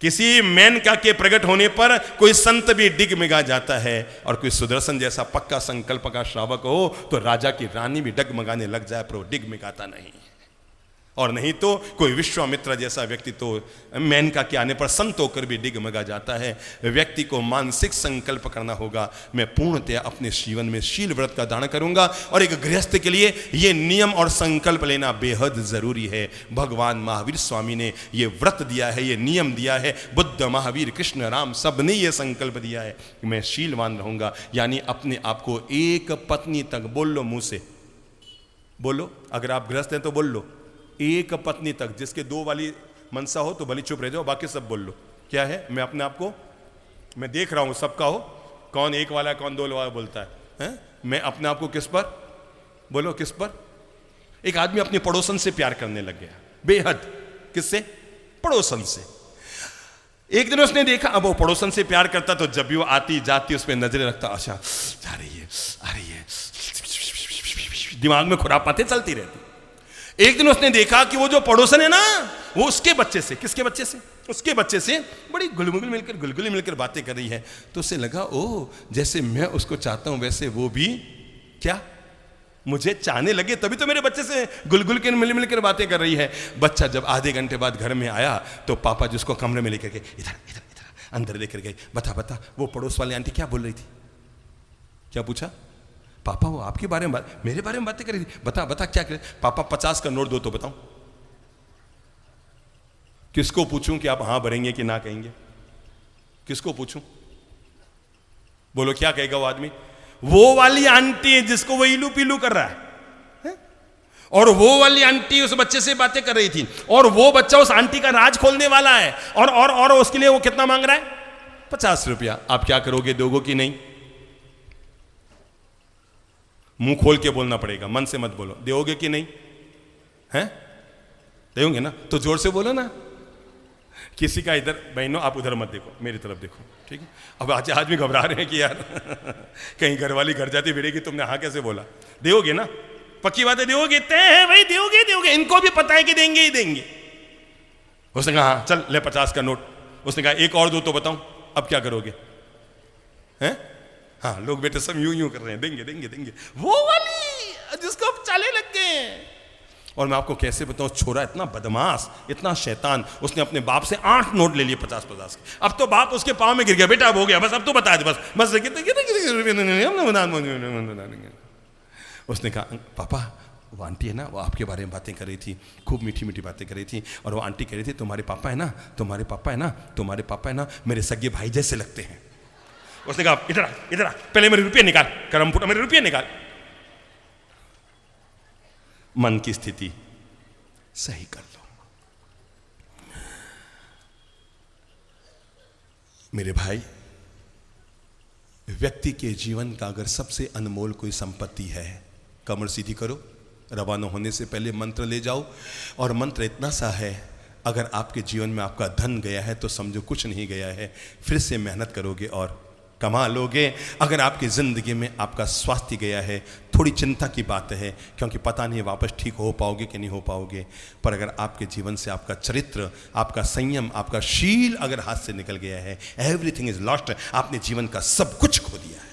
Speaker 1: किसी मेनका के प्रकट होने पर कोई संत भी डिगमगा जाता है, और कोई सुदर्शन जैसा पक्का संकल्प का श्रावक हो तो राजा की रानी भी डगमगाने लग जाए पर वो डिगमगाता नहीं। और नहीं तो कोई विश्वामित्र जैसा व्यक्ति तो मेनका के आने पर संत होकर भी डिगमगा जाता है। व्यक्ति को मानसिक संकल्प करना होगा, मैं पूर्णतया अपने जीवन में शील व्रत का धारण करूंगा। और एक गृहस्थ के लिए ये नियम और संकल्प लेना बेहद जरूरी है। भगवान महावीर स्वामी ने ये व्रत दिया है, ये नियम दिया है। बुद्ध, महावीर, कृष्ण, राम सब ने ये संकल्प दिया है कि मैं शीलवान रहूंगा, यानी अपने आप को एक पत्नी तक, बोल लो मुंह से, बोलो, अगर आप गृहस्थ हैं तो बोल लो, एक पत्नी तक। जिसके दो वाली मनसा हो तो भली चुप रह जाओ, बाकी सब बोल लो। क्या है, मैं अपने आप को, मैं देख रहा हूं सबका हो, कौन एक वाला कौन दो वाला बोलता है? मैं अपने आप को किस पर, बोलो किस पर? एक आदमी अपने पड़ोसन से प्यार करने लग गया, बेहद। किससे? पड़ोसन से। एक दिन उसने देखा, अब वो पड़ोसन से प्यार करता तो जब भी वो आती जाती उस पर नजरें रखता, अच्छा जा रही है, आ रही है, दिमाग में खुरापाते चलती रहती। एक दिन उसने देखा कि वो जो पड़ोसन है ना, वो उसके बच्चे से, किसके बच्चे से? उसके बच्चे से बड़ी गुलगुली मिलकर बातें कर रही है। तो उसे लगा, ओ जैसे मैं उसको चाहता हूं वैसे वो भी क्या मुझे चाहने लगे, तभी तो मेरे बच्चे से गुलगुल के मिलकर बातें कर रही है। बच्चा जब आधे घंटे बाद घर में आया तो पापा जिसको कमरे में लेकर गए, इधर इधर इधर अंदर लेकर गए, बता वो पड़ोस वाली आंटी क्या बोल रही थी? क्या पूछा? पापा वो आपके बारे में मेरे बारे में बातें कर रही थी, बता क्या करे? पापा 50 का नोट दो तो बताऊं। किसको पूछूं कि आप हां भरेंगे कि ना कहेंगे? किसको पूछूं? बोलो क्या कहेगा वो आदमी? वो वाली आंटी जिसको वो इलू पीलू कर रहा है, और वो वाली आंटी उस बच्चे से बातें कर रही थी, और वो बच्चा उस आंटी का राज खोलने वाला है, और उसके लिए वो कितना मांग रहा है? 50 रुपया। आप क्या करोगे, दोगो कि नहीं? मुंह खोल के बोलना पड़ेगा, मन से मत बोलो। दोगे कि नहीं? हैं? दोगे ना? तो जोर से बोलो ना। किसी का इधर, बहनों आप उधर मत देखो, मेरी तरफ देखो, ठीक है? अब आज भी घबरा रहे हैं कि यार कहीं घरवाली घर जाती भिड़ेगी, तुमने हाँ कैसे बोला? दोगे ना? पक्की बात है, दोगे? तय है भाई, दोगे। इनको भी पता है कि देंगे ही देंगे। उसने कहा हाँ चल ले 50 का नोट। उसने कहा एक और दो तो बताऊं। अब क्या करोगे? हैं? हाँ, लोग बेटे सब यूं कर रहे हैं, देंगे। वो वाली जिसको अब चाले लग गए। और मैं आपको कैसे बताऊं, छोरा इतना बदमाश, इतना शैतान, उसने अपने बाप से 8 नोट ले लिए 50 के। अब तो बाप उसके पांव में गिर गया, बेटा अब हो गया, बस अब तो बता दे, बस। उसने कहा पापा वो आंटी है ना, वो आपके बारे में बातें कर रही थी, खूब मीठी मीठी बातें कर रही थी, और वो आंटी कह रही थी तुम्हारे पापा है ना मेरे सगे भाई जैसे लगते हैं। उसने कहा इधर आ, पहले मेरे रुपये निकाल, करम फूटा, मेरे रुपये निकाल। मन की स्थिति सही कर लो मेरे भाई। व्यक्ति के जीवन का अगर सबसे अनमोल कोई संपत्ति है, कमर सीधी करो, रवाना होने से पहले मंत्र ले जाओ। और मंत्र इतना सा है, अगर आपके जीवन में आपका धन गया है तो समझो कुछ नहीं गया है, फिर से मेहनत करोगे और कमा लोगे। अगर आपकी जिंदगी में आपका स्वास्थ्य गया है, थोड़ी चिंता की बात है, क्योंकि पता नहीं वापस ठीक हो पाओगे कि नहीं हो पाओगे। पर अगर आपके जीवन से आपका चरित्र, आपका संयम, आपका शील अगर हाथ से निकल गया है, एवरीथिंग इज लॉस्ट, आपने जीवन का सब कुछ खो दिया है।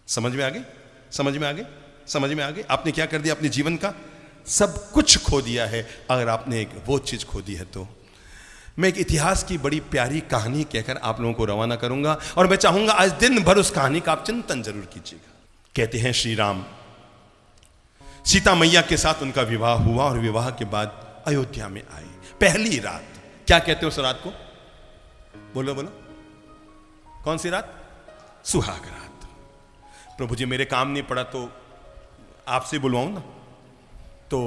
Speaker 1: समझ में आ गए? आपने क्या कर दिया? अपने जीवन का सब कुछ खो दिया है अगर आपने वो चीज खो दी है। तो मैं एक इतिहास की बड़ी प्यारी कहानी कहकर आप लोगों को रवाना करूंगा, और मैं चाहूंगा आज दिन भर उस कहानी का आप चिंतन जरूर कीजिएगा। कहते हैं श्री राम सीता मैया के साथ उनका विवाह हुआ, और विवाह के बाद अयोध्या में आए। पहली रात, क्या कहते हैं उस रात को? बोलो कौन सी रात? सुहाग रात। प्रभु जी मेरे काम नहीं पड़ा तो आपसे बुलवाऊं ना। तो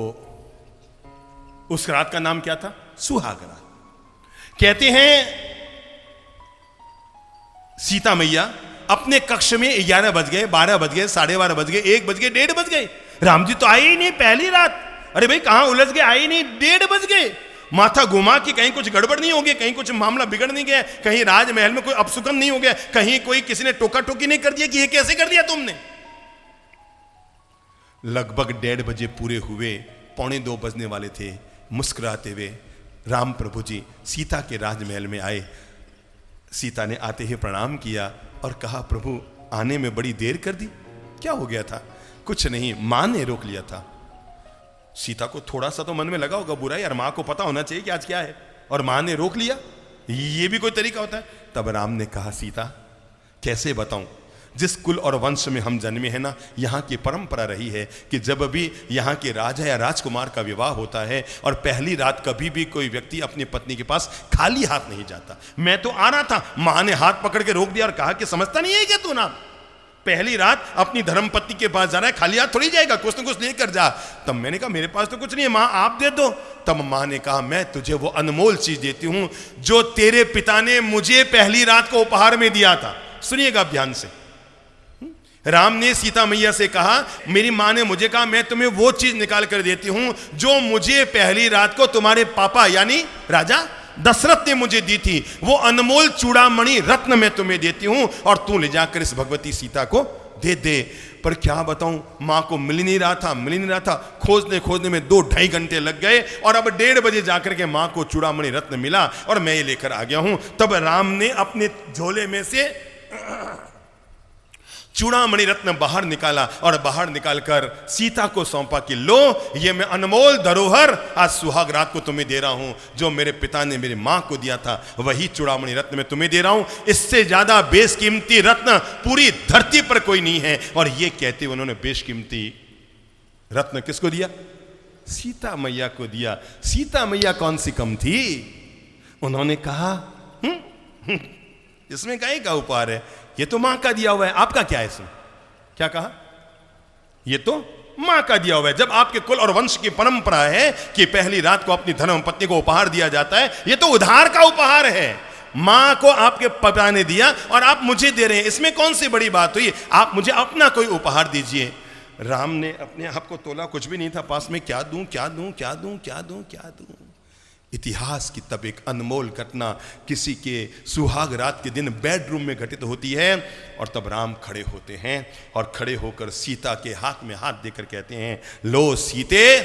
Speaker 1: उस रात का नाम क्या था? सुहाग रात। कहते हैं सीता मैया अपने कक्ष में 11 बज गए, 12 बज गए, 12:30 बज गए, 1 बज गए, 1:30 बज गए। राम जी तो आए ही नहीं पहली रात। अरे भाई कहां उलझ गए, आए ही नहीं, 1:30 बज गए। माथा घुमा कि कहीं कुछ गड़बड़ नहीं हो गया, कहीं कुछ मामला बिगड़ नहीं गया, कहीं राजमहल में कोई अपसुकन नहीं हो गया, कहीं कोई किसी ने टोका टोकी नहीं कर दिया कि ये कैसे कर दिया तुमने। लगभग 1:30 बजे पूरे हुए, 1:45 बजने वाले थे। मुस्कुराते हुए राम प्रभु जी सीता के राजमहल में आए। सीता ने आते ही प्रणाम किया और कहा प्रभु आने में बड़ी देर कर दी, क्या हो गया था? कुछ नहीं, मां ने रोक लिया था। सीता को थोड़ा सा तो मन में लगा होगा बुरा, यार माँ को पता होना चाहिए कि आज क्या है, और माँ ने रोक लिया, ये भी कोई तरीका होता है। तब राम ने कहा, सीता कैसे बताऊं, जिस कुल और वंश में हम जन्मे हैं ना, यहाँ की परंपरा रही है कि जब भी यहाँ के राजा या राजकुमार का विवाह होता है और पहली रात कभी भी कोई व्यक्ति अपनी पत्नी के पास खाली हाथ नहीं जाता। मैं तो आ रहा था, माँ ने हाथ पकड़ के रोक दिया और कहा कि समझता नहीं है क्या तू ना, पहली रात अपनी धर्मपत्नी के पास जा रहा है, खाली हाथ थोड़ी जाएगा, कुछ न कुछ लेकर जा। तब मैंने कहा मेरे पास तो कुछ नहीं है माँ, आप दे दो। तब माँ ने कहा, मैं तुझे वो अनमोल चीज देती हूं जो तेरे पिता ने मुझे पहली रात को उपहार में दिया था। सुनिएगा ध्यान से, राम ने सीता मैया से कहा, मेरी माँ ने मुझे कहा मैं तुम्हें वो चीज निकाल कर देती हूं जो मुझे पहली रात को तुम्हारे पापा यानी राजा दशरथ ने मुझे दी थी, वो अनमोल चूड़ामणि रत्न मैं तुम्हें देती हूं और तू ले जाकर इस भगवती सीता को दे दे। पर क्या बताऊं, मां को मिल नहीं रहा था, खोजने खोजने में 2-2.5 घंटे लग गए और अब 1:30 बजे जाकर के मां को चूड़ामणि रत्न मिला और मैं ये लेकर आ गया हूं। तब राम ने अपने झोले में से चूड़ामणि रत्न बाहर निकाला और बाहर निकालकर सीता को सौंपा कि लो, ये मैं अनमोल धरोहर आज सुहाग रात को तुम्हें दे रहा हूं, जो मेरे पिता ने मेरी मां को दिया था वही चूड़ामणि रत्न मैं तुम्हें दे रहा हूं। इससे ज्यादा बेशकीमती रत्न पूरी धरती पर कोई नहीं है। और ये कहते हुए उन्होंने बेशकीमती रत्न किसको दिया? सीता मैया को दिया। सीता मैया कौन सी कम थी? उन्होंने कहा इसमें काहे का उपहार है, ये तो मां का दिया हुआ है, आपका क्या है इसमें? क्या कहा? ये तो मां का दिया हुआ है। जब आपके कुल और वंश की परंपरा है कि पहली रात को अपनी धर्म पत्नी को उपहार दिया जाता है, ये तो उधार का उपहार है। मां को आपके पिता ने दिया और आप मुझे दे रहे हैं, इसमें कौन सी बड़ी बात हुई? आप मुझे अपना कोई उपहार दीजिए। राम ने अपने आप को तोला, कुछ भी नहीं था पास में, क्या दूं क्या दूं क्या दूं क्या दूं क्या दूं। इतिहास की तब एक अनमोल घटना किसी के सुहाग रात के दिन बेडरूम में घटित होती है और तब राम खड़े होते हैं और खड़े होकर सीता के हाथ में हाथ देकर कहते हैं, लो सीते,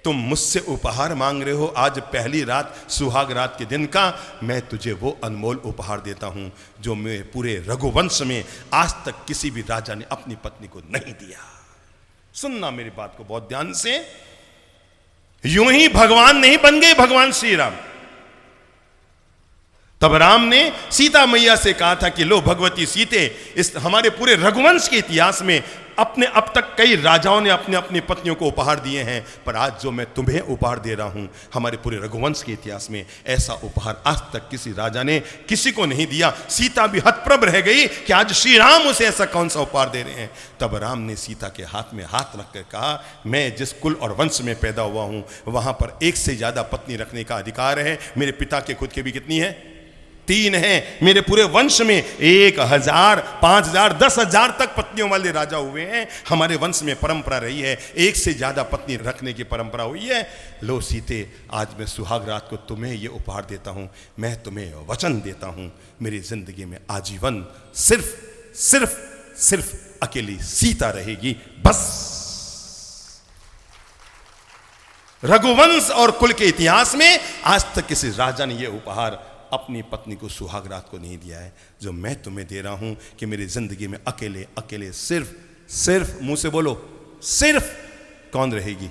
Speaker 1: तुम मुझसे उपहार मांग रहे हो आज पहली रात सुहाग रात के दिन का, मैं तुझे वो अनमोल उपहार देता हूं जो मैं पूरे रघुवंश में आज तक किसी भी राजा ने अपनी पत्नी को नहीं दिया। सुनना मेरी बात को बहुत ध्यान से, यूं ही भगवान नहीं बन गए भगवान श्री राम। तब राम ने सीता मैया से कहा था कि लो भगवती सीते, इस हमारे पूरे रघुवंश के इतिहास में अपने अब तक कई राजाओं ने अपने अपनी पत्नियों को उपहार दिए हैं, पर आज जो मैं तुम्हें उपहार दे रहा हूं, हमारे पूरे रघुवंश के इतिहास में ऐसा उपहार आज तक किसी राजा ने किसी को नहीं दिया। सीता भी हतप्रभ रह गई कि आज श्री राम उसे ऐसा कौन सा उपहार दे रहे हैं। तब राम ने सीता के हाथ में हाथ रखकर कहा, मैं जिस कुल और वंश में पैदा हुआ हूं वहां पर एक से ज्यादा पत्नी रखने का अधिकार है। मेरे पिता के खुद के भी कितनी है? 3 हैं। मेरे पूरे वंश में 1000, 5000, 10,000 तक पत्नियों वाले राजा हुए हैं। हमारे वंश में परंपरा रही है एक से ज्यादा पत्नी रखने की परंपरा हुई है। लो सीते, आज मैं सुहाग रात को तुम्हें ये उपहार देता हूं, मैं तुम्हें वचन देता हूं, मेरी जिंदगी में आजीवन सिर्फ सिर्फ सिर्फ अकेली सीता रहेगी, बस। रघुवंश और कुल के इतिहास में आज तक किसी राजा ने यह उपहार अपनी पत्नी को सुहाग रात को नहीं दिया है जो मैं तुम्हें दे रहा हूं कि मेरी जिंदगी में अकेले अकेले सिर्फ सिर्फ, मुंह से बोलो, सिर्फ कौन रहेगी?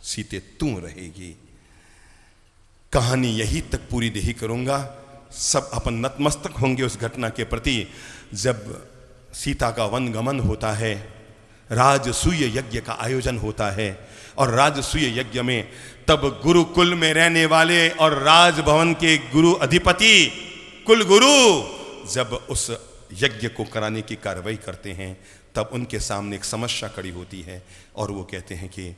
Speaker 1: सीते, तू रहेगी। कहानी यही तक पूरी नहीं करूंगा। सब अपन नतमस्तक होंगे उस घटना के प्रति जब सीता का वनगमन होता है, राजसूय यज्ञ का आयोजन होता है और राजसूय यज्ञ में तब गुरुकुल में रहने वाले और राजभवन के गुरु अधिपति कुल गुरु जब उस यज्ञ को कराने की कार्रवाई करते हैं तब उनके सामने एक समस्या खड़ी होती है और वो कहते हैं कि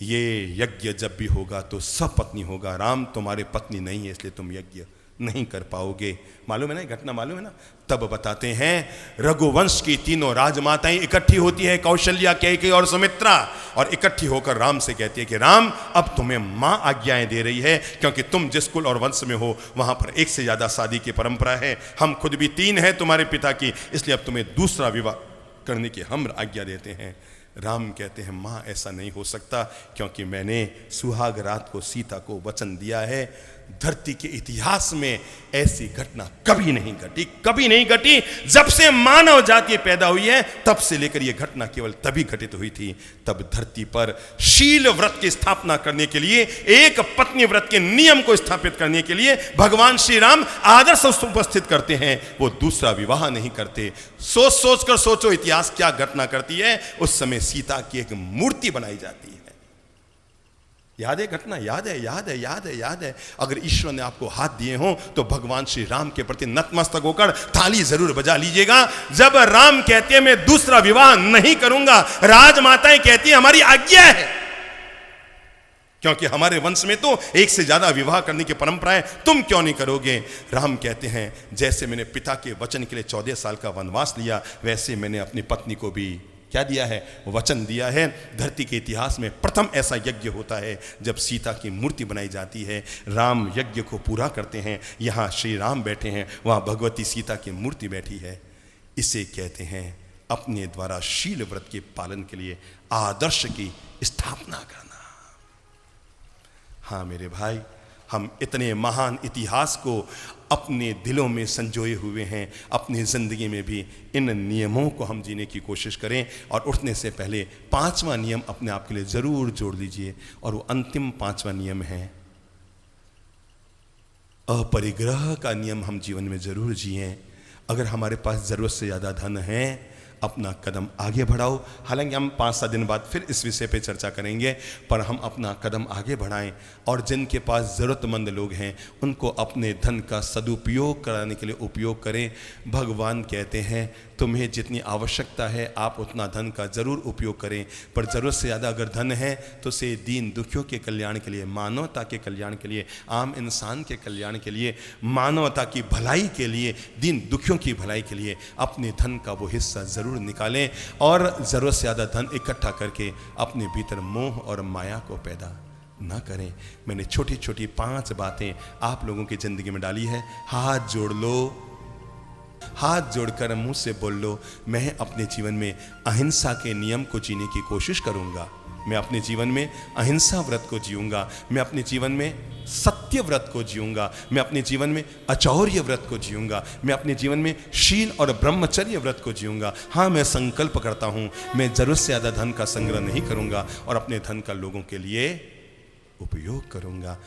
Speaker 1: ये यज्ञ जब भी होगा तो सब पत्नी होगा। राम, तुम्हारे पत्नी नहीं है इसलिए तुम यज्ञ नहीं कर पाओगे। मालूम है ना, घटना मालूम है ना? तब बताते हैं रघुवंश की 3 राजमाताएं इकट्ठी होती है, कौशल्या, कैकेयी और सुमित्रा, और इकट्ठी होकर राम से कहती है कि राम, अब तुम्हें मां आज्ञाएं दे रही है क्योंकि तुम जिस कुल और वंश में हो वहां पर एक से ज्यादा शादी की परंपरा है। हम खुद भी 3 हैं तुम्हारे पिता की, इसलिए अब तुम्हें दूसरा विवाह करने की हम आज्ञा देते हैं। राम कहते हैं, मां ऐसा नहीं हो सकता क्योंकि मैंने सुहाग रात को सीता को वचन दिया है, धरती के इतिहास में ऐसी घटना कभी नहीं घटी, कभी नहीं घटी। जब से मानव जाति पैदा हुई है तब से लेकर यह घटना केवल तभी घटित हुई थी। तब धरती पर शील व्रत की स्थापना करने के लिए, एक पत्नी व्रत के नियम को स्थापित करने के लिए भगवान श्री राम आदर्श उपस्थित करते हैं। वो दूसरा विवाह नहीं करते। सोच सोच कर सोचो इतिहास क्या घटना करती है। उस समय सीता की एक मूर्ति बनाई जाती है। याद है घटना? याद है, याद है, याद है, याद है। अगर ईश्वर ने आपको हाथ दिए हों तो भगवान श्री राम के प्रति नतमस्तक होकर ताली जरूर बजा लीजिएगा। जब राम कहते हैं मैं दूसरा विवाह नहीं करूंगा, राजमाताएं कहती हैं हमारी आज्ञा है, क्योंकि हमारे वंश में तो एक से ज्यादा विवाह करने की परंपरा है, तुम क्यों नहीं करोगे? राम कहते हैं जैसे मैंने पिता के वचन के लिए 14 साल का वनवास लिया, वैसे मैंने अपनी पत्नी को भी क्या दिया है? वचन दिया है। धरती के इतिहास में प्रथम ऐसा यज्ञ होता है जब सीता की मूर्ति बनाई जाती है। राम यज्ञ को पूरा करते हैं। यहाँ श्री राम बैठे हैं, वहाँ भगवती सीता की मूर्ति बैठी है। इसे कहते हैं अपने द्वारा शील व्रत के पालन के लिए आदर्श की स्थापना करना। हाँ मेरे भाई, हम इतने महान इतिहास को अपने दिलों में संजोए हुए हैं। अपनी ज़िंदगी में भी इन नियमों को हम जीने की कोशिश करें। और उठने से पहले 5वां नियम अपने आप के लिए ज़रूर जोड़ लीजिए, और वो अंतिम 5वां नियम है अपरिग्रह का नियम। हम जीवन में ज़रूर जिएं। अगर हमारे पास ज़रूरत से ज़्यादा धन है, अपना कदम आगे बढ़ाओ। हालांकि हम 5-7 दिन बाद फिर इस विषय पे चर्चा करेंगे, पर हम अपना कदम आगे बढ़ाएं। और जिनके पास ज़रूरतमंद लोग हैं उनको अपने धन का सदुपयोग कराने के लिए उपयोग करें। भगवान कहते हैं तुम्हें जितनी आवश्यकता है आप उतना धन का ज़रूर उपयोग करें, पर ज़रूरत से ज़्यादा अगर धन है तो उसे दीन दुखियों के कल्याण के लिए, मानवता के कल्याण के लिए, आम इंसान के कल्याण के लिए, मानवता की भलाई के लिए, दीन दुखियों की भलाई के लिए अपने धन का वो हिस्सा ज़रूर निकालें। और ज़रूरत से ज़्यादा धन इकट्ठा करके अपने भीतर मोह और माया को पैदा ना करें। मैंने छोटी छोटी 5 बातें आप लोगों की ज़िंदगी में डाली है। हाथ जोड़ लो, हाथ जोड़कर मुंह से बोल लो, मैं अपने जीवन में अहिंसा के नियम को जीने की कोशिश करूंगा। मैं अपने जीवन में अहिंसा व्रत को जीऊंगा। मैं अपने जीवन में सत्य व्रत को जीऊंगा। मैं अपने जीवन में अचौर्य व्रत को जीऊंगा। मैं अपने जीवन में शील और ब्रह्मचर्य व्रत को जीऊंगा। हाँ, मैं संकल्प करता हूँ मैं जरूरत से ज़्यादा धन का संग्रह नहीं करूँगा और अपने धन का लोगों के लिए उपयोग करूँगा।